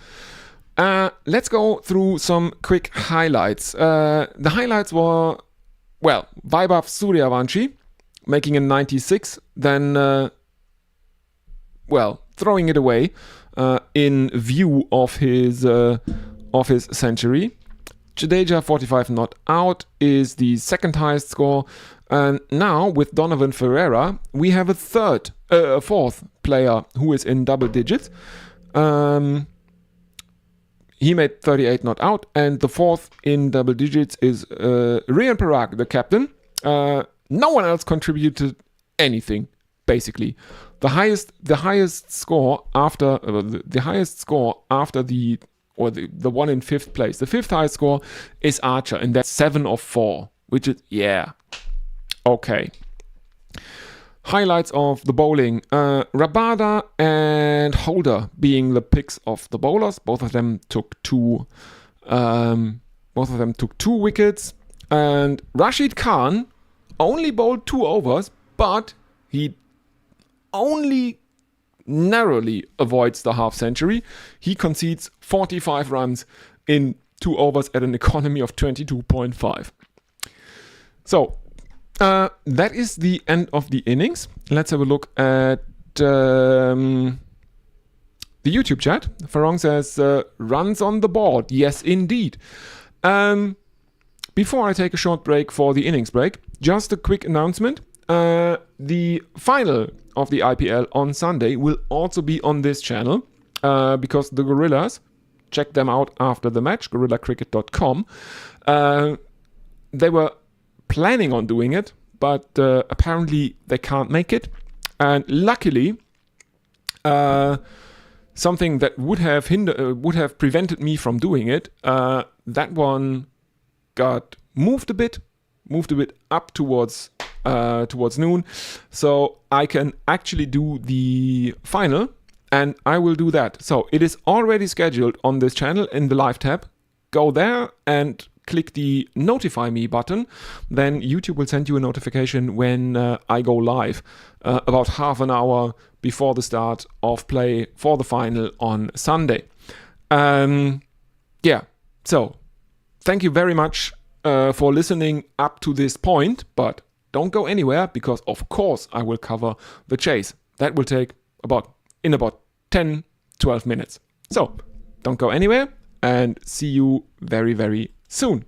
Let's go through some quick highlights. The highlights were, well, Vaibhav Suryavanshi making a 96, then, throwing it away in view of his century. Jadeja, 45 not out, is the second highest score. And now with Donovan Ferreira, we have a fourth player who is in double digits. He made 38 not out, and the fourth in double digits is Rian Parag, the captain. No one else contributed anything, basically. The highest score after the one in fifth place. The fifth highest score is Archer, and that's 7 of 4, which is okay. Highlights of the bowling: Rabada and Holder being the picks of the bowlers. Both of them took 2 wickets, and Rashid Khan only bowled 2 overs, but he only narrowly avoids the half century. He concedes 45 runs in 2 overs at an economy of 22.5. So that is the end of the innings. Let's have a look at the YouTube chat. Farong says, runs on the board. Yes, indeed. Before I take a short break for the innings break, just a quick announcement. The final of the IPL on Sunday will also be on this channel because the Gorillas, check them out after the match, gorillacricket.com. They were planning on doing it, but apparently they can't make it. And luckily, something that would have prevented me from doing it, that one got moved a bit up towards noon, so I can actually do the final, and I will do that. So it is already scheduled on this channel in the live tab. Go there and click the notify me button. Then YouTube will send you a notification when I go live about half an hour before the start of play for the final on Sunday. So thank you very much for listening up to this point, but don't go anywhere because of course I will cover the chase. That will take about 10-12 minutes. So don't go anywhere, and see you very, very soon.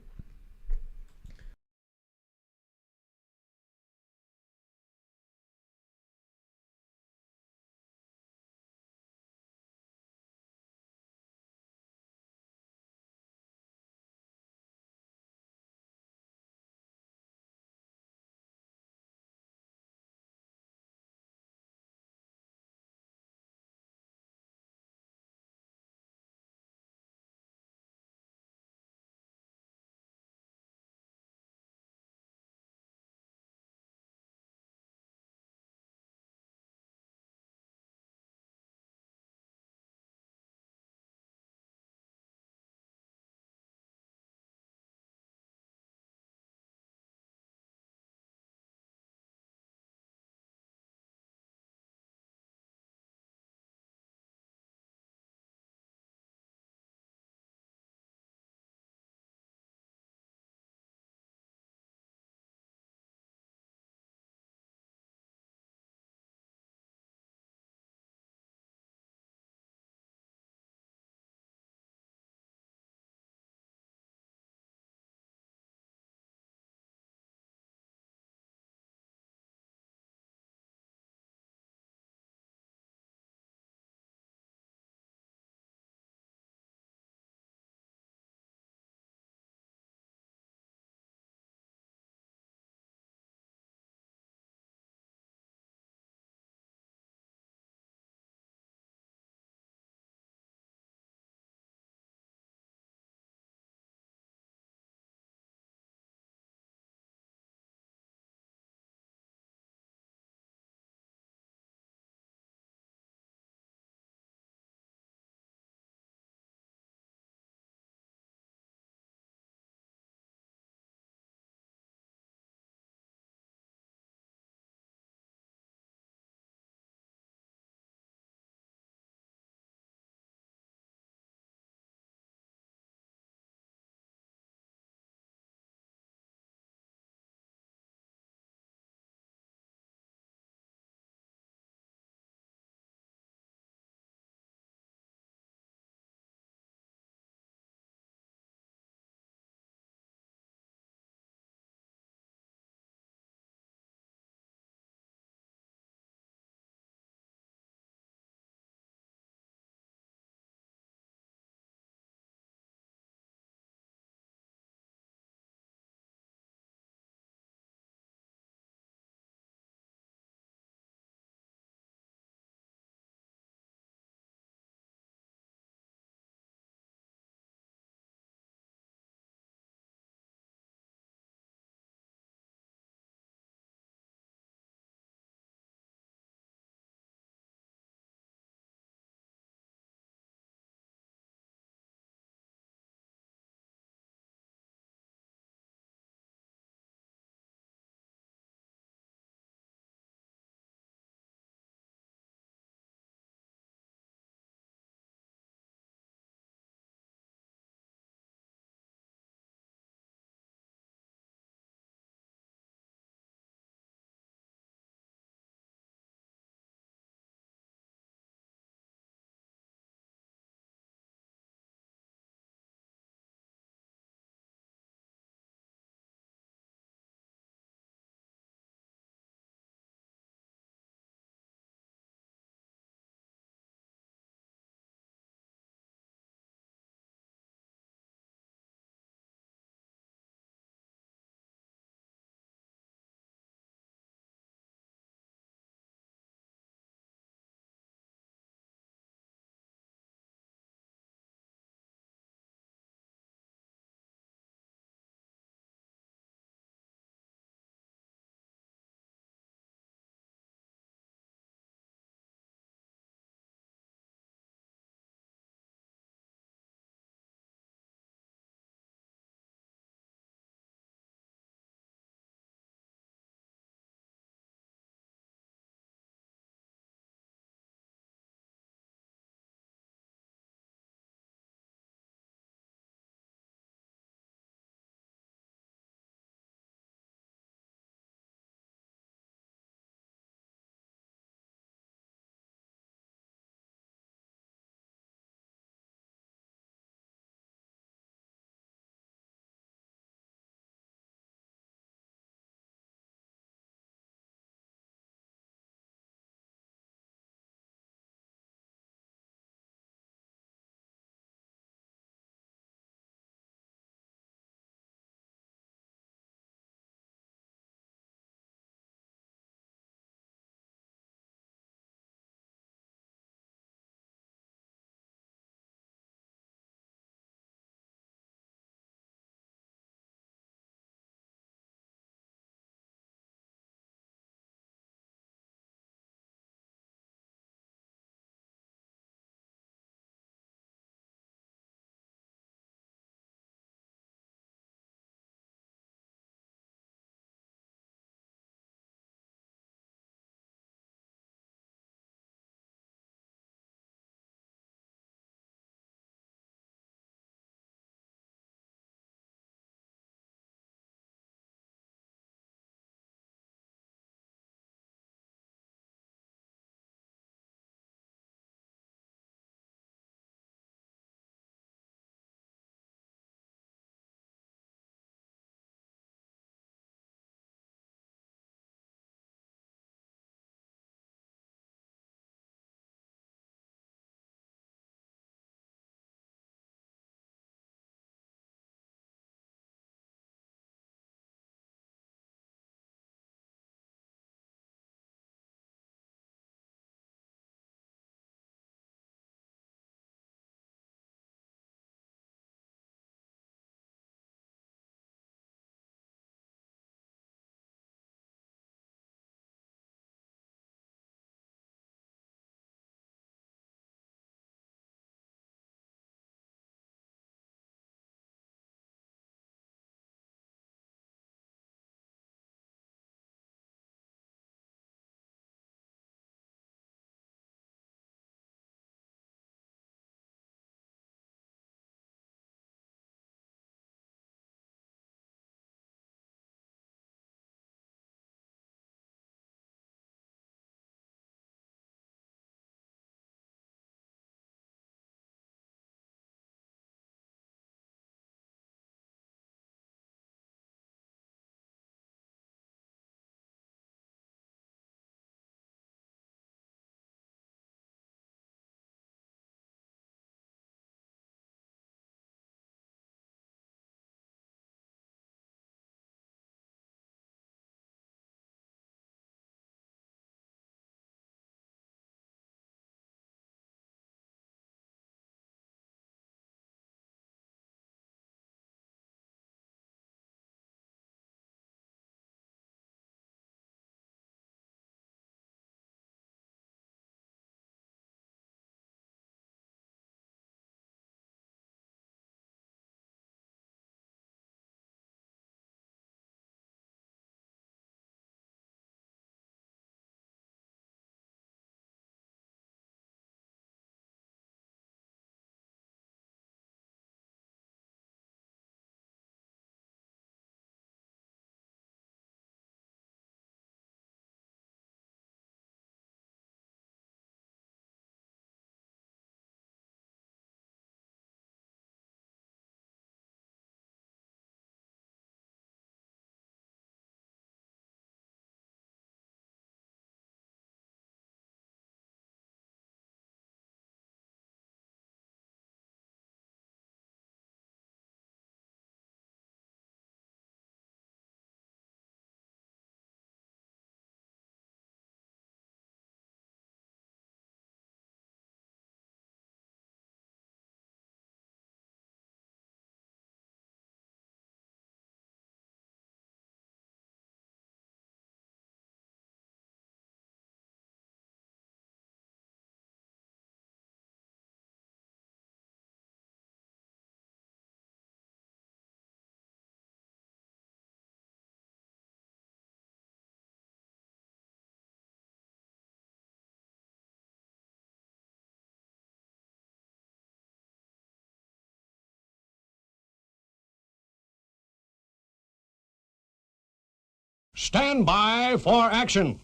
Stand by for action.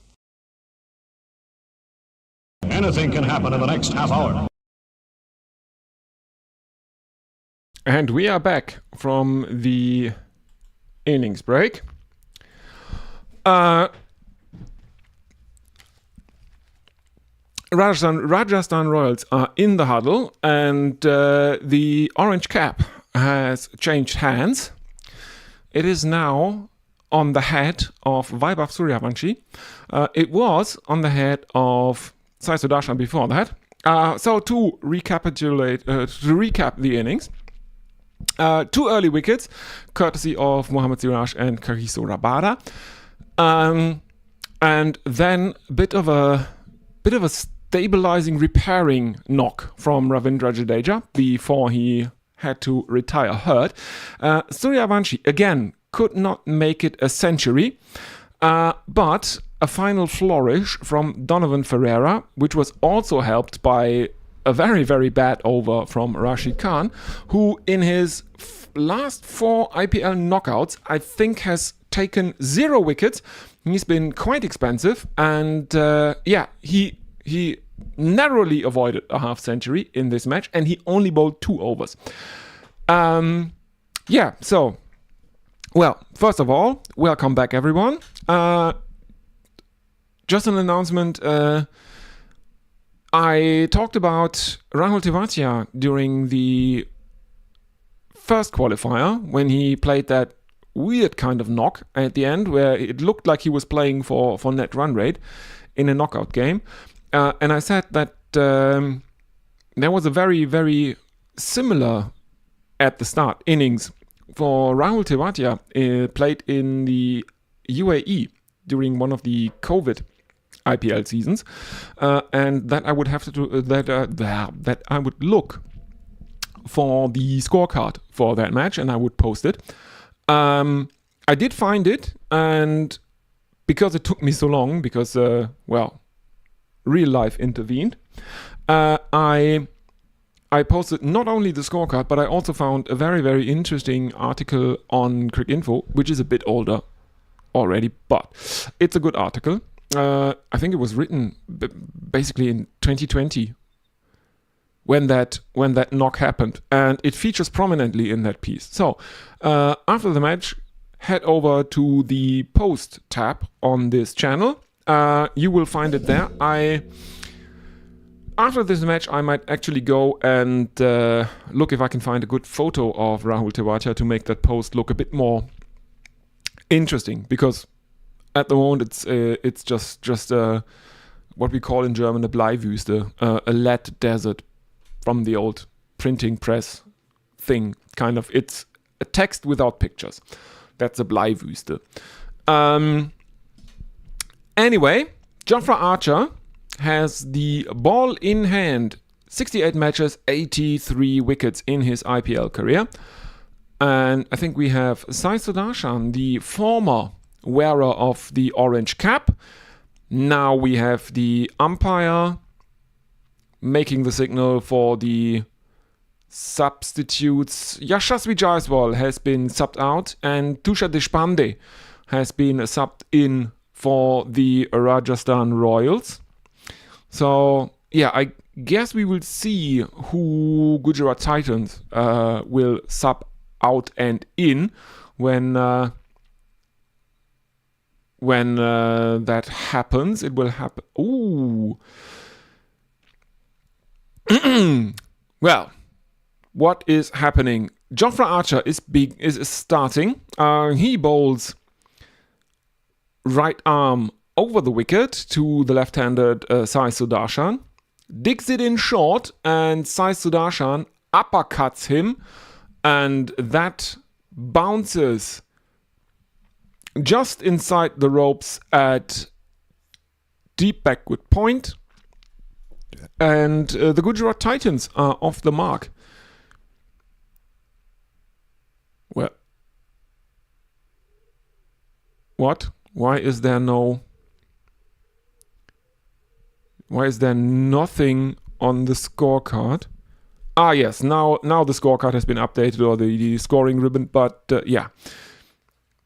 Anything can happen in the next half hour. And we are back from the innings break. Rajasthan Royals are in the huddle, and the orange cap has changed hands. It is now on the head of Vaibhav Suryavanshi. It was on the head of Sai Sudarshan before that. So to recap the innings, 2 early wickets, courtesy of Mohammad Siraj and Kagiso Rabada, and then a bit of a stabilizing, repairing knock from Ravindra Jadeja before he had to retire hurt. Suryavanshi again could not make it a century, but a final flourish from Donovan Ferreira, which was also helped by a very, very bad over from Rashid Khan, who in his last 4 IPL knockouts, I think has taken 0 wickets. He's been quite expensive, and he narrowly avoided a half century in this match, and he only bowled 2 overs. So, well, first of all, welcome back, everyone. Just an announcement. I talked about Rahul Tewatia during the first qualifier when he played that weird kind of knock at the end where it looked like he was playing for net run rate in a knockout game. And I said that there was a very, very similar at the start innings for Rahul Tewatia played in the UAE during one of the COVID IPL seasons, and that I would have to do that I would look for the scorecard for that match, and I would post it. I did find it, and because it took me so long, because real life intervened, I posted not only the scorecard, but I also found a very, very interesting article on Cricinfo, which is a bit older already, but it's a good article. I think it was written basically in 2020 when that knock happened, and it features prominently in that piece. So after the match, head over to the post tab on this channel. You will find it there. After this match, I might actually go and look if I can find a good photo of Rahul Tewatia to make that post look a bit more interesting, because at the moment it's just what we call in German a Bleiwüste, a lead desert from the old printing press thing. Kind of, it's a text without pictures. That's a Bleiwüste. Anyway, Jofra Archer has the ball in hand, 68 matches, 83 wickets in his IPL career. And I think we have Sai Sudarshan, the former wearer of the orange cap. Now we have the umpire making the signal for the substitutes. Yashasvi Jaiswal has been subbed out, and Tushar Deshpande has been subbed in for the Rajasthan Royals. So, yeah, I guess we will see who Gujarat Titans will sub out and in when that happens. It will happen. Ooh. Well, what is happening? Jofra Archer is starting. He bowls right arm over the wicket to the left-handed Sai Sudarshan, digs it in short, and Sai Sudarshan uppercuts him, and that bounces just inside the ropes at deep backward point, and the Gujarat Titans are off the mark. Well, what? Why is there nothing on the scorecard? Ah, yes, now the scorecard has been updated, or the scoring ribbon, but yeah.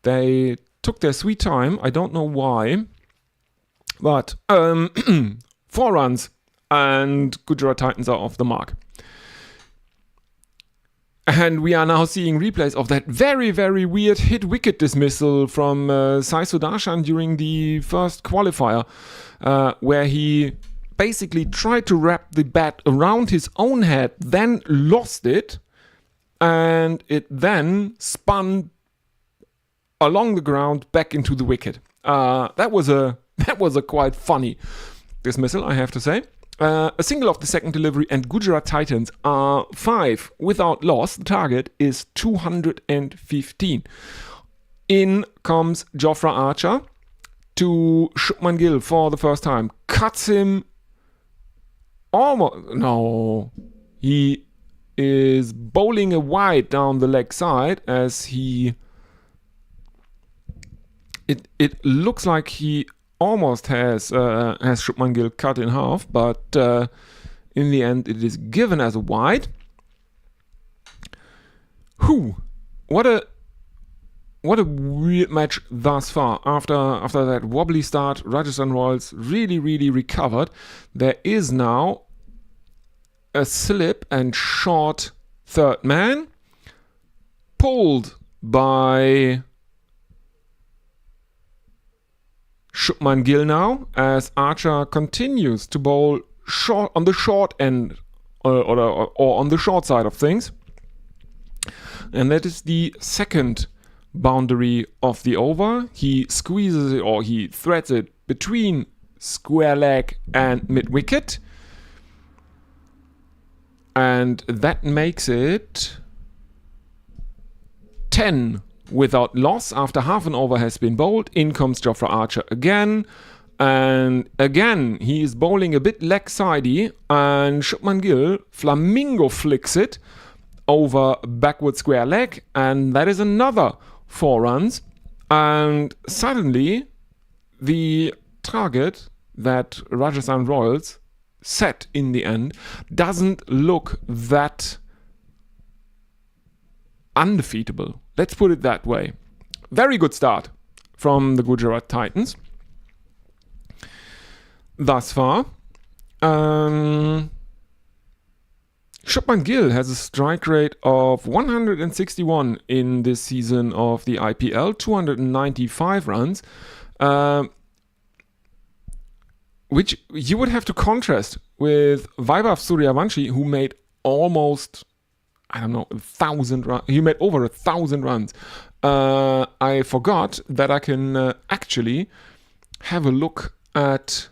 They took their sweet time. I don't know why. But 4 runs and Gujarat Titans are off the mark. And we are now seeing replays of that very, very weird hit wicket dismissal from Sai Sudarshan during the first qualifier, where he basically tried to wrap the bat around his own head, then lost it, and it then spun along the ground back into the wicket. That was a quite funny dismissal, I have to say. A single of the second delivery and Gujarat Titans are 5 without loss. The target is 215. In comes Jofra Archer to Shubman Gill for the first time. Cuts him almost... No. He is bowling a wide down the leg side as he... It looks like he almost has Shubman Gill cut in half, but in the end it is given as a wide. What a weird match thus far. After that wobbly start, Rajasthan Royals really recovered. There is now a slip and short third man, pulled by Shubman Gill now, as Archer continues to bowl short on the short end or on the short side of things. And that is the second boundary of the over. He squeezes it, or he threads it between square leg and mid wicket. And that makes it 10 without loss after half an over has been bowled. In comes Jofra Archer again. And again, he is bowling a bit leg-sidey. And Shubman Gill flamingo flicks it over backward square leg. And that is another 4 runs. And suddenly, the target that Rajasthan Royals set in the end doesn't look that undefeatable. Let's put it that way. Very good start from the Gujarat Titans thus far. Shubman Gill has a strike rate of 161 in this season of the IPL, 295 runs, which you would have to contrast with Vaibhav Suryavanshi, who made almost, 1,000 runs. He made over 1,000 runs. I forgot that I can actually have a look at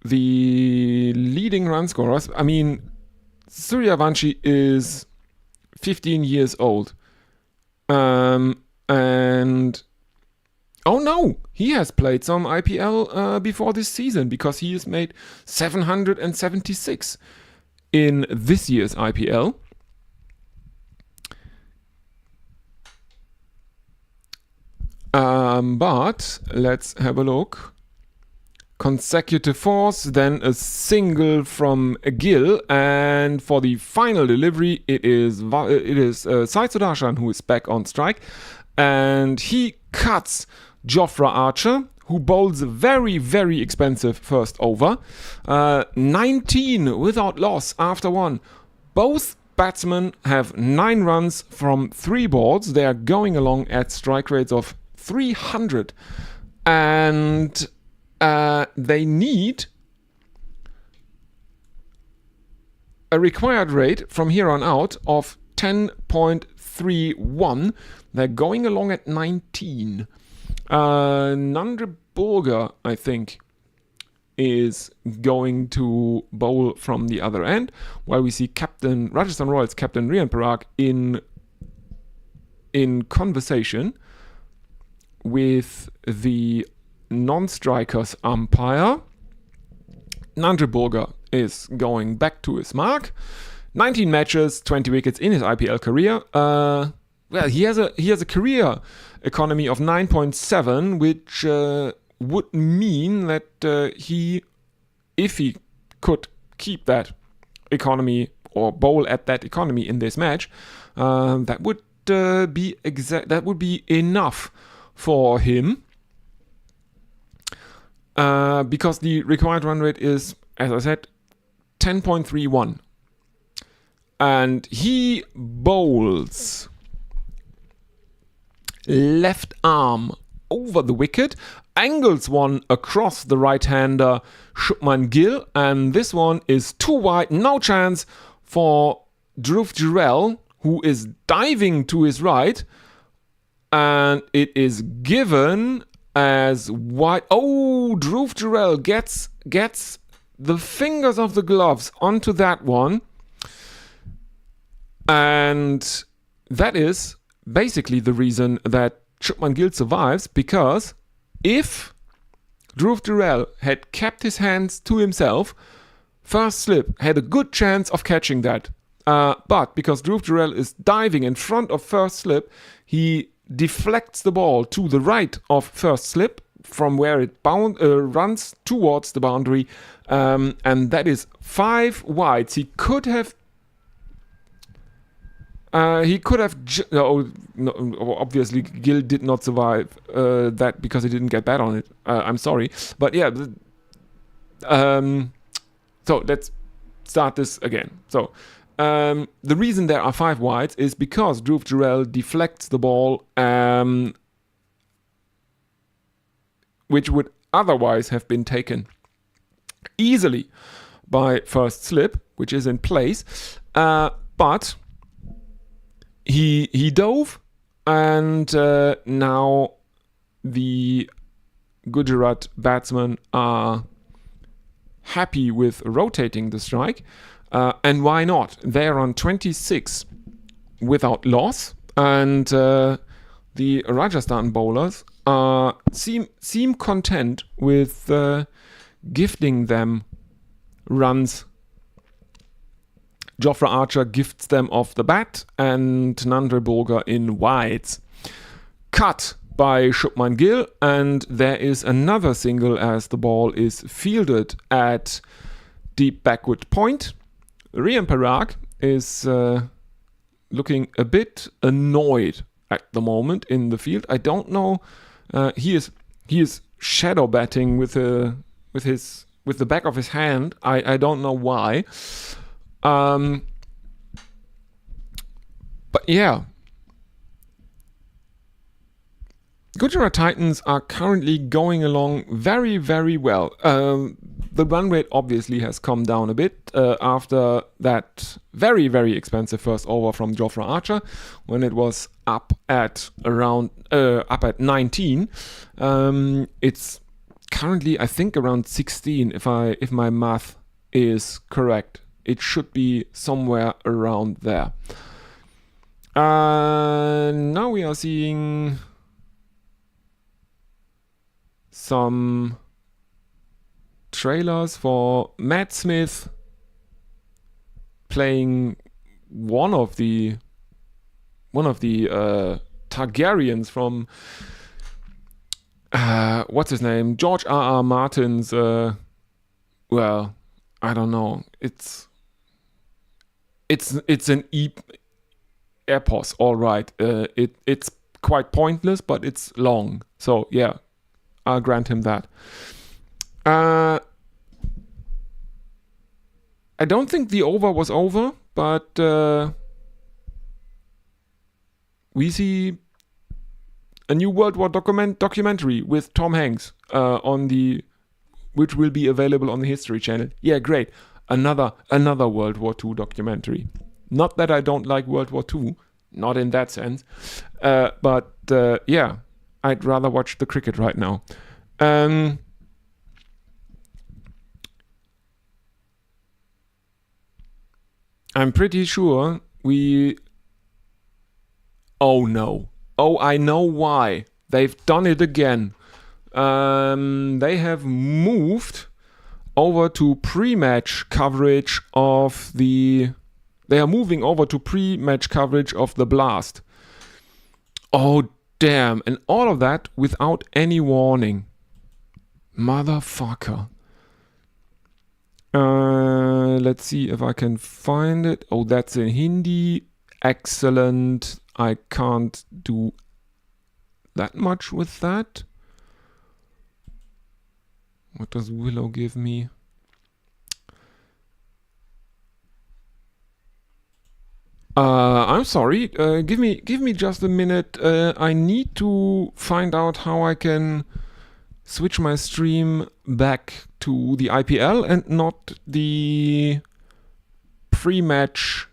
the leading run scorers. I mean, Suryavanshi is 15 years old. And oh no, he has played some IPL before this season, because he has made 776 in this year's IPL. But let's have a look. Consecutive 4s, then a single from Gill, and for the final delivery, it is Sai Sudarshan who is back on strike, and he cuts Jofra Archer, who bowls a very expensive first over. 19 without loss after 1. Both batsmen have 9 runs from 3 balls. They are going along at strike rates of 300. And they need a required rate from here on out of 10.31. They're going along at 19. Nandra Burger, I think, is going to bowl from the other end, while we see Rajasthan Royals captain Rian Parag in conversation with the non-strikers umpire. Nandra Burger is going back to his mark. 19 matches, 20 wickets in his IPL career. Well, he has a career economy of 9.7, which would mean that if he could keep that economy or bowl at that economy in this match, that would be enough for him. Because the required run rate is, as I said, 10.31. And he bowls left arm over the wicket, angles one across the right-hander Shubman Gill, and this one is too wide, no chance for Dhruv Jurel, who is diving to his right, and it is given as wide. Oh, Dhruv Jurel gets the fingers of the gloves onto that one, and that is basically the reason that Shubman Gill survives, because if Dhruv Jurel had kept his hands to himself, first slip had a good chance of catching that. But because Dhruv Jurel is diving in front of first slip, he deflects the ball to the right of first slip from where it runs towards the boundary, and that is 5 wides. He could have obviously Gill did not survive that because he didn't get bat on it. I'm sorry, but yeah. So let's start this again. So the reason there are 5 wides is because Dhruv Jurel deflects the ball, which would otherwise have been taken easily by first slip, which is in place, but he dove, and now the Gujarat batsmen are happy with rotating the strike, and why not? They're on 26 without loss, and the Rajasthan bowlers seem content with gifting them runs. Jofra Archer gifts them off the bat, and Nandre Borga in wides. Cut by Shubman Gill, and there is another single as the ball is fielded at deep backward point. Rian Parag is looking a bit annoyed at the moment in the field. I don't know. He is shadow batting with the back of his hand. I don't know why. But yeah, Gujarat Titans are currently going along very, very well. The run rate obviously has come down a bit after that very, very expensive first over from Jofra Archer, when it was up at 19. It's currently, I think, around 16 if my math is correct. It should be somewhere around there. Now we are seeing some trailers for Matt Smith playing one of the Targaryens from what's his name? George R.R. Martin's well, I don't know. It's an epos, all right. It's quite pointless, but it's long. So yeah, I'll grant him that. I don't think the over was over, but we see a new World War documentary with Tom Hanks which will be available on the History Channel. Yeah, great. Another World War II documentary. Not that I don't like World War II, not in that sense. But yeah, I'd rather watch the cricket right now. I'm pretty sure Oh no. Oh, I know why. They've done it again. They have moved over to pre-match coverage of the... They are moving over to pre-match coverage of the Blast. Oh, damn. And all of that without any warning. Motherfucker. Let's see if I can find it. Oh, that's in Hindi. Excellent. I can't do that much with that. What does Willow give me? I'm sorry. Give me just a minute. I need to find out how I can switch my stream back to the IPL and not the pre-match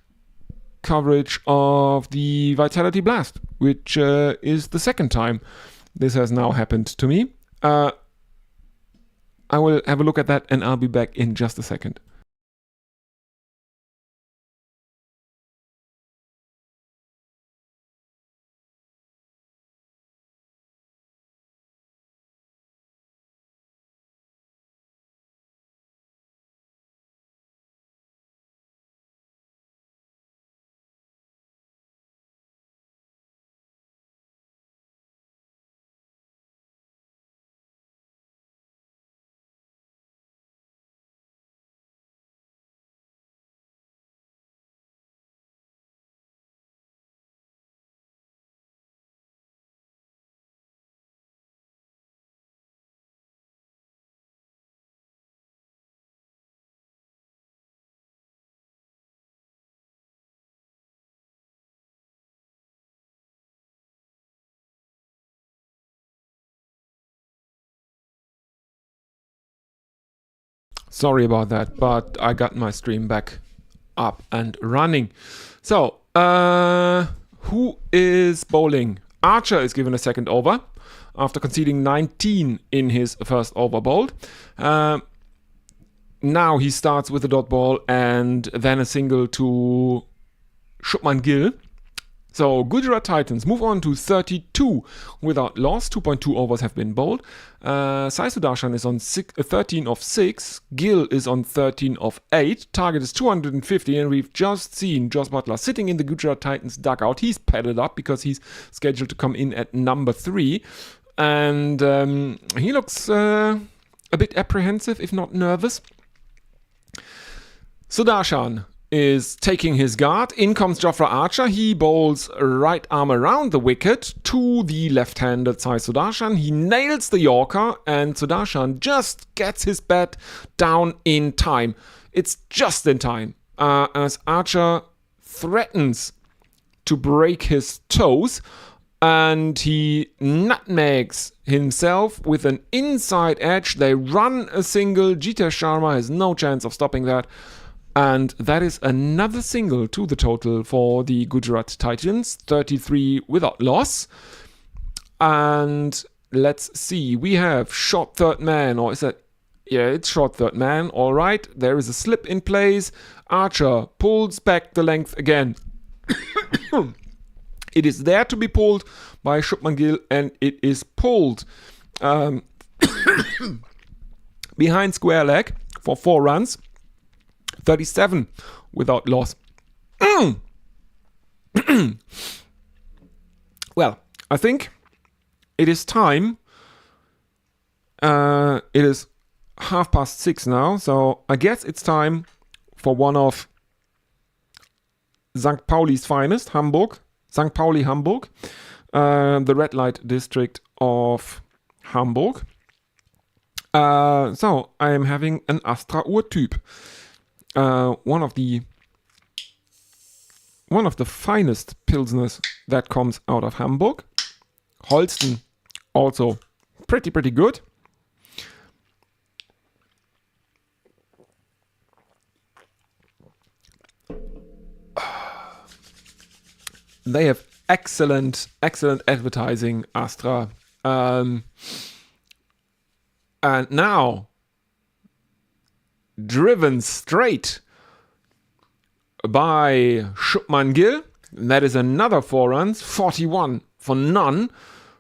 coverage of the Vitality Blast, which is the second time this has now happened to me. I will have a look at that and I'll be back in just a second. Sorry about that, but I got my stream back up and running. So, who is bowling? Archer is given a second over after conceding 19 in his first over bowled. Now he starts with a dot ball and then a single to Shubman Gill. So Gujarat Titans move on to 32 without loss. 2.2 overs have been bowled. Sai Sudarshan is on 13 of 6. Gill is on 13 of 8. Target is 250, and we've just seen Josh Butler sitting in the Gujarat Titans dugout. He's padded up because he's scheduled to come in at number 3. And he looks a bit apprehensive, if not nervous. Sudarshan is taking his guard. In comes Jofra Archer. He bowls right arm around the wicket to the left-handed Sai Sudarshan. He nails the Yorker, and Sudarshan just gets his bat down in time. It's just in time as Archer threatens to break his toes, and he nutmegs himself with an inside edge. They run a single. Jitesh Sharma has no chance of stopping that. And that is another single to the total for the Gujarat Titans, 33 without loss. And let's see, we have short third man, or is that, yeah, it's short third man, all right. There is a slip in place. Archer pulls back the length again. It is there to be pulled by Shubman Gill, and it is pulled behind square leg for 4 runs. 37 without loss. Well, I think it is time. It is 6:30 now, so I guess it's time for one of St. Pauli's finest, Hamburg. St. Pauli, Hamburg. The red light district of Hamburg. So I am having an Astra Urtyp. One of the finest pilsners that comes out of Hamburg. Holsten also pretty good. They have excellent advertising, Astra. And now driven straight by Shubman Gill. That is another 4 runs, 41 for none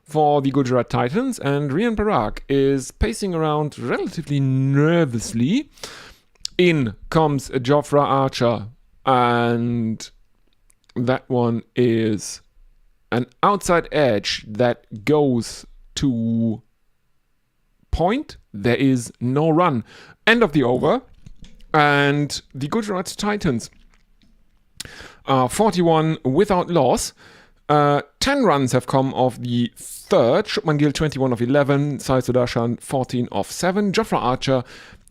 for the Gujarat Titans. And Rian Parag is pacing around relatively nervously. In comes Jofra Archer, and that one is an outside edge that goes to point. There is no run. End of the over. And the Gujarat Titans are 41 without loss. 10 runs have come off the third. Shubman Gill 21 of 11, Sai Sudarshan 14 of 7. Jofra Archer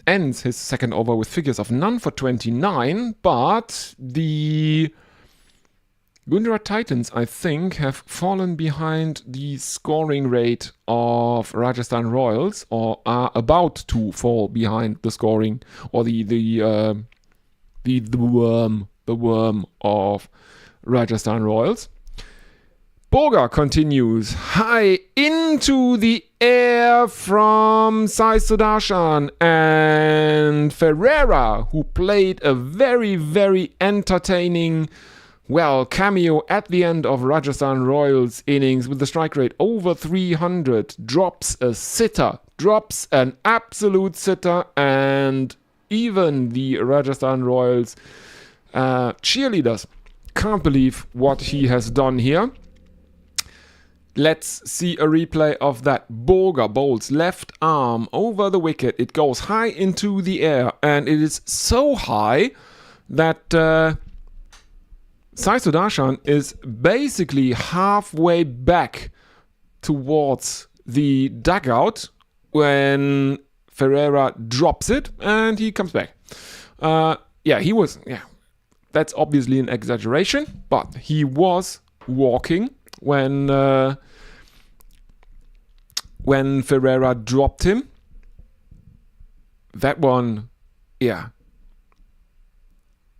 ends his second over with figures of none for 29, but the Gujarat Titans, I think, have fallen behind the scoring rate of Rajasthan Royals, or are about to fall behind the scoring, or the worm of Rajasthan Royals. Boga continues high into the air from Sai Sudarshan, and Ferreira, who played a very, very entertaining cameo at the end of Rajasthan Royals innings with the strike rate over 300, drops a sitter, drops an absolute sitter, and even the Rajasthan Royals cheerleaders can't believe what he has done here. Let's see a replay of that. Boga bowls left arm over the wicket. It goes high into the air, and it is so high that Sai Sudarshan is basically halfway back towards the dugout when Ferreira drops it, and he comes back. That's obviously an exaggeration, but he was walking when Ferreira dropped him. That one,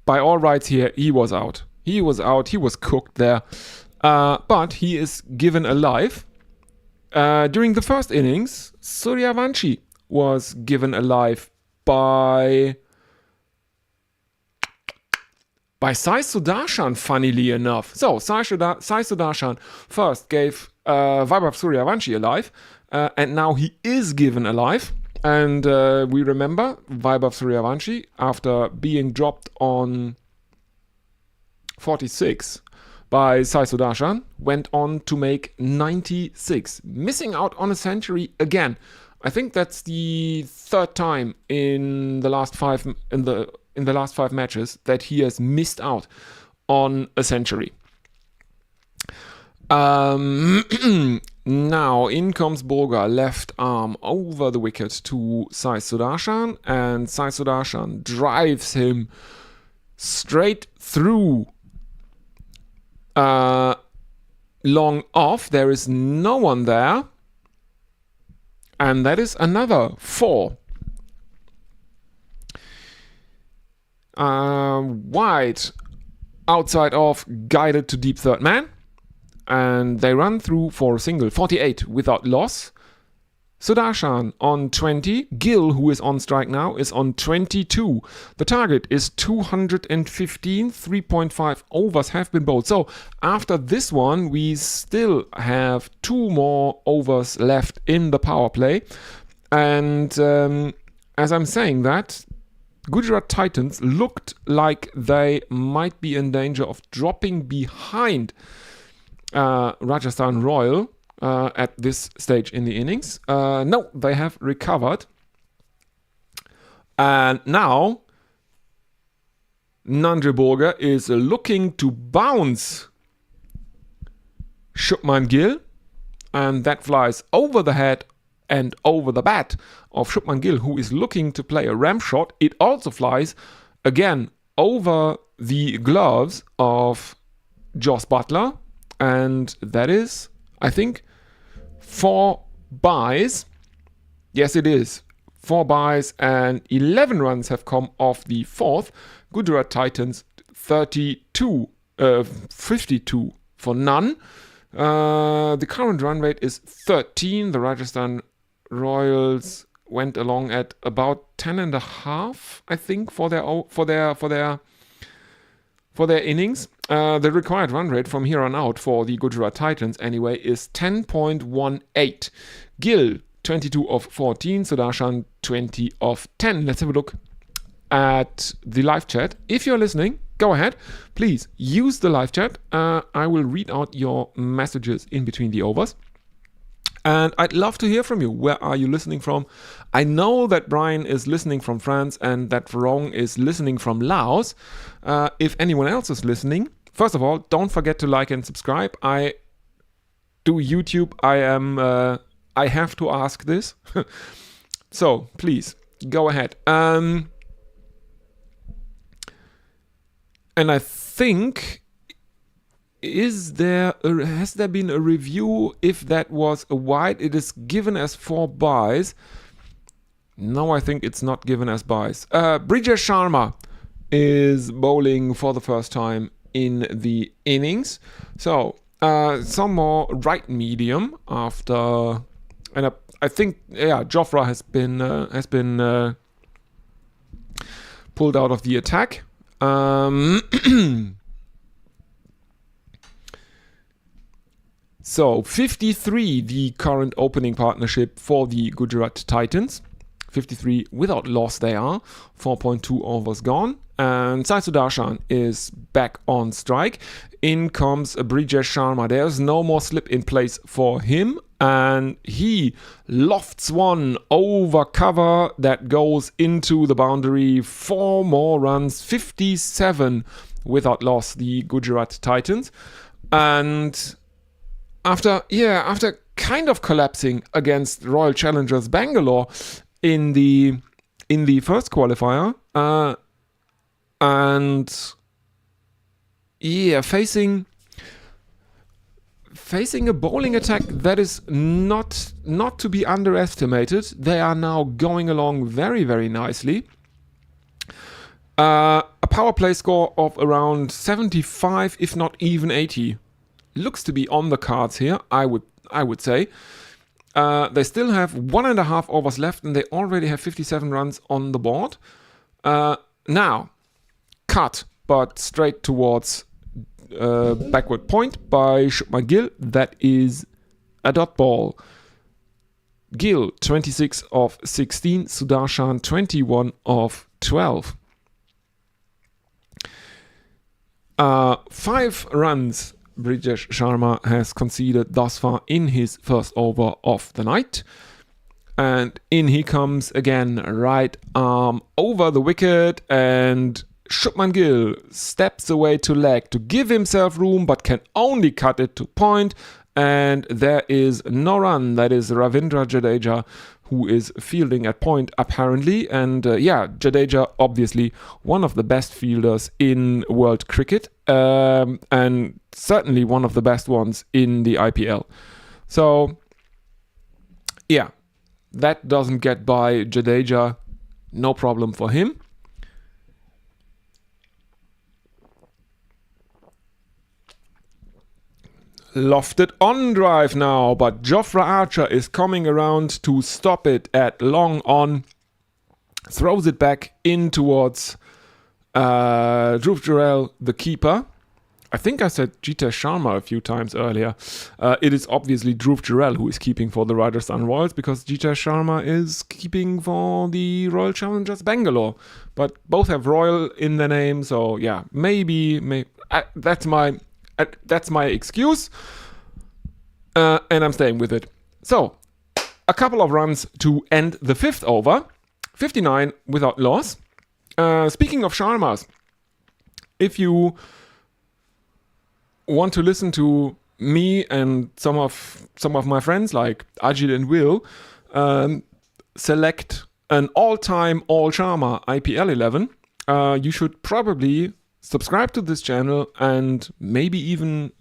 by all rights here, he was out. He was out. He was cooked there. But he is given a life. During the first innings, Suryavanshi was given a life by Sai Sudarshan, funnily enough. So, Sai Sudarshan first gave Vaibhav Suryavanshi a life, and now he is given a life. And we remember Vaibhav Suryavanshi, after being dropped on 46 by Sai Sudarshan, went on to make 96, missing out on a century again. I think that's the third time in the last five matches that he has missed out on a century. Now in comes Boga, left arm over the wicket to Sai Sudarshan, and Sai Sudarshan drives him straight through long off. There is no one there, and that is another 4. Wide outside off, guided to deep third man, and they run through for a single, 48 without loss. Sudarshan on 20. Gill, who is on strike now, is on 22. The target is 215. 3.5 overs have been bowled. So after this one, we still have 2 more overs left in the power play. And as I'm saying that, Gujarat Titans looked like they might be in danger of dropping behind Rajasthan Royal at this stage in the innings. No, they have recovered. And now Nandre Boga is looking to bounce Shubman Gill, and that flies over the head and over the bat of Shubman Gill, who is looking to play a ram shot. It also flies again over the gloves of Jos Buttler, and that is, I think, 4 byes. Yes, it is 4 byes, and 11 runs have come off the fourth. Gujarat Titans 52 52 for none. The current run rate is 13. The Rajasthan Royals went along at about 10.5, I think, for their innings. The required run rate from here on out for the Gujarat Titans anyway is 10.18. Gill 22 of 14, Sudarshan 20 of 10. Let's have a look at the live chat. If you're listening, go ahead. Please use the live chat. I will read out your messages in between the overs. And I'd love to hear from you. Where are you listening from? I know that Brian is listening from France and that Varong is listening from Laos. If anyone else is listening, first of all, don't forget to like and subscribe. I do YouTube. I have to ask this. So please go ahead. And I think, has there been a review if that was a wide? It is given as 4 buys. No, I think it's not given as buys. Brijesh Sharma is bowling for the first time in the innings. So some more right medium after, and I think Jofra has been pulled out of the attack. So 53, the current opening partnership for the Gujarat Titans. 53 without loss they are. 4.2 overs gone. And Sai Sudarshan is back on strike. In comes Brijesh Sharma. There's no more slip in place for him. And he lofts one over cover that goes into the boundary. 4 more runs. 57 without loss, the Gujarat Titans. And after kind of collapsing against Royal Challengers Bangalore in the first qualifier, facing a bowling attack that is not to be underestimated. They are now going along very, very nicely. A power play score of around 75, if not even 80. Looks to be on the cards here, I would say. They still have 1.5 overs left, and they already have 57 runs on the board. Now, cut, but straight towards backward point by Shubman Gill. That is a dot ball. Gill, 26 of 16. Sudarshan, 21 of 12. 5 runs Brijesh Sharma has conceded thus far in his first over of the night. And in he comes again, right arm over the wicket, and Shubman Gill steps away to leg to give himself room, but can only cut it to point. And there is no run. That is Ravindra Jadeja, who is fielding at point apparently. And Jadeja, obviously one of the best fielders in world cricket, and certainly one of the best ones in the IPL. So yeah, that doesn't get by Jadeja, no problem for him. Lofted on drive now, but Jofra Archer is coming around to stop it at long on. Throws it back in towards Dhruv Jurel, the keeper. I think I said Jitesh Sharma a few times earlier. It is obviously Dhruv Jurel who is keeping for the Rajasthan Royals, because Jitesh Sharma is keeping for the Royal Challengers Bangalore. But both have Royal in their name, so yeah, maybe that's my excuse, and I'm staying with it. So, a couple of runs to end the 5th over. 59 without loss. Speaking of Sharmas, if you want to listen to me and some of my friends like Ajit and Will select an all-time all-Sharma IPL 11, you should probably subscribe to this channel and maybe even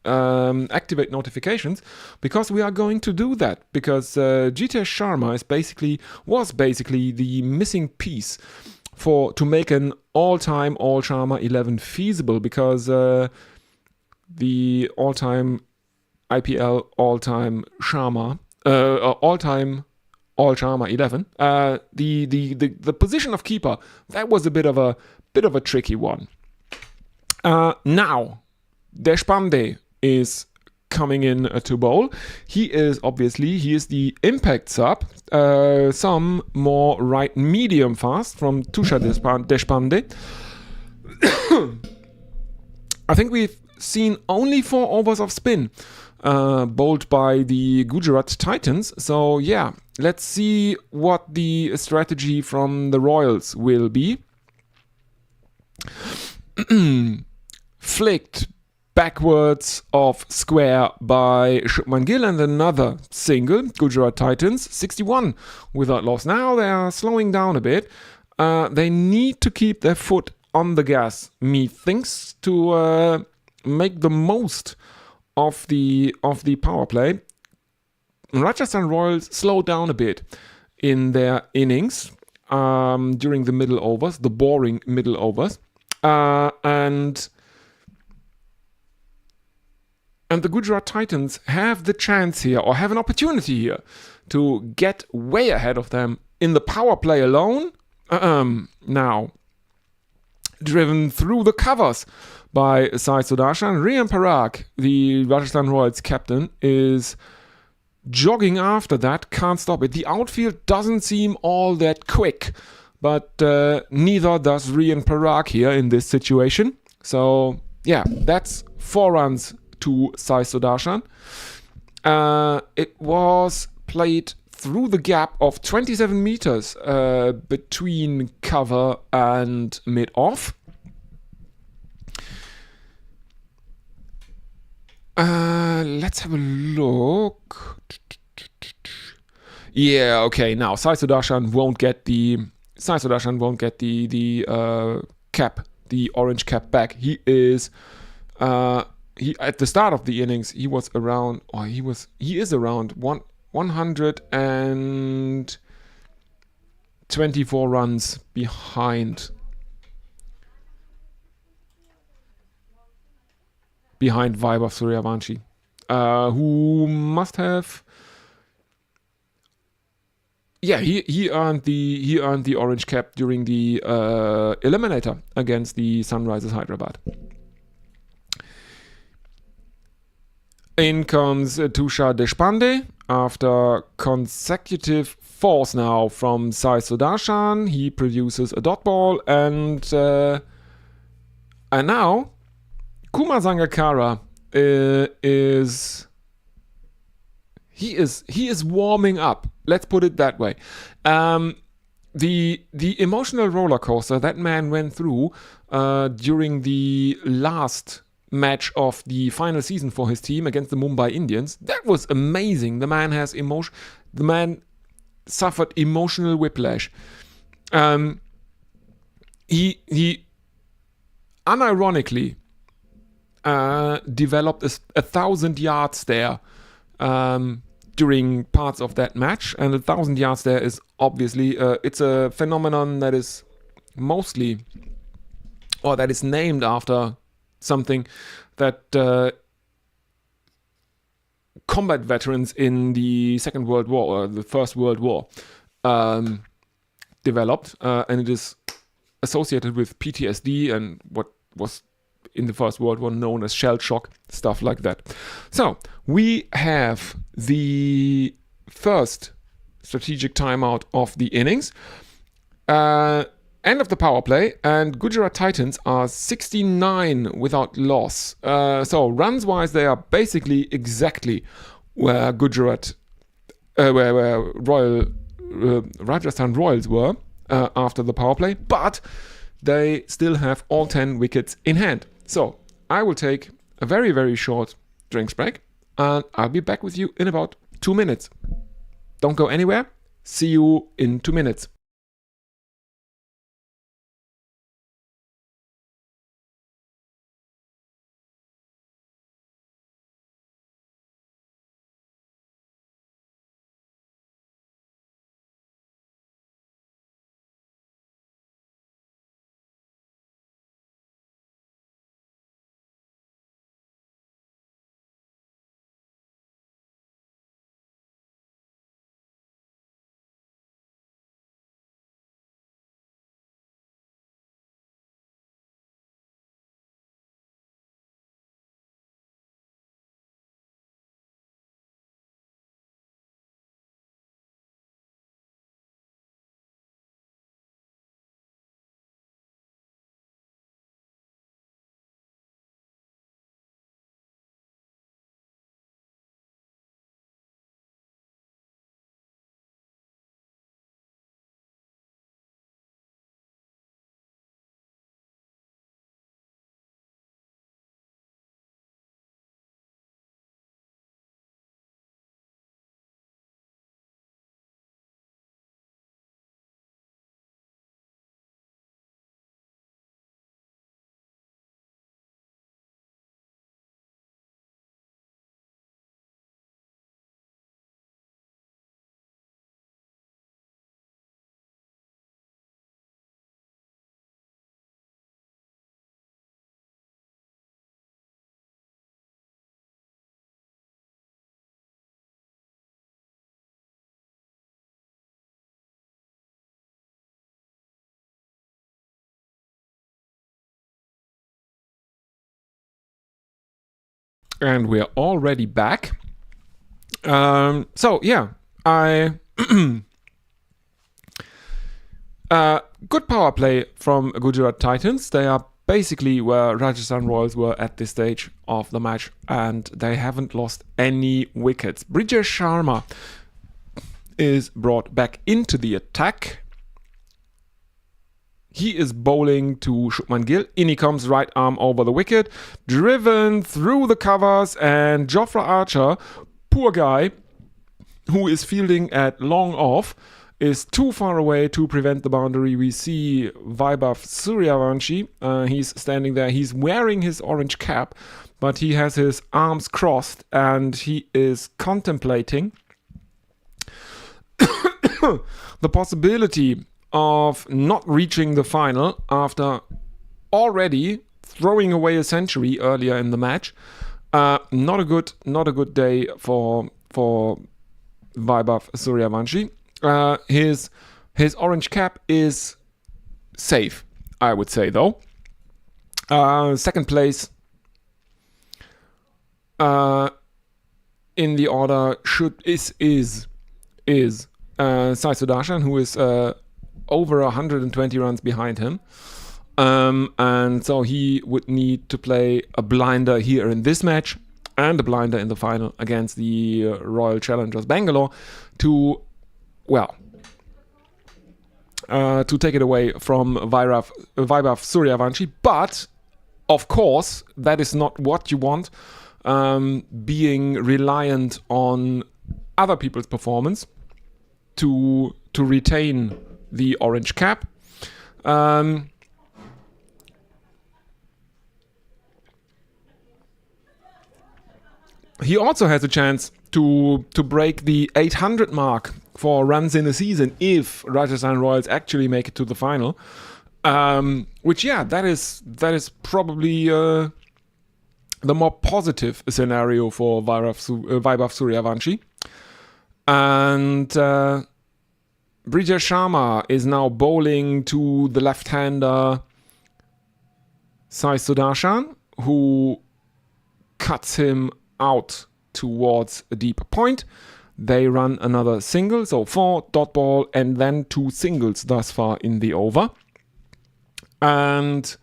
activate notifications, because we are going to do that, because Jitesh Sharma was basically the missing piece to make an all-time all-Sharma 11 feasible, because the all-time IPL all-time Sharma all-time all-Sharma 11, the position of keeper, that was a bit of a tricky one. Now, Deshpande is coming in to bowl. He is the impact sub, some more right medium fast from Tushar Deshpande. I think we've seen only 4 overs of spin bowled by the Gujarat Titans. So yeah, let's see what the strategy from the Royals will be. flicked backwards off square by Shubman Gill, and another single, Gujarat Titans, 61 without loss. Now they are slowing down a bit. They need to keep their foot on the gas, methinks, to make the most of the power play. Rajasthan Royals slowed down a bit in their innings during the middle overs, the boring middle overs, and the Gujarat Titans have the chance here, or have an opportunity here, to get way ahead of them in the power play alone. Now, driven through the covers by Sai Sudarshan, Rian Parag, the Rajasthan Royals captain, is jogging after that, can't stop it. The outfield doesn't seem all that quick, but neither does Rian Parag here in this situation. So, yeah, that's 4 runs to Sai Sudarshan. It was played through the gap of 27 meters between cover and mid-off. Let's have a look. Yeah, okay. Now Sai Sudarshan won't get the cap, the orange cap back. He is at the start of the innings he is around 124 runs behind Vaibhav Suryavanshi, who must have, he earned the orange cap during the eliminator against the Sunrisers Hyderabad. In comes Tushar Deshpande after consecutive 4s now from Sai Sudarshan. He produces a dot ball, and now Kumar Sangakkara is warming up. Let's put it that way. The emotional roller coaster that man went through during the last match of the final season for his team against the Mumbai Indians, that was amazing. The man suffered emotional whiplash. He unironically developed 1,000 yards there during parts of that match, and 1,000 yards there is obviously it's a phenomenon that is mostly, or that is named after something that combat veterans in the Second World War or the First World War developed, and it is associated with PTSD and what was in the First World War known as shell shock, stuff like that. So we have the first strategic timeout of the innings. End of the power play, and Gujarat Titans are 69 without loss. So runs-wise, they are basically exactly where Rajasthan Royals were after the power play, but they still have all 10 wickets in hand. So I will take a very, very short drinks break, and I'll be back with you in about 2 minutes. Don't go anywhere. See you in 2 minutes. And we're already back. So yeah, good power play from Gujarat Titans. They are basically where Rajasthan Royals were at this stage of the match, and they haven't lost any wickets. Brijesh Sharma is brought back into the attack. He is bowling to Shubman Gill. In he comes, right arm over the wicket, driven through the covers, and Jofra Archer, poor guy, who is fielding at long off, is too far away to prevent the boundary. We see Vaibhav Suryavanshi. He's standing there. He's wearing his orange cap, but he has his arms crossed, and he is contemplating the possibility of not reaching the final after already throwing away a century earlier in the match. Not a good day for Vaibhav Suryavanshi. His orange cap is safe, I would say, though. Second place in the order is Sai Sudarshan, who is over 120 runs behind him. And so he would need to play a blinder here in this match and a blinder in the final against the Royal Challengers Bangalore to take it away from Vaibhav Suryavanshi. But, of course, that is not what you want, being reliant on other people's performance to retain the orange cap. He also has a chance to break the 800 mark for runs in a season if Rajasthan Royals actually make it to the final. Which, that is probably the more positive scenario for Vaibhav Suryavanshi. And Brijesh Sharma is now bowling to the left-hander Sai Sudarshan, who cuts him out towards a deep point. They run another single, so 4 dot ball and then 2 singles thus far in the over. And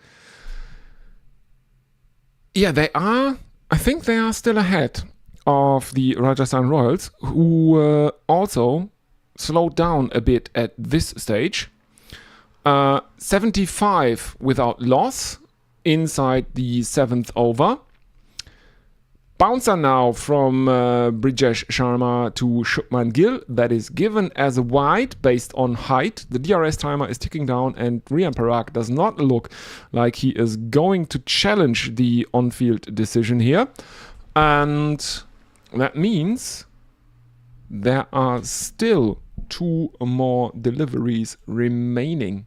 I think they are still ahead of the Rajasthan Royals, who also slowed down a bit at this stage. 75 without loss inside the 7th over. Bouncer now from Brijesh Sharma to Shubman Gill. That is given as a wide based on height. The DRS timer is ticking down, and Rian Parag does not look like he is going to challenge the on-field decision here. And that means there are still 2 more deliveries remaining.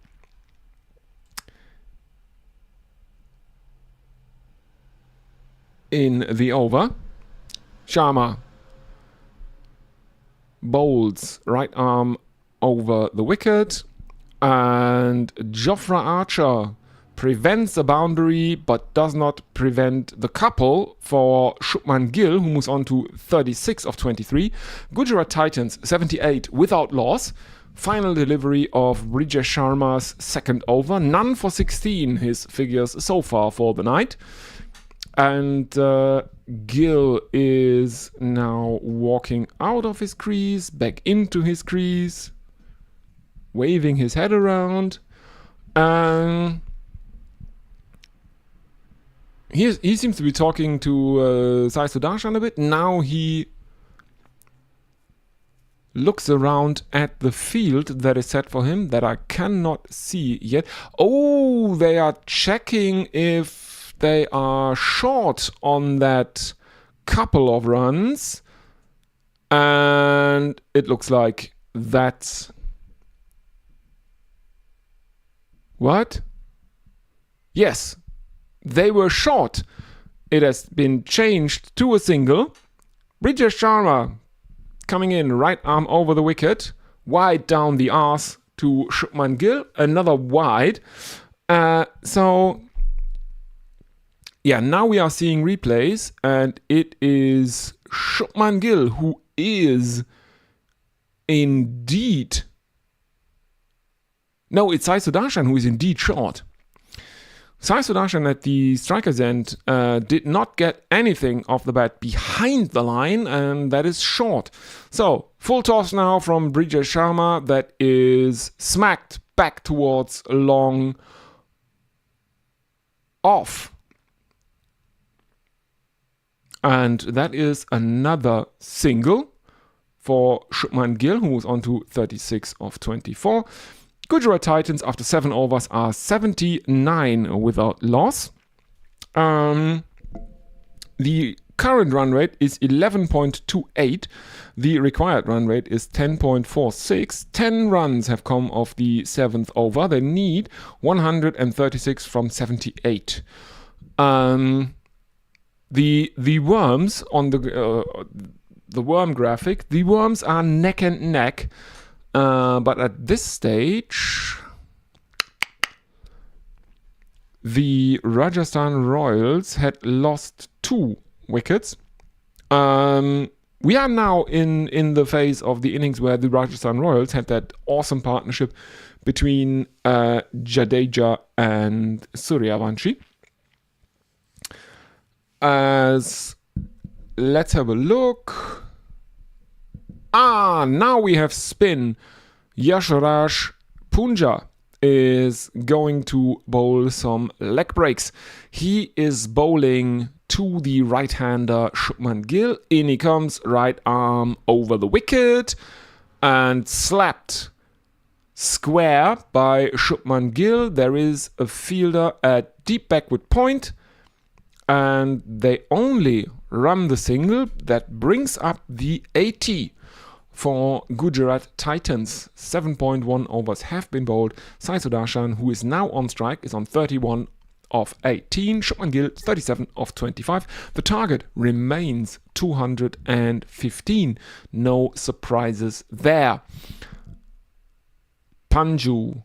In the over, Sharma bowls right arm over the wicket, and Jofra Archer prevents a boundary but does not prevent the couple for Shubman Gill, who moves on to 36 of 23. Gujarat Titans 78 without loss. Final delivery of Brijesh Sharma's second over. None for 16, his figures so far for the night. And Gill is now walking out of his crease, back into his crease, waving his head around. He seems to be talking to Sai Sudarshan a bit. Now he looks around at the field that is set for him that I cannot see yet. Oh, they are checking if they are short on that couple of runs, and it looks like that's... What? Yes, they were short. It has been changed to a single. Brijesh Sharma coming in, right arm over the wicket, wide down the arse to Shubman Gill, another wide. So yeah, now we are seeing replays, and it is Shubman Gill who is indeed... No, it's Sai Sudarshan who is indeed short. Sai Sudarshan at the striker's end did not get anything off the bat behind the line, and that is short. So, full toss now from Brijesh Sharma that is smacked back towards long off. And that is another single for Shubman Gill, who was on to 36 of 24. Gujarat Titans, after 7 overs, are 79 without loss. The current run rate is 11.28. The required run rate is 10.46. 10 runs have come off the 7th over. They need 136 from 78. The worms on the worm graphic, the worms are neck and neck. But at this stage, the Rajasthan Royals had lost 2 wickets. We are now in the phase of the innings where the Rajasthan Royals had that awesome partnership between Jadeja and Suryavanshi. Let's have a look. Now we have spin. Yashraj Punja is going to bowl some leg breaks. He is bowling to the right-hander Shubman Gill. In he comes, right arm over the wicket and slapped square by Shubman Gill. There is a fielder at deep backward point, and they only run the single. That brings up the 80 for Gujarat Titans. 7.1 overs have been bowled. Sai Sudarshan, who is now on strike, is on 31 of 18. Shubman Gill, 37 of 25. The target remains 215. No surprises there. Panju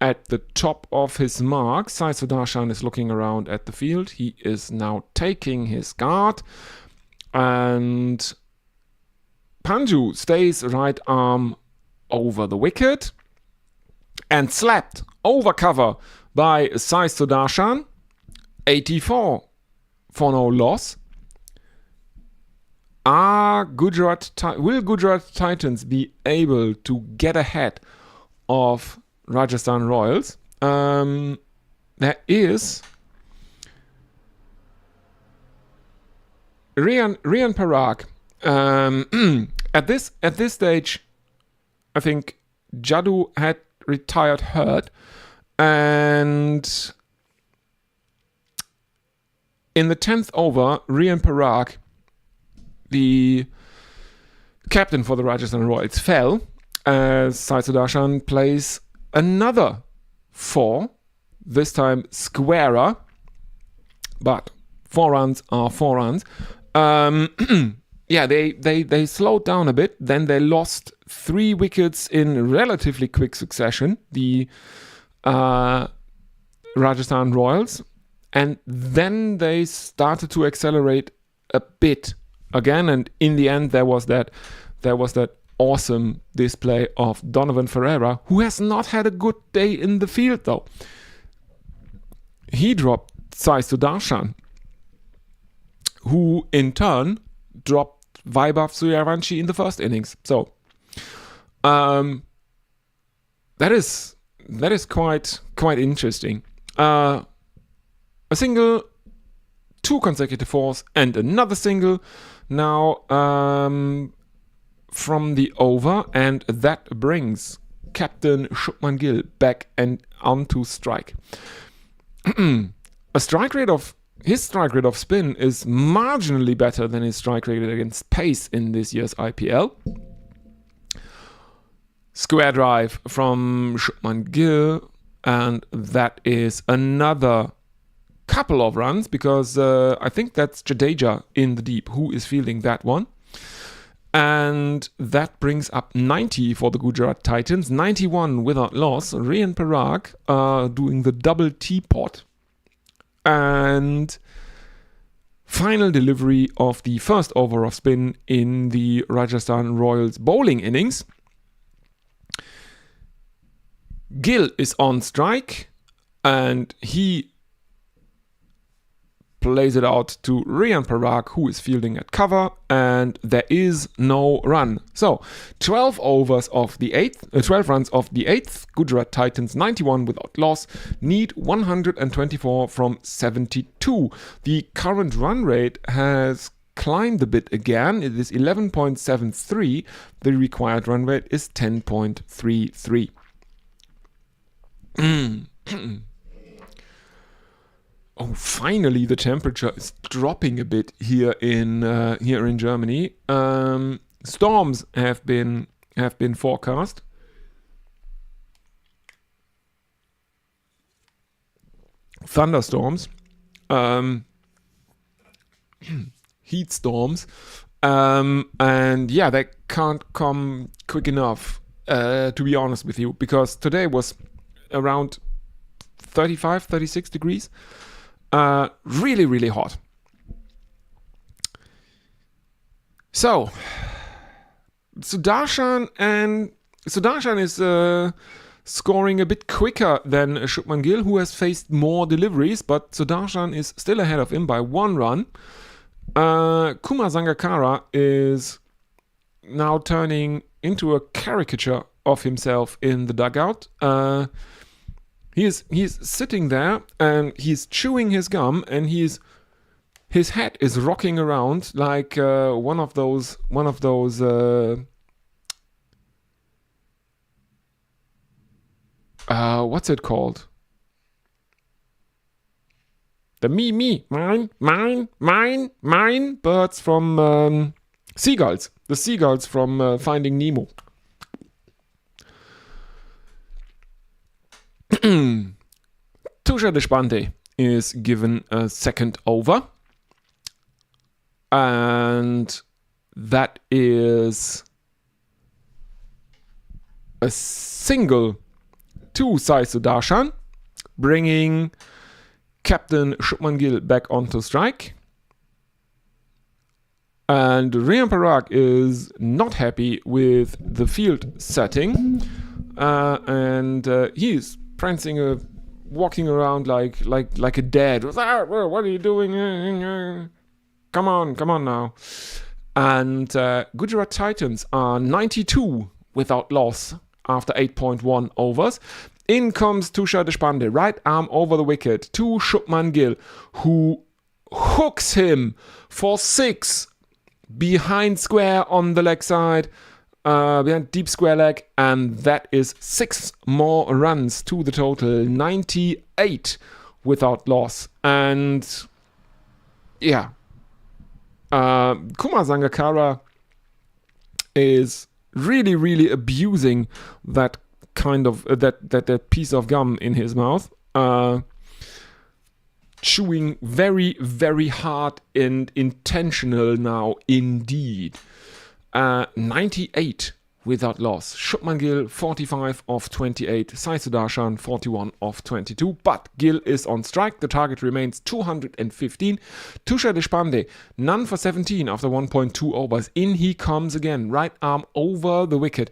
at the top of his mark. Sai Sudarshan is looking around at the field. He is now taking his guard. And Panju stays right arm over the wicket and slapped over cover by Sai Sudarshan. 84 for no loss. Will Gujarat Titans be able to get ahead of Rajasthan Royals? There is Rian Parag. At this stage, I think Jadoo had retired hurt, and in the 10th over, Rian Parag, the captain for the Rajasthan Royals, fell as Sai Sudarshan plays another 4, this time squarer, but 4 runs are 4 runs. Yeah, they slowed down a bit. Then they lost 3 wickets in relatively quick succession, the Rajasthan Royals. And then they started to accelerate a bit again. And in the end, there was that awesome display of Donovan Ferreira, who has not had a good day in the field, though. He dropped Sai Sudarshan, who in turn dropped Vaibhav Suryavanshi in the first innings. So that is quite interesting. A single, 2 consecutive 4s, and another single now from the over, and that brings Captain Shubman Gill back and onto strike. His strike rate of spin is marginally better than his strike rate against pace in this year's IPL. Square drive from Shubman Gill, and that is another couple of runs, because I think that's Jadeja in the deep who is fielding that one. And that brings up 90 for the Gujarat Titans, 91 without loss. Rian Parag doing the double teapot And final delivery of the first over of spin in the Rajasthan Royals bowling innings. Gill is on strike and he plays it out to Riyan Parag, who is fielding at cover, and there is no run. So 12 runs of the eighth. Gujarat Titans 91 without loss, need 124 from 72. The current run rate has climbed a bit again. It is 11.73. The required run rate is 10.33. Oh, finally, the temperature is dropping a bit here in Germany. Storms have been forecast. Thunderstorms, heat storms, and yeah, they can't come quick enough. To be honest with you, because today was around 35, 36 degrees. Really, really hot. So, Sudarshan is scoring a bit quicker than Shubman Gill, who has faced more deliveries, but Sudarshan is still ahead of him by 1 run. Kumar Sangakkara is now turning into a caricature of himself in the dugout. He's sitting there and he's chewing his gum and his head is rocking around like one of those what's it called? The mine birds from seagulls. The seagulls from Finding Nemo. Tushar Deshpande is given a second over, and that is a single to Sai Sudarshan, bringing Captain Shubman Gill back onto strike. And Riyan Parag is not happy with the field setting, and he is prancing, walking around like a dad. What are you doing? Come on now. And Gujarat Titans are 92 without loss after 8.1 overs. In comes Tushar Deshpande, right arm over the wicket to Shubman Gill, who hooks him for 6 behind square on the leg side. Behind deep square leg, and that is 6 more runs to the total, 98 without loss. And yeah, Kumar Sangakkara is really, really abusing that kind of that piece of gum in his mouth, chewing very, very hard and intentional now indeed. 98 without loss. Shubman Gill 45 of 28. Sai Sudarshan 41 of 22. But Gill is on strike. The target remains 215. Tushar Deshpande none for 17 after 1.2 overs. In he comes again. Right arm over the wicket.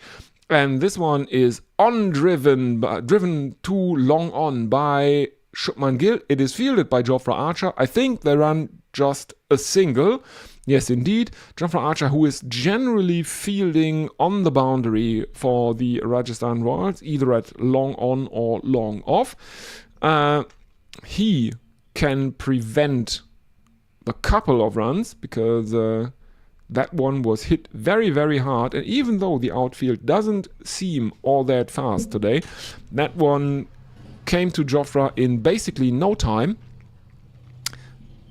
And this one is driven too long on by Shubman Gill. It is fielded by Jofra Archer. I think they run just a single. Yes, indeed. Jofra Archer, who is generally fielding on the boundary for the Rajasthan Royals, either at long on or long off. He can prevent a couple of runs because that one was hit very, very hard. And even though the outfield doesn't seem all that fast today, that one came to Jofra in basically no time.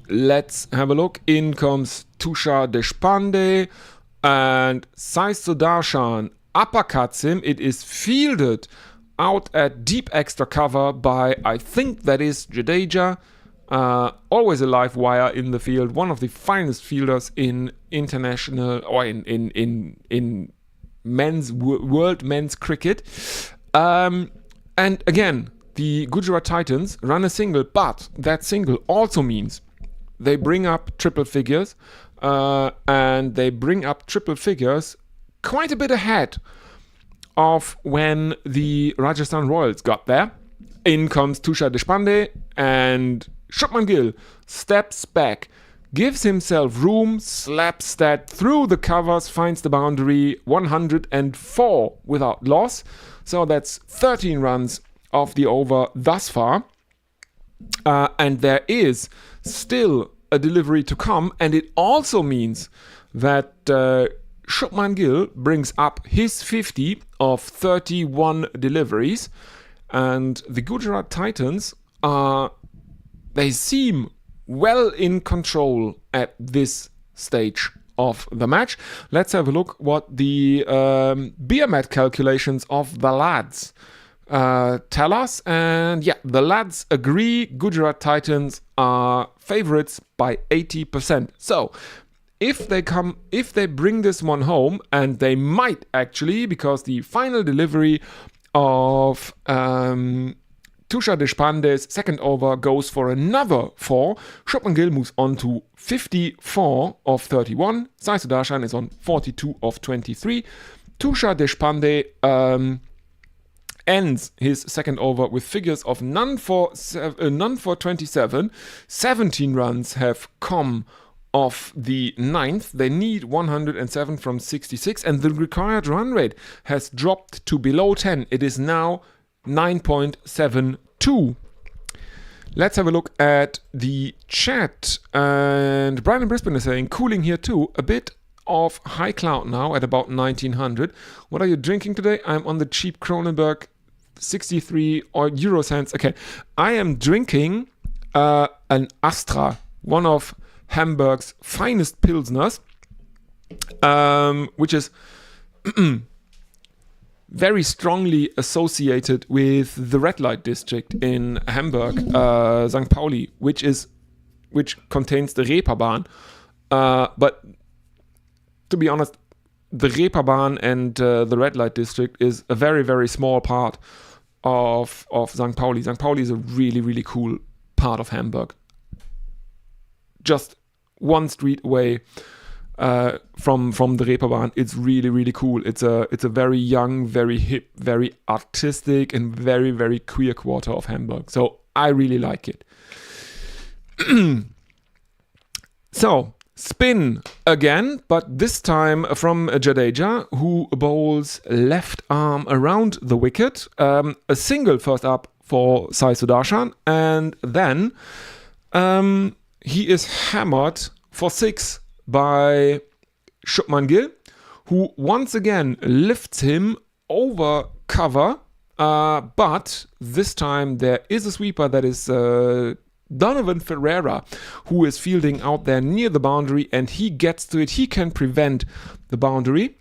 Let's have a look. In comes Tushar Deshpande and Sai Sudarshan uppercuts him. It is fielded out at deep extra cover by, I think that is Jadeja. Always a live wire in the field. One of the finest fielders in international or in men's world men's cricket. And again, the Gujarat Titans run a single, but that single also means they bring up triple figures, and they bring up triple figures quite a bit ahead of when the Rajasthan Royals got there. In comes Tushar Deshpande, and Shubman Gill steps back, gives himself room, slaps that through the covers, finds the boundary, 104 without loss. So that's 13 runs of the over thus far. And there is still a delivery to come, and it also means that Shubman Gill brings up his 50 of 31 deliveries, and the Gujarat Titans they seem well in control at this stage of the match. Let's have a look what the beer mat calculations of the lads tell us. And yeah, the lads agree Gujarat Titans are favorites by 80%. So if they bring this one home, and they might actually, because the final delivery of Tushar Deshpande's second over goes for another 4. Shubman Gill moves on to 54 of 31. Sai Sudarshan is on 42 of 23. Tushar Deshpande ends his second over with figures of none for 27. 17 runs have come off the 9th. They need 107 from 66, and the required run rate has dropped to below 10. It is now 9.72. Let's have a look at the chat. And Brian in Brisbane is saying, cooling here too, a bit of high cloud now at about 1900. What are you drinking today? I'm on the cheap Kronenberg 63 or euro cents. Okay, I am drinking an Astra, one of Hamburg's finest Pilsners, which is very strongly associated with the red light district in Hamburg, St. Pauli, which contains the Reeperbahn. But to be honest, the Reeperbahn and the red light district is a very, very small part of St. Pauli. St. Pauli is a really, really cool part of Hamburg. Just one street away from the Reeperbahn. It's really, really cool. It's a very young, very hip, very artistic, and very, very queer quarter of Hamburg. So I really like it. So spin again, but this time from Jadeja, who bowls left arm around the wicket. A single first up for Sai Sudarshan, and then he is hammered for 6 by Shubman Gill, who once again lifts him over cover, but this time there is a sweeper that is Donovan Ferreira, who is fielding out there near the boundary, and he gets to it. He can prevent the boundary.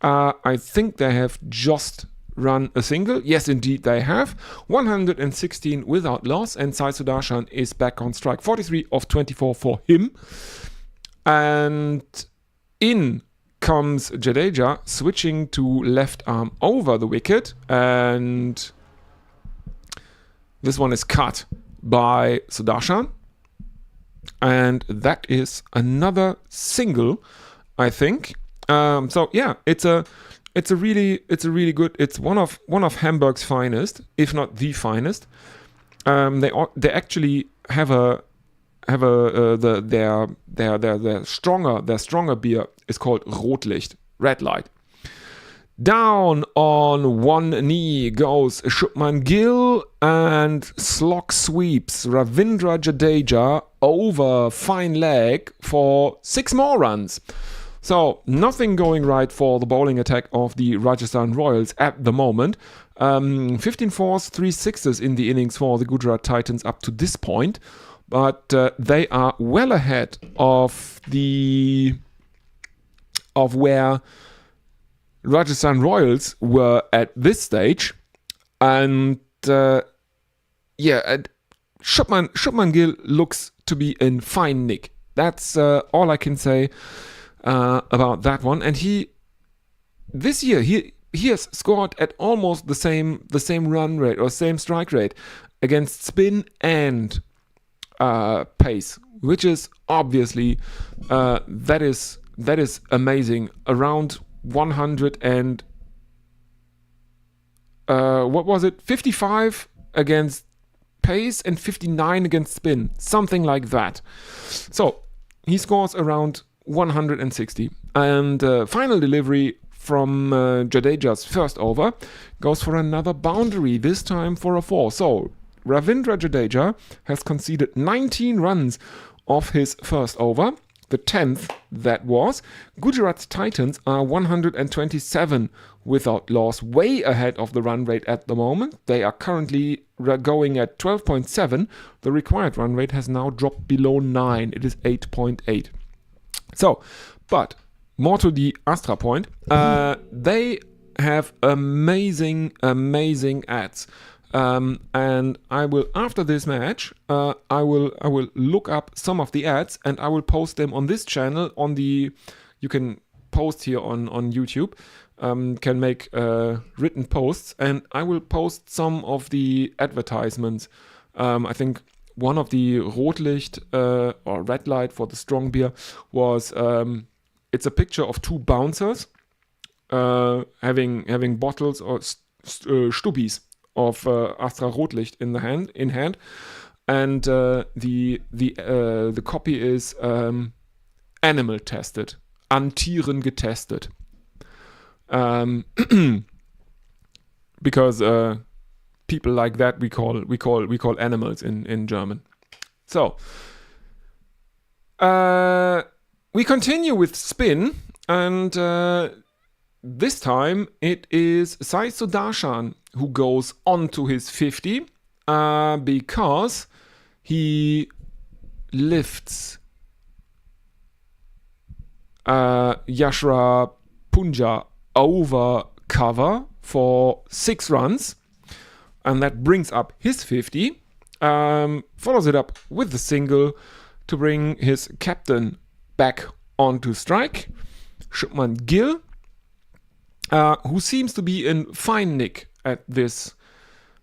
I think they have just run a single. Yes, indeed they have. 116 without loss, and Sai Sudarshan is back on strike. 43 of 24 for him. And in comes Jadeja, switching to left arm over the wicket, and this one is cut by Sudarshan, and that is another single, I think. So yeah, it's a really good. It's one of Hamburg's finest, if not the finest. They actually have their stronger beer is called Rotlicht, red light. Down on one knee goes Shubman Gill and slog sweeps Ravindra Jadeja over fine leg for 6 more runs. So nothing going right for the bowling attack of the Rajasthan Royals at the moment. 15 fours, 3 sixes in the innings for the Gujarat Titans up to this point. But they are well ahead of where Rajasthan Royals were at this stage. And Shubman Gill looks to be in fine nick. That's all I can say about that one. And this year, he has scored at almost the same run rate or same strike rate against spin and pace, which is obviously that is amazing. Around 100 and what was it? 55 against pace and 59 against spin, something like that. So he scores around 160. And final delivery from Jadeja's first over goes for another boundary, this time for a 4. So Ravindra Jadeja has conceded 19 runs off his first over, the 10th that was. Gujarat Titans are 127 without loss, way ahead of the run rate at the moment. They are currently going at 12.7. The required run rate has now dropped below 9. It is 8.8. So, but more to the Astra point, they have amazing ads. And I will, after this match, I will look up some of the ads and I will post them on this channel. You can post here on YouTube, can make written posts, and I will post some of the advertisements. I think one of the Rotlicht or red light for the strong beer was it's a picture of two bouncers having bottles or Stubis of Astra Rotlicht in hand, and the copy is animal tested, an Tieren getestet, because people like that we call animals in German. So we continue with spin, and this time it is Sai Sudarshan who goes on to his 50 because he lifts Yashra Punja over cover for 6 runs, and that brings up his 50. Follows it up with the single to bring his captain back onto strike, Shubman Gill, who seems to be in fine nick at this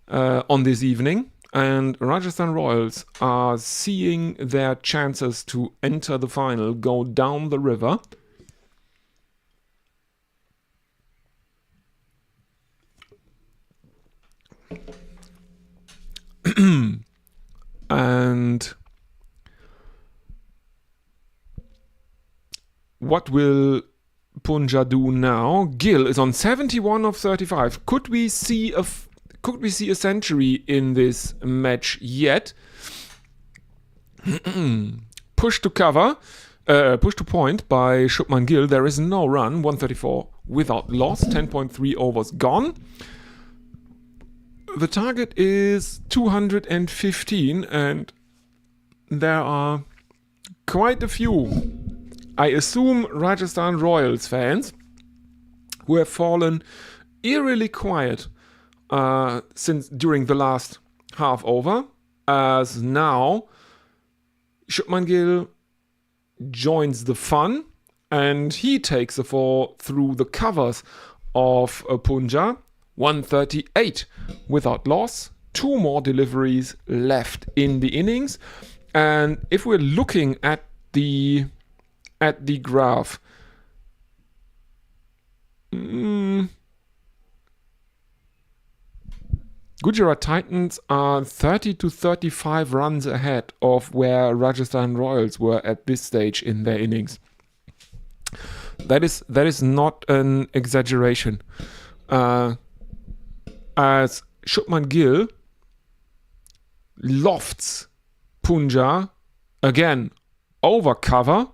on this evening, and Rajasthan Royals are seeing their chances to enter the final go down the river. And what will Punja do now? Gill is on 71 of 35. Could we see a century in this match yet? Push to point by Shubman Gill. There is no run. 134 without loss. 10.3 overs gone. The target is 215, and there are quite a few, I assume, Rajasthan Royals fans who have fallen eerily quiet since during the last half over, as now Shubman Gill joins the fun and he takes the 4 through the covers of Punja. 138 without loss. 2 more deliveries left in the innings, and if we're looking at the graph, Gujarat Titans are 30 to 35 runs ahead of where Rajasthan Royals were at this stage in their innings. That is not an exaggeration. As Shubman Gill lofts Punja again over cover,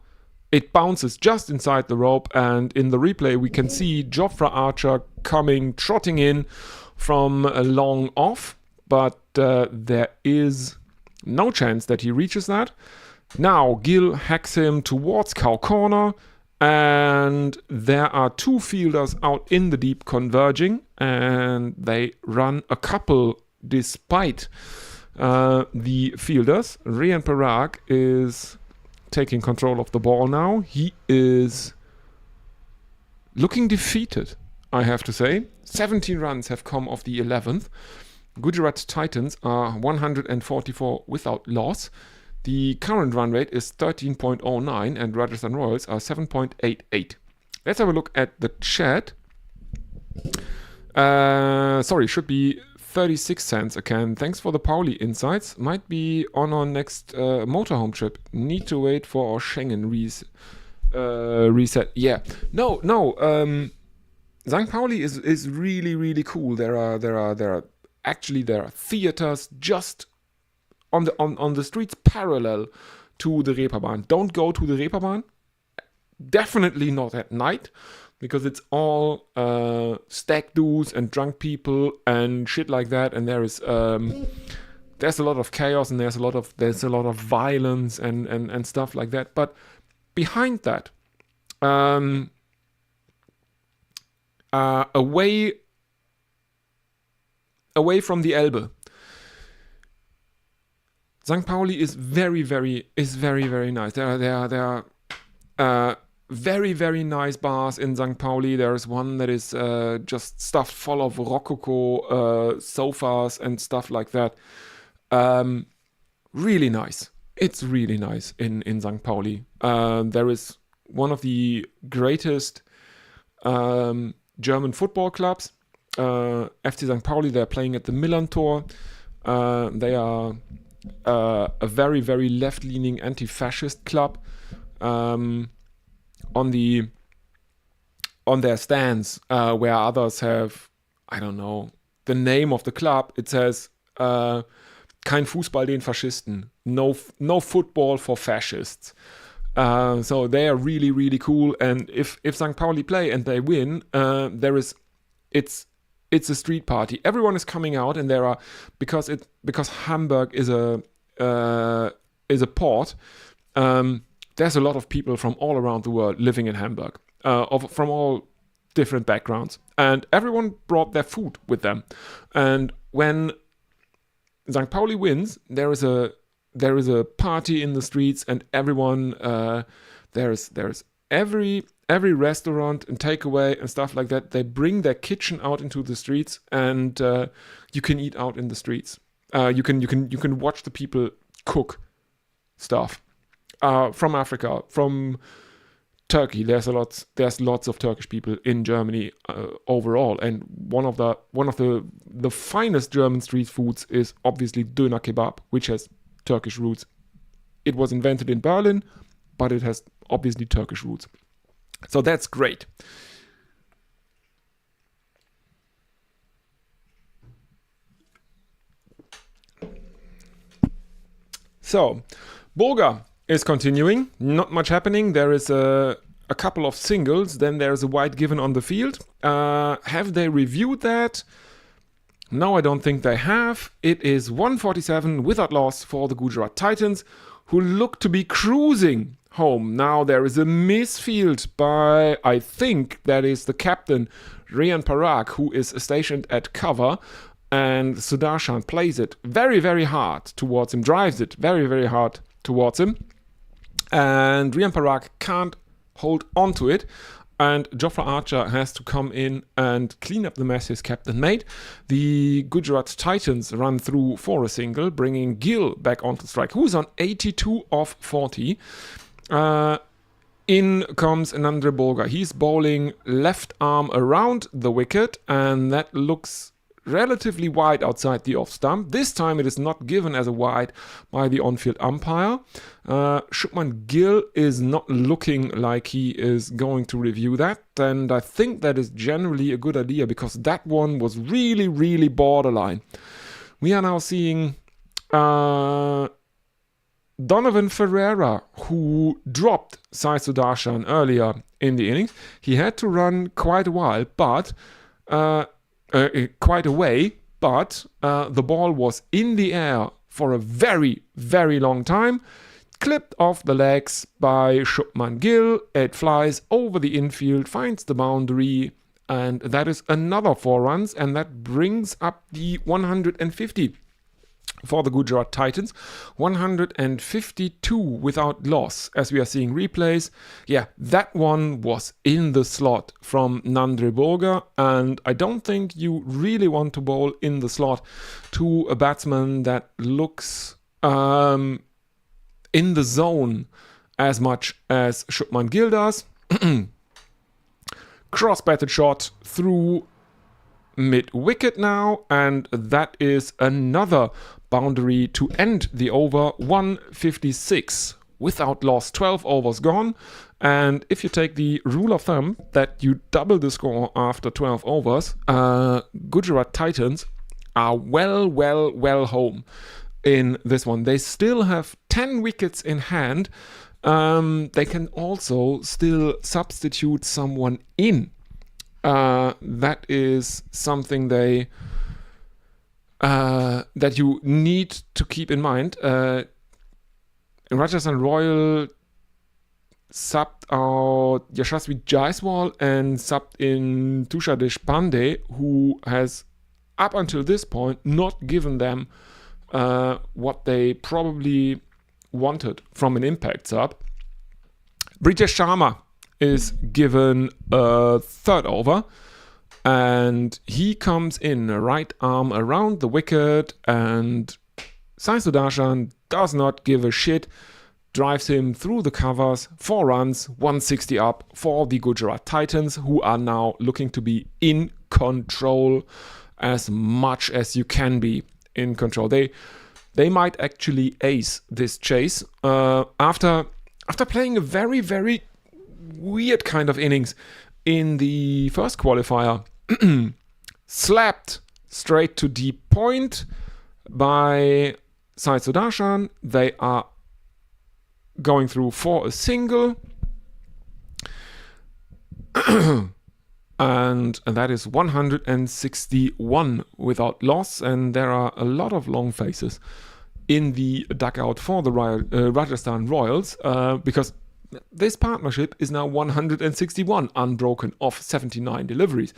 it bounces just inside the rope, and in the replay we can see Jofra Archer trotting in from a long off, but there is no chance that he reaches that. Now Gill hacks him towards cow corner, and there are 2 fielders out in the deep converging, and they run a couple despite the fielders. Rian Parag is taking control of the ball now. He is looking defeated. I have to say. 17 runs have come off the 11th. Gujarat Titans are 144 without loss. The current run rate is 13.09 and Rajasthan Royals are 7.88. Let's have a look at the chat. Should be 36 cents again. Thanks for the Pauli insights. Might be on our next motorhome trip. Need to wait for our Schengen reset. Yeah. No. St. Pauli is really, really cool. There are theaters just on the streets parallel to the Reeperbahn. Don't go to the Reeperbahn. Definitely not at night, because it's all stag do's and drunk people and shit like that. And there's a lot of chaos and there's a lot of violence and stuff like that. But behind that, away from the Elbe, St. Pauli is very, very nice. There are very, very nice bars in St. Pauli. There's one that is just stuffed full of Rococo sofas and stuff like that. Really nice. It's really nice in St. Pauli. There is one of the greatest German football clubs, FC St. Pauli. They're playing at the Millantor. They are a very, very left-leaning anti-fascist club. On their stands, where others have, I don't know, the name of the club, it says kein Fußball den Faschisten, no football for fascists. So they are really, really cool. And if St. Pauli play and they win, it's a street party. Everyone is coming out, and there are, because Hamburg is a port. There's a lot of people from all around the world living in Hamburg, from all different backgrounds, and everyone brought their food with them. And when St. Pauli wins, there is a party in the streets, and everyone there's every restaurant and takeaway and stuff like that. They bring their kitchen out into the streets, and you can eat out in the streets. You can watch the people cook stuff. From Africa, from Turkey. There's lots of Turkish people in Germany overall, and one of the finest German street foods is obviously Döner Kebab, which has Turkish roots. It was invented in Berlin, but it has obviously Turkish roots. So that's great. So, Burger is continuing. Not much happening. There is a couple of singles. Then there's a wide given on the field. Have they reviewed that? No, I don't think they have. It is 147 without loss for the Gujarat Titans, who look to be cruising home. Now there is a misfield by, I think that is the captain, Rian Parag, who is stationed at cover. And Sudarshan plays it very, very hard towards him, drives it very, very hard towards him. And Rian Parag can't hold on to it. And Jofra Archer has to come in and clean up the mess his captain made. The Gujarat Titans run through for a single, bringing Gill back onto strike, who's on 82 of 40. In comes Nandre Bolga. He's bowling left arm around the wicket, and that looks relatively wide outside the off stump. This time it is not given as a wide by the on-field umpire. Shubman Gill is not looking like he is going to review that, and I think that is generally a good idea, because that one was really, really borderline. We are now seeing Donovan Ferreira, who dropped Sai Sudarshan earlier in the innings. He had to run quite a while, but quite a way, but the ball was in the air for a very, very long time, clipped off the legs by Shubman Gill. It flies over the infield, finds the boundary, and that is another 4 runs, and that brings up the 150. for the Gujarat Titans. 152 without loss, as we are seeing replays. Yeah, that one was in the slot from Nandre Borga, and I don't think you really want to bowl in the slot to a batsman that looks in the zone as much as Shubman Gill does. Cross-batted shot through mid-wicket now, and that is another boundary to end the over. 156 without loss, 12 overs gone. And if you take the rule of thumb that you double the score after 12 overs, Gujarat Titans are well home in this one. They still have 10 wickets in hand. They can also still substitute someone in. That is something that you need to keep in mind. Rajasthan Royal subbed out Yashasvi Jaiswal and subbed in Tushar Deshpande, who has up until this point not given them what they probably wanted from an impact sub. Brijesh Sharma is given a third over, and he comes in right arm around the wicket, and Sai Sudarshan does not give a shit, drives him through the covers, 4 runs, 160 up for the Gujarat Titans, who are now looking to be in control as much as you can be in control. They might actually ace this chase after playing a very weird kind of innings in the first qualifier. Slapped straight to deep point by Sai Sudarshan. They are going through for a single. And that is 161 without loss. And there are a lot of long faces in the dugout for the Rajasthan Royals, because this partnership is now 161 unbroken off 79 deliveries.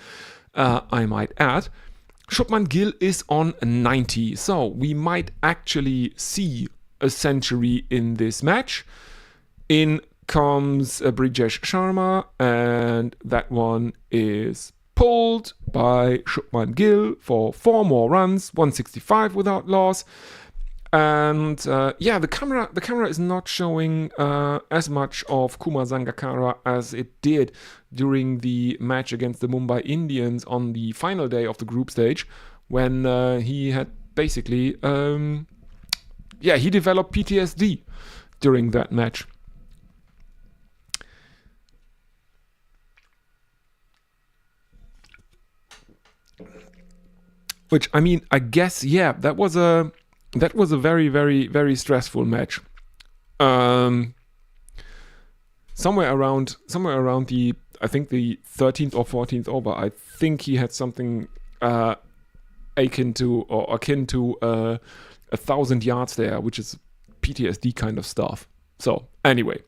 I might add, Shubman Gill is on 90, so we might actually see a century in this match. In comes Brijesh Sharma, and that one is pulled by Shubman Gill for 4 more runs, 165 without loss. And the camera is not showing as much of Kumar Sangakkara as it did during the match against the Mumbai Indians on the final day of the group stage, when he had basically he developed PTSD during that match. Which, I mean, I guess, that was a very stressful match. Somewhere around the, I think the 13th or 14th over, I think he had something akin to 1,000 yards there, which is PTSD kind of stuff. So anyway,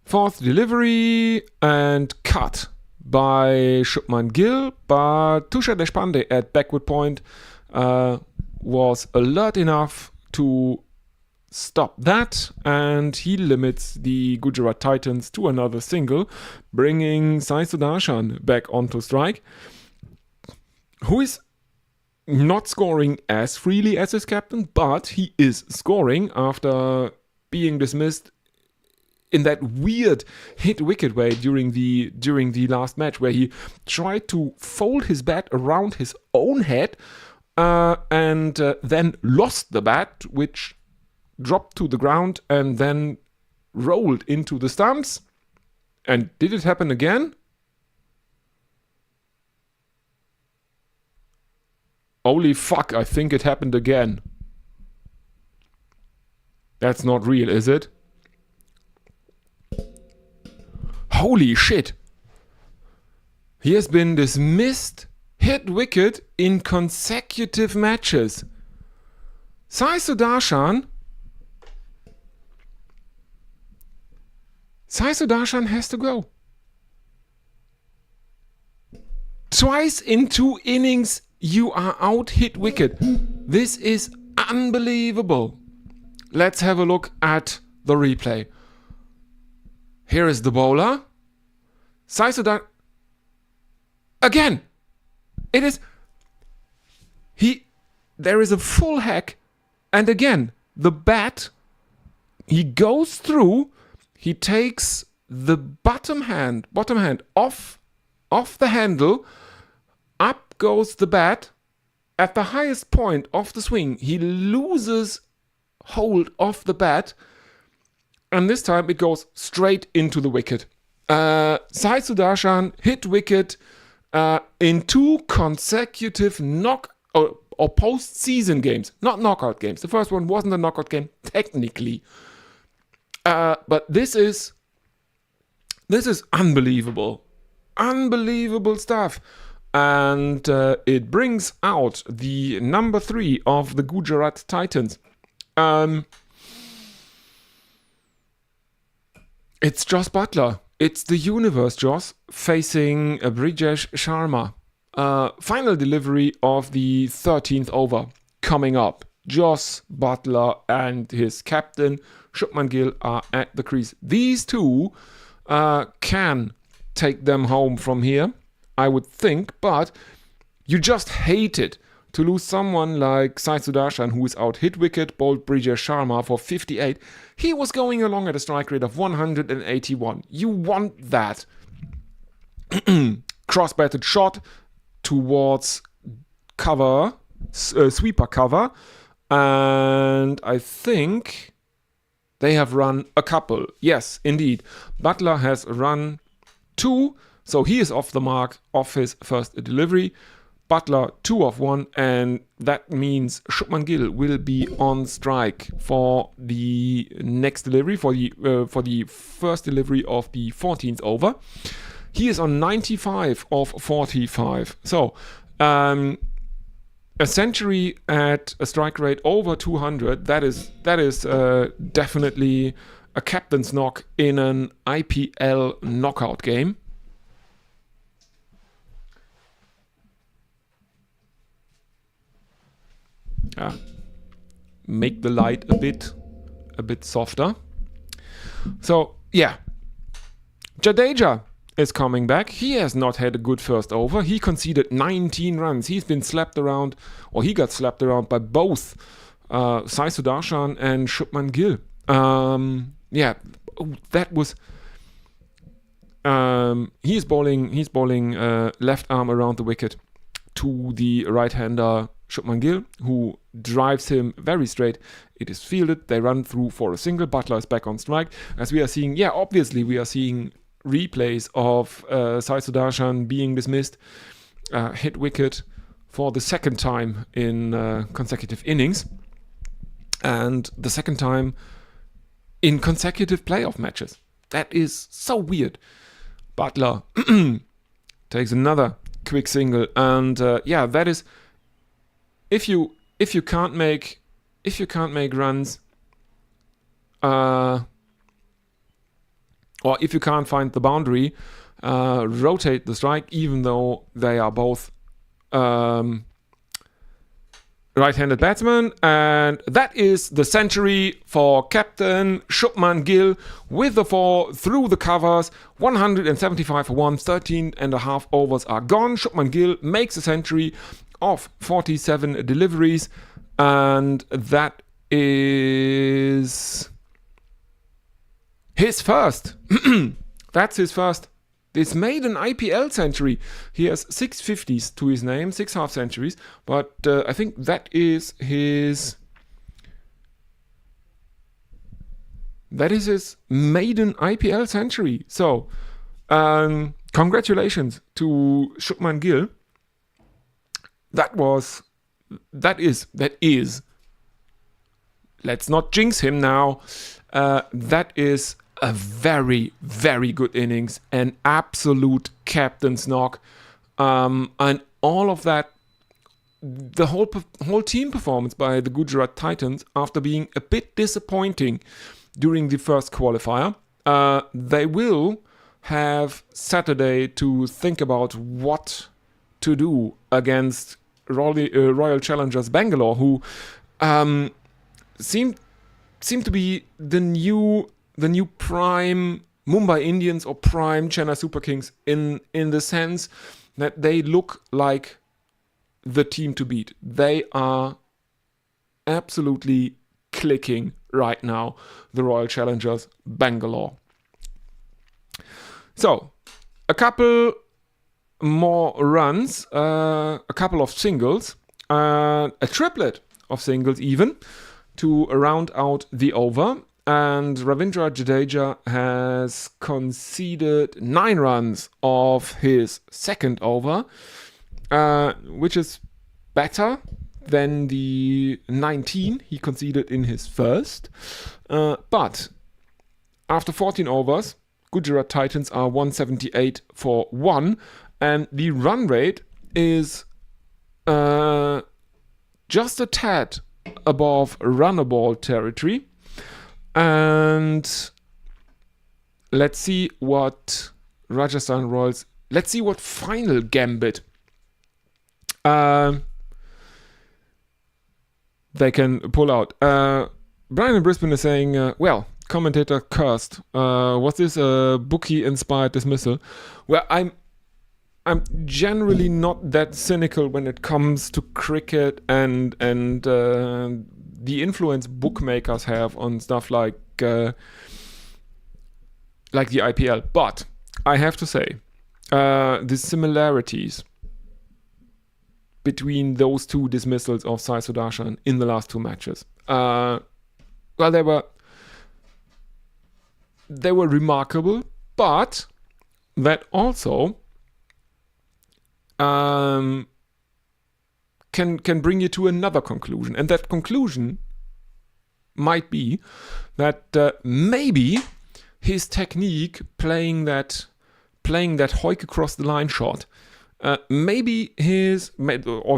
fourth delivery and cut by Shubman Gill, but Tushar Deshpande at backward point was alert enough to stop that, and he limits the Gujarat Titans to another single, bringing Sai Sudarshan back onto strike, who is not scoring as freely as his captain, but he is scoring after being dismissed in that weird hit wicket way during the last match, where he tried to fold his bat around his own head and then lost the bat, which dropped to the ground and then rolled into the stumps. And did it happen again? Holy fuck, I think it happened again. That's not real, is it? Holy shit. He has been dismissed, hit wicket in consecutive matches. Sai Sudarshan has to go. Twice in 2 innings, you are out hit wicket. This is unbelievable. Let's have a look at the replay. Here is the bowler. Sai Sudarshan. Again. It is. There is a full hack. And again, the bat, he goes through. He takes the bottom hand off the handle. Up goes the bat. At the highest point of the swing, he loses hold of the bat. And this time it goes straight into the wicket. Sai Sudarshan hit wicket in 2 consecutive or post-season games. Not knockout games. The first one wasn't a knockout game, technically. But this is unbelievable. Unbelievable stuff. And it brings out the number 3 of the Gujarat Titans. It's Joss Buttler. It's the universe, Joss, facing Brijesh Sharma. Final delivery of the 13th over coming up. Joss Buttler and his captain, Shubman Gill, are at the crease. These two can take them home from here, I would think, but you just hate it to lose someone like Sai Sudarshan, who is out hit wicket, bowled Brijesh Sharma for 58. He was going along at a strike rate of 181. You want that. Cross-batted shot towards cover, sweeper cover, and I think they have run a couple. Yes, indeed. Buttler has run 2, so he is off the mark of his first delivery. Buttler 2 of 1, and that means Shubman Gill will be on strike for the next delivery, for the first delivery of the 14th over. He is on 95 of 45. So a century at a strike rate over 200. That is definitely a captain's knock in an IPL knockout game. Make the light a bit softer. So yeah, Jadeja is coming back. He has not had a good first over. He conceded 19 runs. He's been slapped around, or he got slapped around by both Sai Sudarshan and Shubman Gill. That was. He's bowling left arm around the wicket to the right-hander Shubman Gill, who drives him very straight. It is fielded. They run through for a single. Buttler is back on strike. As we are seeing, obviously we are seeing replays of Sai Sudarshan being dismissed, hit wicket for the second time in consecutive innings, and the second time in consecutive playoff matches. That is so weird. Buttler takes another quick single, and that is if you can't make runs, or if you can't find the boundary, rotate the strike, even though they are both right-handed batsmen. And that is the century for captain Shubman Gill with the 4 through the covers. 175 for 1, 13 and a half overs are gone. Shubman Gill makes a century of 47 deliveries, and that is his first. That's his first. This made an IPL century. He has 6 50s to his name, 6 half centuries, but I think that is his maiden IPL century. So, congratulations to Shubman Gill. That is. Let's not jinx him now. That is a very, very good innings, an absolute captain's knock, and all of that. The whole team performance by the Gujarat Titans, after being a bit disappointing during the first qualifier, they will have Saturday to think about what to do against Royal Challengers Bangalore, who seem to be the new prime Mumbai Indians or prime Chennai Super Kings in the sense that they look like the team to beat. They are absolutely clicking right now, the Royal Challengers Bangalore. So, a couple more runs, a couple of singles, a triplet of singles even, to round out the over. And Ravindra Jadeja has conceded 9 runs of his second over, which is better than the 19 he conceded in his first. But after 14 overs, Gujarat Titans are 178 for 1, and the run rate is just a tad above runnable territory. And let's see what Rajasthan Royals, let's see what final gambit they can pull out. Brian in Brisbane is saying, well, commentator cursed. Was this a bookie-inspired dismissal? Well, I'm generally not that cynical when it comes to cricket and the influence bookmakers have on stuff like the IPL. But I have to say, the similarities between those two dismissals of Sai Sudarshan in the last 2 matches, well, they were remarkable, but that also can bring you to another conclusion, and that conclusion might be that maybe his technique playing that hoik across the line shot, or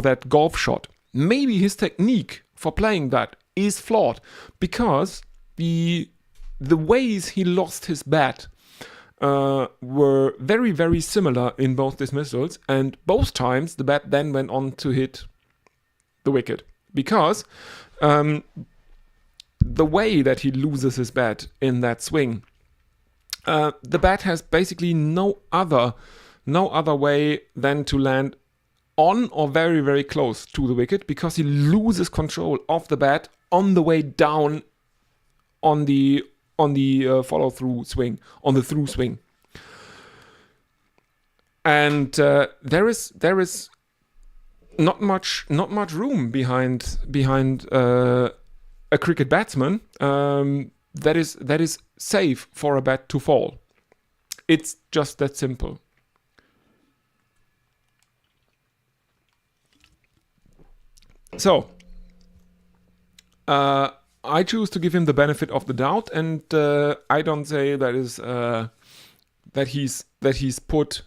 that golf shot, maybe his technique for playing that is flawed, because the ways he lost his bat were very, very similar in both dismissals, and both times the bat then went on to hit the wicket, because the way that he loses his bat in that swing, the bat has basically no other way than to land on or very, very close to the wicket, because he loses control of the bat on the way down on the follow-through swing, on the through swing. And there is not much room behind a cricket batsman that is safe for a bat to fall. It's just that simple. So I choose to give him the benefit of the doubt, and I don't say that is that he's put,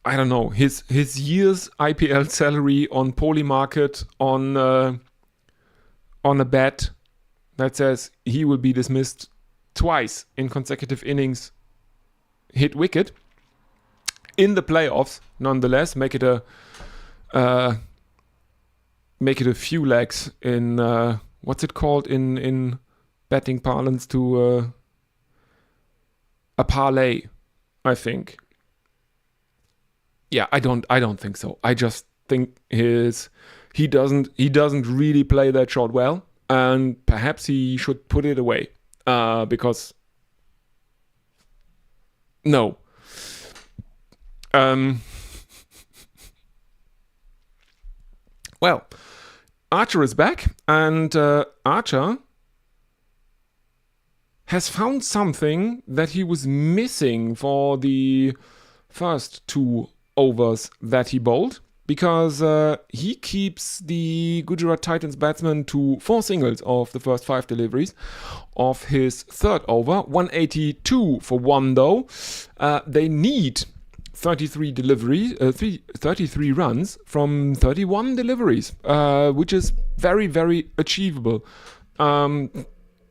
I don't know, his year's IPL salary on Poly Market on a bet that says he will be dismissed twice in consecutive innings, hit wicket in the playoffs. Nonetheless, make it a few legs in what's it called in betting parlance, to a parlay, I think. Yeah, I don't think so. I just think he doesn't really play that shot well, and perhaps he should put it away, because no. Well, Archer is back, and Archer has found something that he was missing for the first 2 overs that he bowled, because he keeps the Gujarat Titans batsman to 4 singles of the first 5 deliveries of his third over. 182 for 1 though. They need 33 runs from 31 deliveries, which is very, very achievable.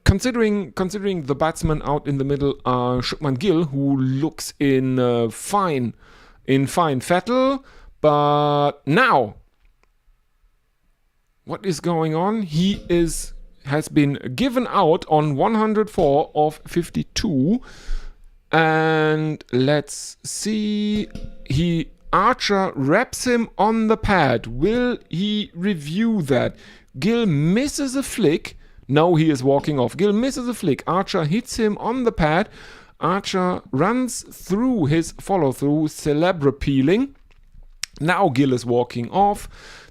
Considering the batsman out in the middle, Shubman Gill, who looks in fine fettle, But now, what is going on? He has been given out on 104 of 52. And let's see. Archer wraps him on the pad. Will he review that? Gill misses a flick. No, he is walking off. Gill misses a flick. Archer hits him on the pad. Archer runs through his follow-through, celebra peeling. Now Gill is walking off.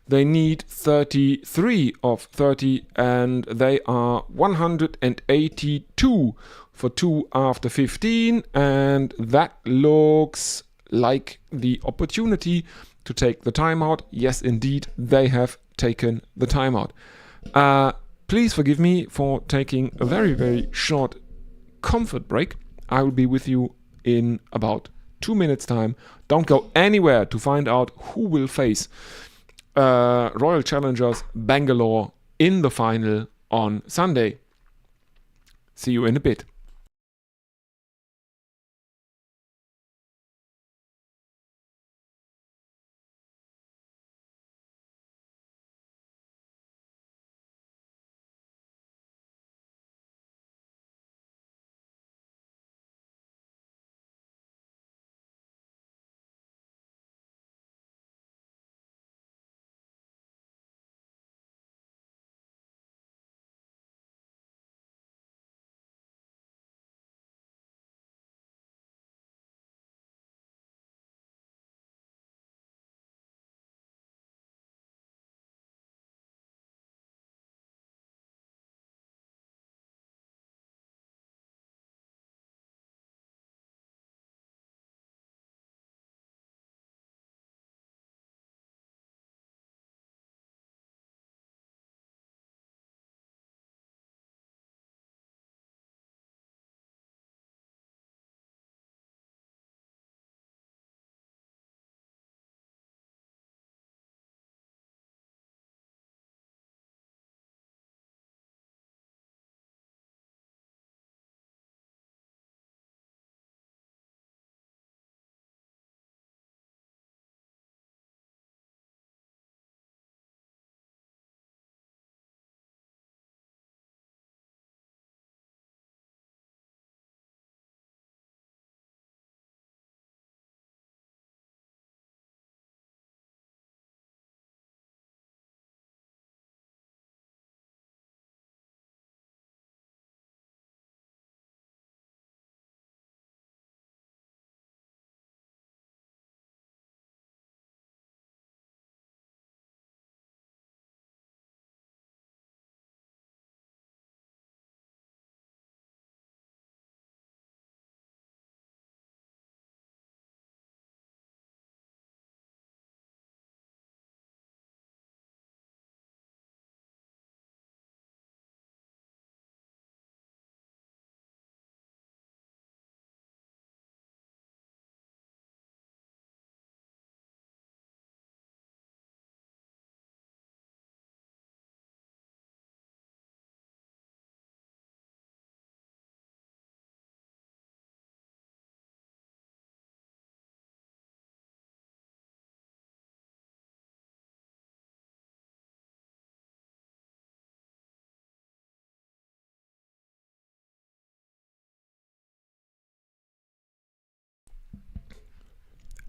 They need 33 of 30 and they are 182 for 2 after 15. And that looks like the opportunity to take the timeout. Yes, indeed, they have taken the timeout. Please forgive me for taking a very, very short comfort break. I will be with you in about 2 minutes time. Don't go anywhere to find out who will face Royal Challengers Bangalore in the final on Sunday. See you in a bit.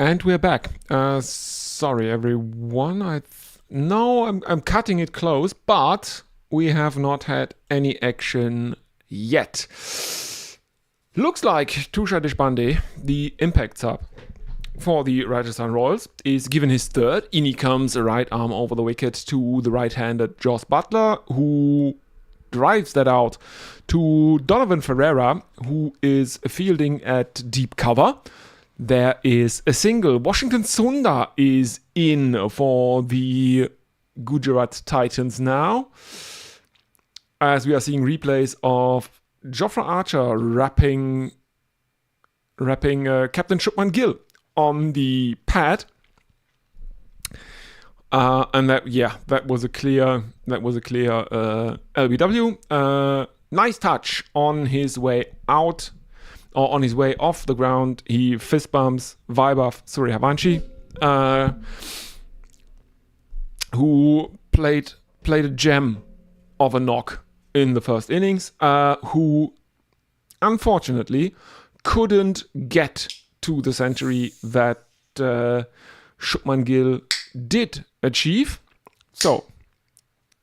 And we're back. Sorry, everyone. I'm cutting it close, but we have not had any action yet. Looks like Tushar Deshpande, the impact sub for the Rajasthan Royals, is given his third. In he comes, a right arm over the wicket to the right-handed Joss Buttler, who drives that out to Donovan Ferreira, who is fielding at deep cover. There is a single. Washington Sundar is in for the Gujarat Titans now, as we are seeing replays of Jofra Archer wrapping Captain Shubman Gill on the pad, and that was a clear LBW. Nice touch on his way out. Or on his way off the ground, he fist bumps Vaibhav Suryavanshi, who played a gem of a knock in the first innings, who unfortunately couldn't get to the century that Shubman Gill did achieve. So,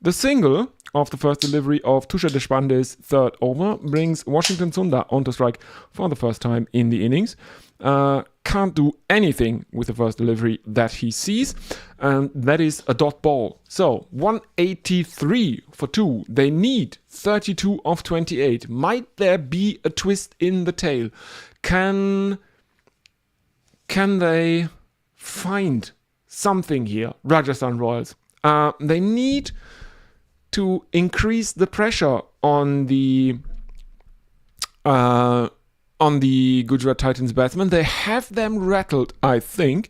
the single of the first delivery of Tushar Deshpande's third over brings Washington Sundar onto strike for the first time in the innings. Can't do anything with the first delivery that he sees, and that is a dot ball. So 183 for 2. They need 32 of 28. Might there be a twist in the tail? Can they find something here, Rajasthan Royals? They need to increase the pressure on the Gujarat Titans batsmen. They have them rattled, I think,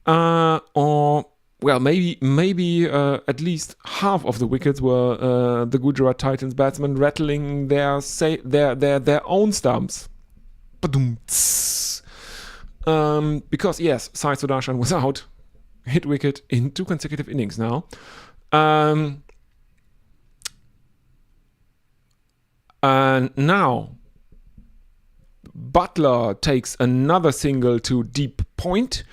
or well, maybe at least half of the wickets were the Gujarat Titans batsmen rattling their own stumps. Because yes, Sai Sudarshan was out, hit wicket in 2 consecutive innings now. And now Butler takes another single to deep point,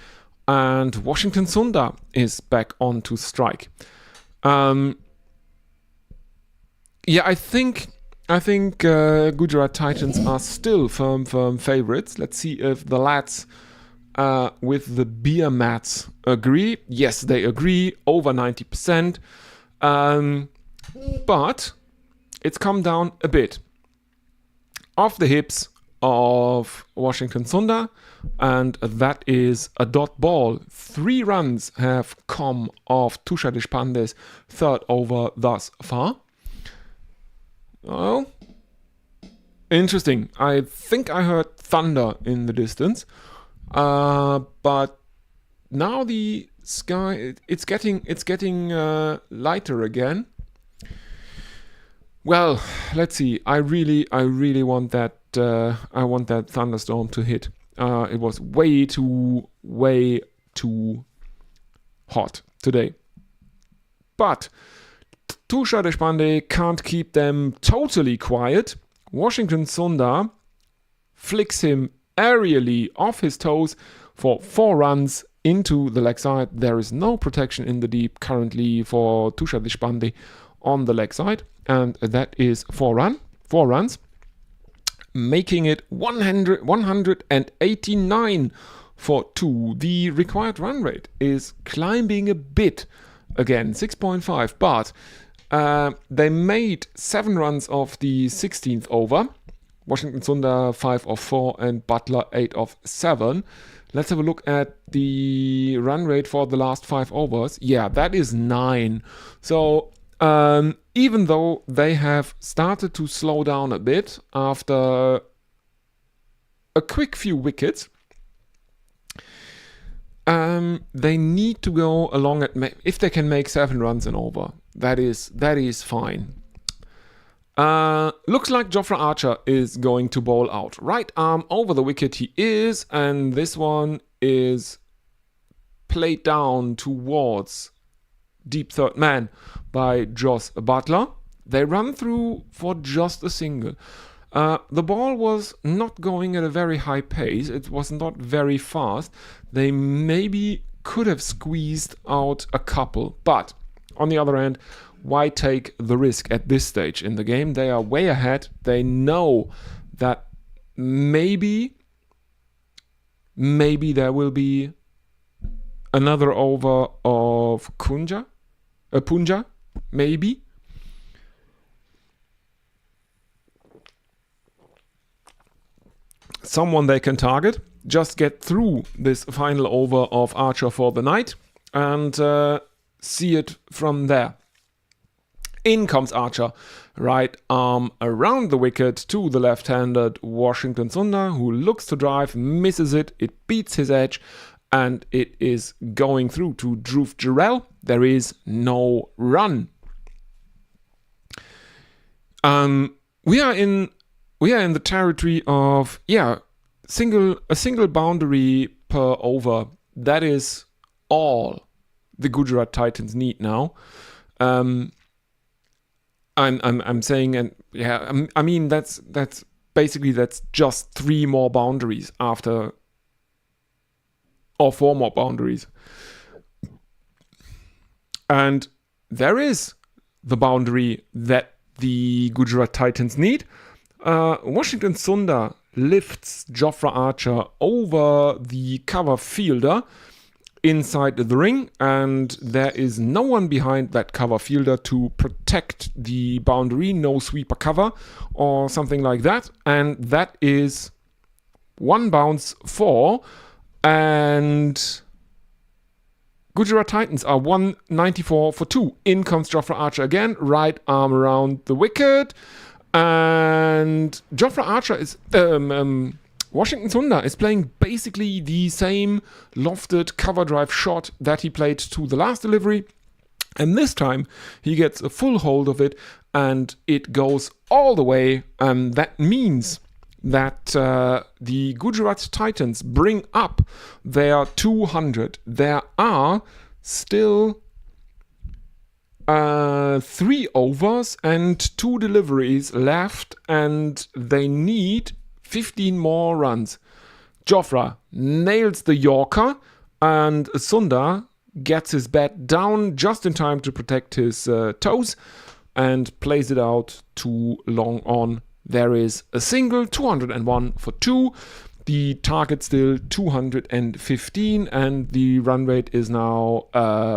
and Washington Sundar is back onto strike. I think Gujarat Titans are still firm favorites. Let's see if the lads with the beer mats agree. Yes, they agree, over 90%. But it's come down a bit. Off the hips of Washington Sundar, and that is a dot ball. 3 runs have come off Tushar Deshpande's third over thus far. Oh, interesting. I think I heard thunder in the distance, but now the sky it's getting lighter again. Well, let's see. I really want that. I want that thunderstorm to hit. It was way too hot today. But Tushar Deshpande can't keep them totally quiet. Washington Sundar flicks him aerially off his toes for 4 runs into the leg side. There is no protection in the deep currently for Tushar Deshpande on the leg side, and that is 4 runs, making it 189 for 2. The required run rate is climbing a bit again, 6.5, but they made 7 runs of the 16th over. Washington Sundar 5 of 4 and Butler 8 of 7. Let's have a look at the run rate for the last 5 overs. Yeah, that is 9. So even though they have started to slow down a bit after a quick few wickets, they need to go along at if they can make 7 runs and over. That is fine. Looks like Jofra Archer is going to bowl out. Right arm over the wicket he is, and this one is played down towards deep third man by Jos Buttler. They run through for just a single. The ball was not going at a very high pace. It was not very fast. They maybe could have squeezed out a couple, but on the other hand, why take the risk at this stage in the game? They are way ahead. They know that maybe there will be another over of Punja, maybe. Someone they can target. Just get through this final over of Archer for the night and see it from there. In comes Archer, right arm around the wicket to the left-handed Washington Sundar, who looks to drive, misses it, it beats his edge, and it is going through to Dhruv Jurel. There is no run. We are in the territory of a single boundary per over. That is all the Gujarat Titans need now. I'm saying, and yeah, I mean that's basically that's just 3 more boundaries after, or 4 more boundaries, and there is the boundary that the Gujarat Titans need. Washington Sundar lifts Jofra Archer over the cover fielder inside the ring, and there is no one behind that cover fielder to protect the boundary, no sweeper cover or something like that, and that is 1 bounce 4, and Gujarat Titans are 194 for 2. In comes Jofra Archer again, right arm around the wicket, and Jofra Archer is Washington Sundar is playing basically the same lofted cover drive shot that he played to the last delivery, and this time he gets a full hold of it and it goes all the way, and that means that the Gujarat Titans bring up their 200. There are still 3 overs and 2 deliveries left, and they need 15 more runs. Jofra nails the Yorker, and Sundar gets his bat down just in time to protect his toes and plays it out too long on. There is a single, 201 for 2. The target still 215, and the run rate is now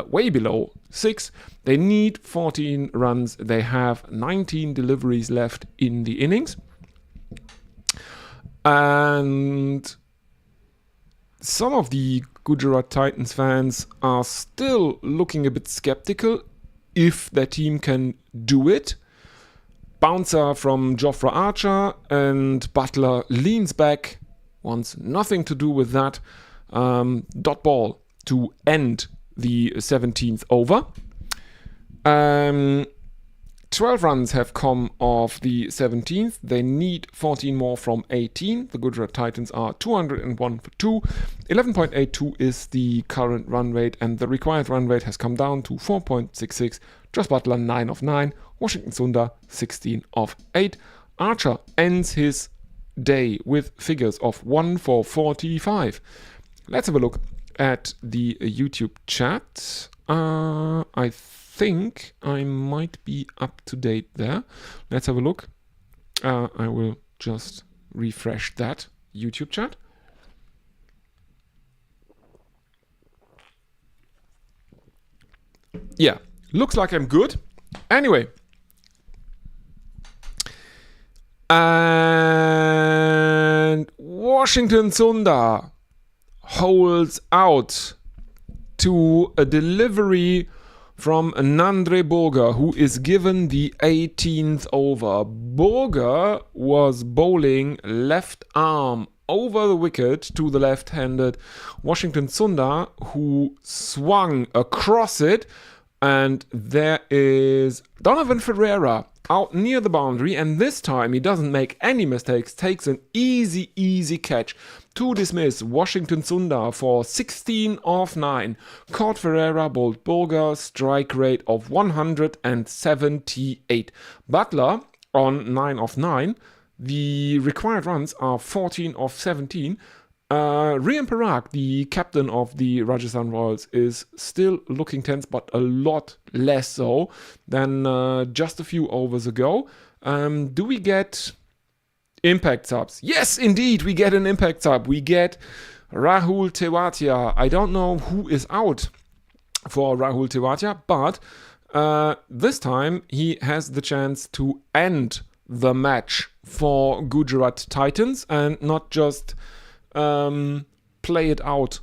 way below 6. They need 14 runs. They have 19 deliveries left in the innings. And some of the Gujarat Titans fans are still looking a bit skeptical if their team can do it. Bouncer from Jofra Archer, and Butler leans back, wants nothing to do with that. Dot ball to end the 17th over. 12 runs have come off the 17th. They need 14 more from 18. The Gujarat Titans are 201 for 2. 11.82 is the current run rate, and the required run rate has come down to 4.66. Josh Butler 9 of 9. Washington Sundar 16 of 8. Archer ends his day with figures of 1 for 45. Let's have a look at the YouTube chat. I think I might be up to date there. Let's have a look. I will just refresh that YouTube chat. Yeah, looks like I'm good. Anyway. And Washington Sundar holds out to a delivery from Nandre Burger, who is given the 18th over. Burger was bowling left arm over the wicket to the left-handed Washington Sundar, who swung across it, and there is Donovan Ferreira out near the boundary, and this time he doesn't make any mistakes, takes an easy catch to dismiss Washington Sundar for 16 of 9. Caught Ferreira, bowled Burger, strike rate of 178. Butler on 9 of 9. The required runs are 14 of 17. Rian Parag, the captain of the Rajasthan Royals, is still looking tense, but a lot less so than just a few overs ago. Do we get impact subs? Yes, indeed, we get an impact sub. We get Rahul Tewatia. I don't know who is out for Rahul Tewatia, but this time he has the chance to end the match for Gujarat Titans and not just play out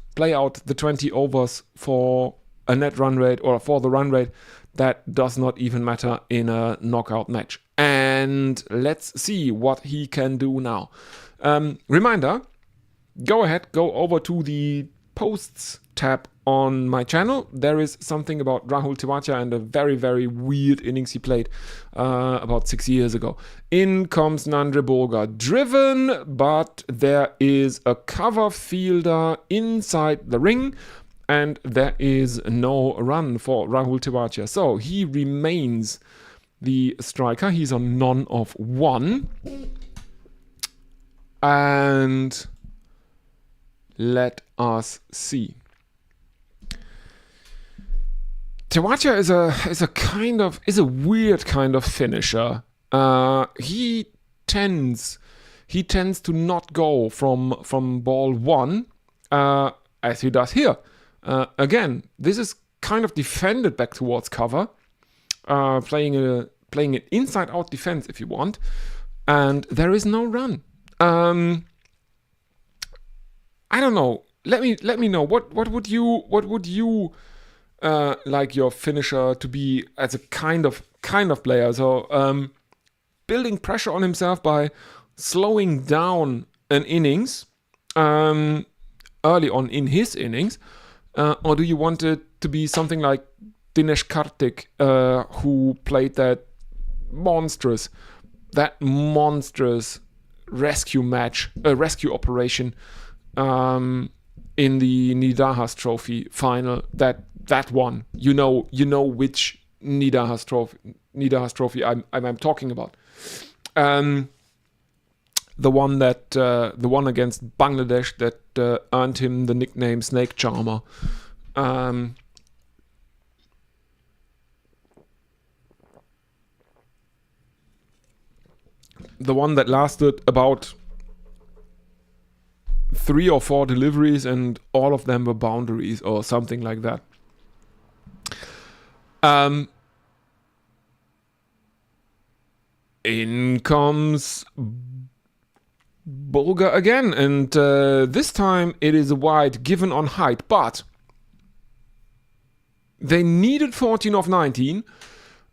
the 20 overs for a net run rate, or for the run rate that does not even matter in a knockout match. And let's see what he can do now. Reminder, go ahead, go over to the posts tab on my channel. There is something about Rahul Tewatia and a very, very weird innings he played about 6 years ago. In comes Nandre Burger, driven, but there is a cover fielder inside the ring, and there is no run for Rahul Tewatia. So he remains the striker. He's on none of one. And let us see. Tewatia is a weird kind of finisher. He tends to not go from ball one, as he does here. Again, this is kind of defended back towards cover, playing an inside-out defense if you want, and there is no run. I don't know. Let me know what would you like your finisher to be as a kind of player. So building pressure on himself by slowing down an innings early on in his innings, or do you want it to be something like Dinesh Karthik, who played that monstrous rescue operation in the Nidahas Trophy final? That one, you know which Nidahas Trophy I'm talking about. The one against Bangladesh that earned him the nickname Snake Charmer. The one that lasted about 3 or 4 deliveries and all of them were boundaries or something like that. In comes Bulga again, and this time it is a wide given on height, but they needed 14 of 19,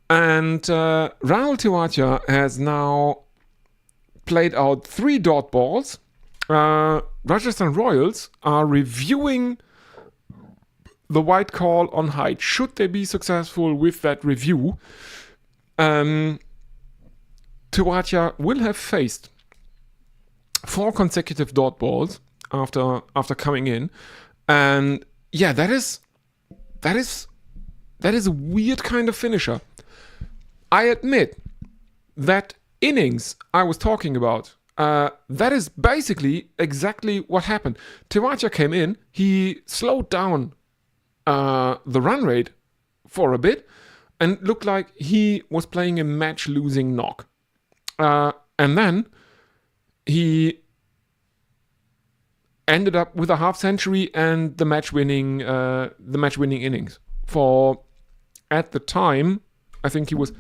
and Rahul Tewatia has now played out 3 dot balls. Rajasthan Royals are reviewing the white call on height. Should they be successful with that review, Tewatia will have faced 4 consecutive dot balls after coming in, and yeah, that is a weird kind of finisher. I admit that innings I was talking about, that is basically exactly what happened. Tewatia came in, he slowed down the run rate for a bit and looked like he was playing a match-losing knock. And then he ended up with a half century and the match-winning innings. For at the time, I think he was,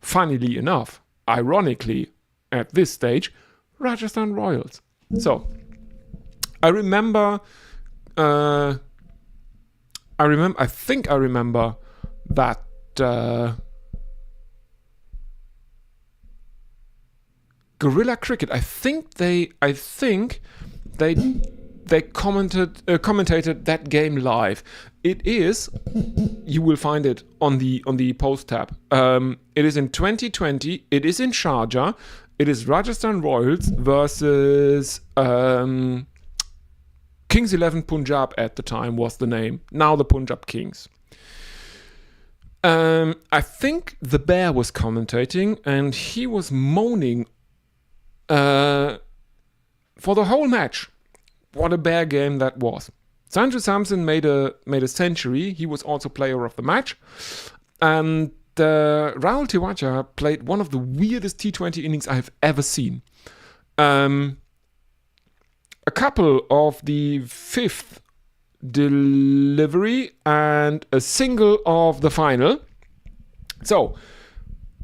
funnily enough, ironically, at this stage, Rajasthan Royals. So I think I remember that Guerrilla Cricket. I think they commentated that game live. It is, you will find it on the post tab. It is in 2020. It is in Sharjah. It is Rajasthan Royals versus Kings 11 Punjab at the time was the name. Now the Punjab Kings. I think the Bear was commentating and he was moaning for the whole match. What a Bear game that was. Sanju Samson made a century. He was also player of the match. And Rahul Tewatia played one of the weirdest T20 innings I have ever seen. A couple of the 5th delivery and a single of the final. So,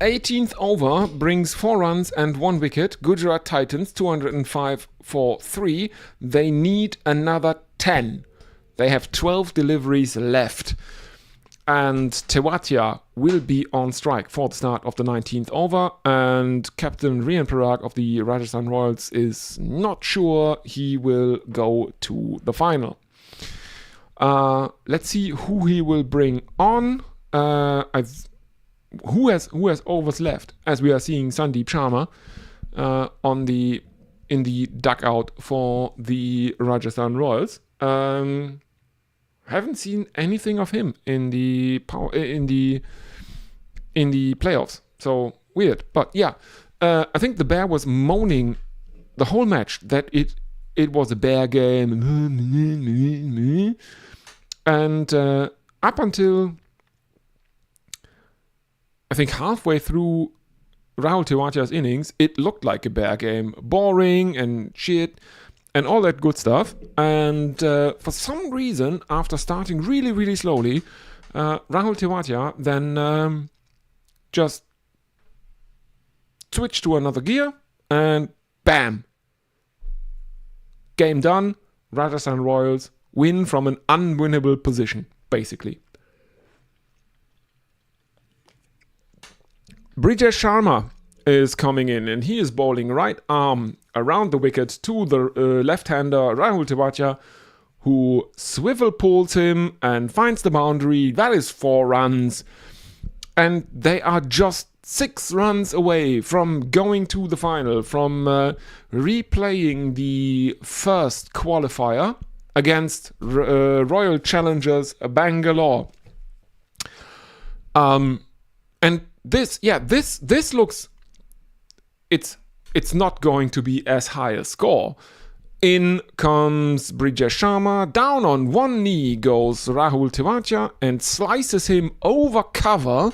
18th over brings 4 runs and 1 wicket. Gujarat Titans 205 for 3. They need another 10. They have 12 deliveries left. And Tewatia will be on strike for the start of the 19th over. And Captain Rian Parag of the Rajasthan Royals is not sure he will go to the final. Let's see who he will bring on. Who has overs left? As we are seeing Sandeep Sharma in the dugout for the Rajasthan Royals. Haven't seen anything of him in the playoffs. So weird. But yeah, I think the Bear was moaning the whole match that it was a Bear game. And up until I think halfway through Rahul Tewatia's innings, it looked like a Bear game. Boring and shit and all that good stuff. And for some reason, after starting really, really slowly, Rahul Tewatia then just switched to another gear and bam! Game done. Rajasthan Royals win from an unwinnable position, basically. Brijesh Sharma is coming in and he is bowling right arm around the wicket to the left-hander Rahul Tewatia, who swivel pulls him and finds the boundary. That is 4 runs. And they are just 6 runs away from going to the final, from replaying the first qualifier against Royal Challengers Bangalore. And this looks, it's not going to be as high a score. In comes Brijesh Sharma, down on one knee goes Rahul Tewatia and slices him over cover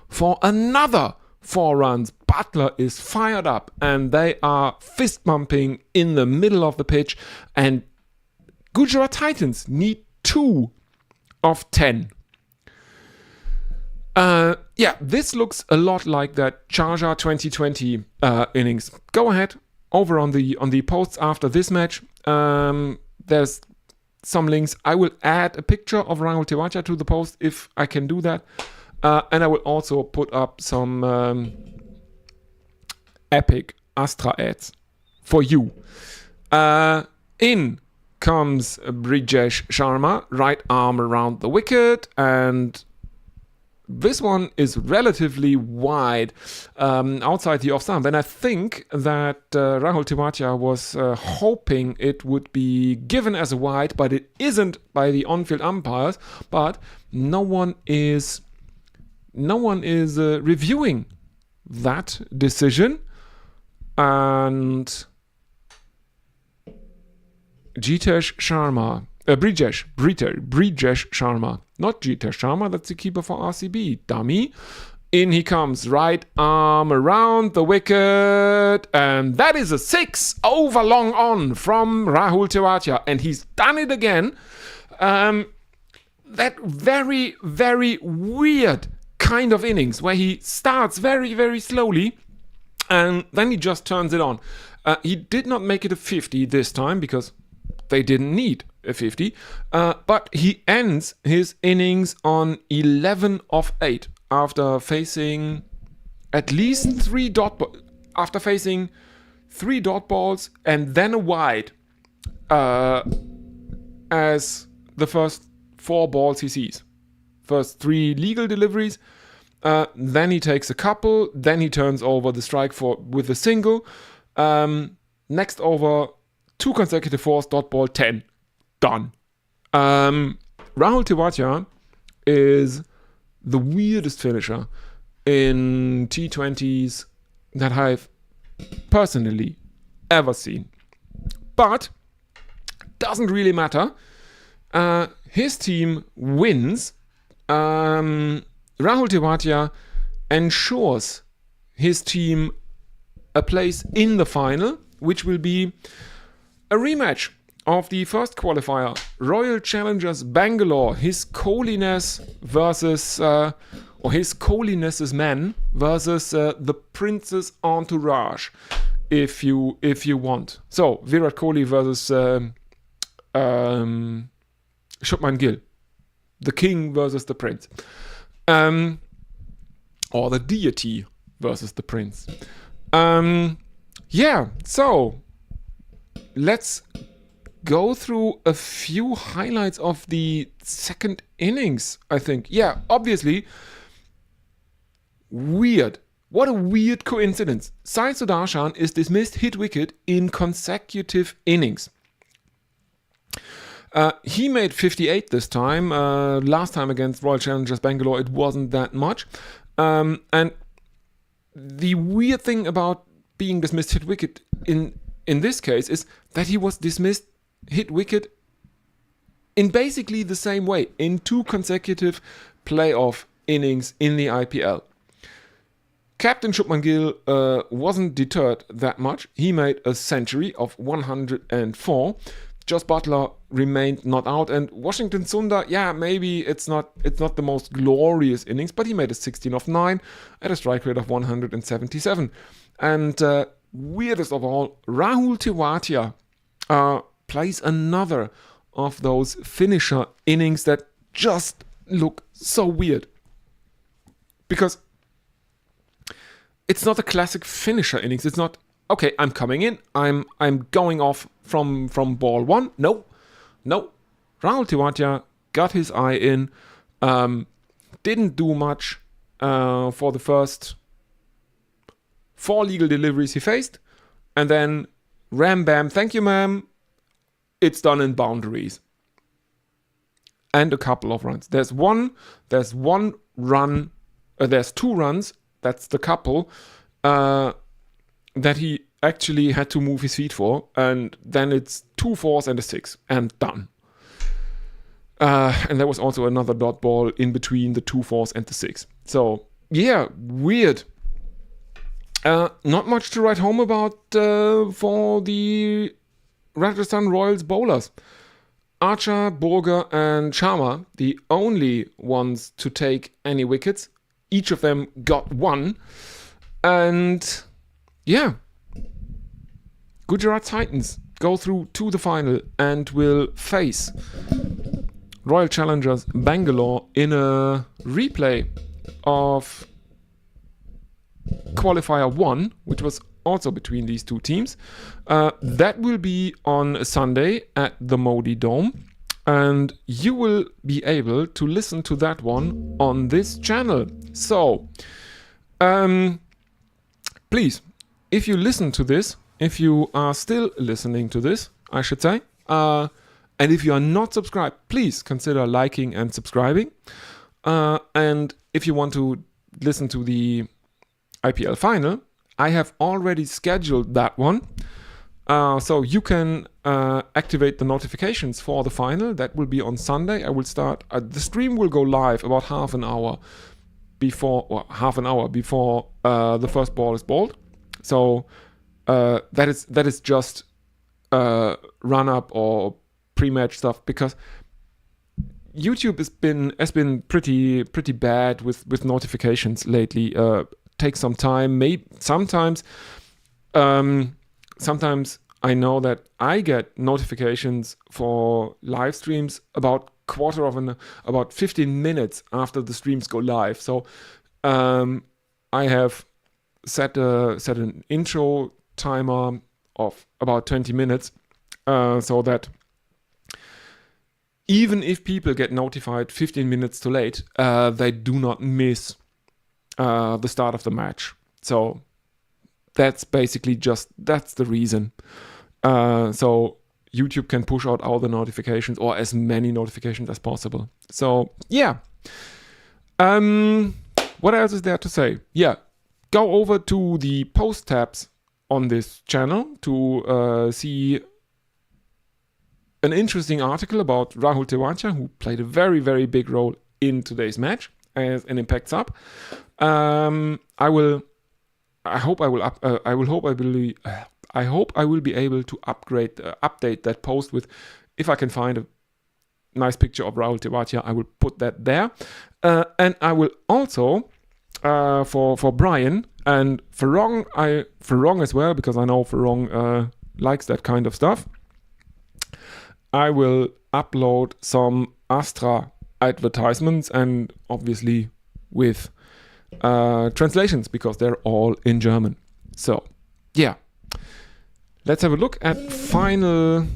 for another 4 runs. Butler is fired up and they are fist bumping in the middle of the pitch, and Gujarat Titans need 2 of 10. This looks a lot like that Charger 2020 innings. Go ahead over on the posts after this match. There's some links. I will add a picture of Rahul Tewatia to the post if I can do that. And I will also put up some epic Astra ads for you. In comes Brijesh Sharma, right arm around the wicket, and this one is relatively wide outside the off stump. And I think that Rahul Tewatia was hoping it would be given as a wide, but it isn't by the on-field umpires. But no one is reviewing that decision, and Brijesh Sharma, not Jitesh Sharma, that's the keeper for RCB, dummy. In he comes, right arm around the wicket, and that is a 6 over long on from Rahul Tewatia, and he's done it again. That very, very weird kind of innings where he starts very, very slowly and then he just turns it on. He did not make it a 50 this time because they didn't need a 50, but he ends his innings on 11 of 8 after facing at least 3 dot balls and then a wide as the first 4 balls he sees. First 3 legal deliveries, then he takes a couple, then he turns over the strike with a single. Next over 2 consecutive 4s, dot ball, 10. Done. Rahul Tewatia is the weirdest finisher in T20s that I've personally ever seen. But doesn't really matter. His team wins. Rahul Tewatia ensures his team a place in the final, which will be a rematch of the first qualifier, Royal Challengers Bangalore, His Holiness versus, or His Holiness's men versus the Prince's entourage, if you want. So Virat Kohli versus Shubman Gill, the king versus the prince, or the deity versus the prince. So let's go through a few highlights of the second innings, I think. Yeah, obviously, weird. What a weird coincidence. Sai Sudarshan is dismissed hit wicket in consecutive innings. He made 58 this time. Last time against Royal Challengers Bangalore, it wasn't that much. And the weird thing about being dismissed hit wicket in this case is that he was dismissed hit wicket in basically the same way, in 2 consecutive playoff innings in the IPL. Captain Shubman Gill wasn't deterred that much. He made a century of 104. Jos Buttler remained not out, and Washington Sundar, maybe it's not the most glorious innings, but he made a 16 of 9 at a strike rate of 177. And weirdest of all, Rahul Tewatia plays another of those finisher innings that just look so weird. Because it's not a classic finisher innings. It's not, okay, I'm coming in, I'm going off from ball 1. No. Rahul Tewatia got his eye in, didn't do much for the first 4 legal deliveries he faced, and then ram bam, thank you ma'am, it's done in boundaries. And a couple of runs. There's one run, there's 2 runs, that's the couple, that he actually had to move his feet for, and then it's 2 4s and a 6, and done. And there was also another dot ball in between the 2 4s and the 6. So, yeah, weird. Not much to write home about for the Rajasthan Royals bowlers. Archer, Burger, and Sharma, the only ones to take any wickets. Each of them got 1. And yeah, Gujarat Titans go through to the final and will face Royal Challengers Bangalore in a replay of Qualifier 1, which was also between these 2 teams. That will be on Sunday at the Modi Dome, and you will be able to listen to that one on this channel. So, please, if you listen to this, if you are still listening to this, I should say, and if you are not subscribed, please consider liking and subscribing. And if you want to listen to the IPL final, I have already scheduled that one. So you can activate the notifications for the final. That will be on Sunday. I will start, the stream will go live about half an hour before the first ball is bowled. So that is just run up or pre-match stuff, because YouTube has been pretty bad with notifications lately. Takes some time. Sometimes I know that I get notifications for live streams about about 15 minutes after the streams go live. So I have set an intro timer of about 20 minutes, so that even if people get notified 15 minutes too late, they do not miss the start of the match. So that's basically that's the reason. So YouTube can push out all the notifications, or as many notifications as possible. So yeah. What else is there to say? Yeah, go over to the post tabs on this channel to see an interesting article about Rahul Tewatia, who played a very, very big role in today's match as an impact sub. I hope I will be able to update that post with, if I can find a nice picture of Rahul Tewatia, I will put that there. And I will also, for Brian and Farong as well, because I know Farong likes that kind of stuff, I will upload some Astra advertisements, and obviously with translations, because they're all in German. So yeah, let's have a look at final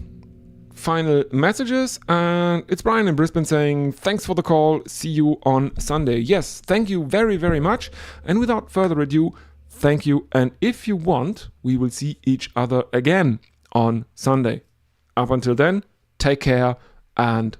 messages. And it's Brian in Brisbane saying, thanks for the call, see you on Sunday. Yes, thank you very, very much. And without further ado, thank you. And if you want, we will see each other again on Sunday. Up until then, take care and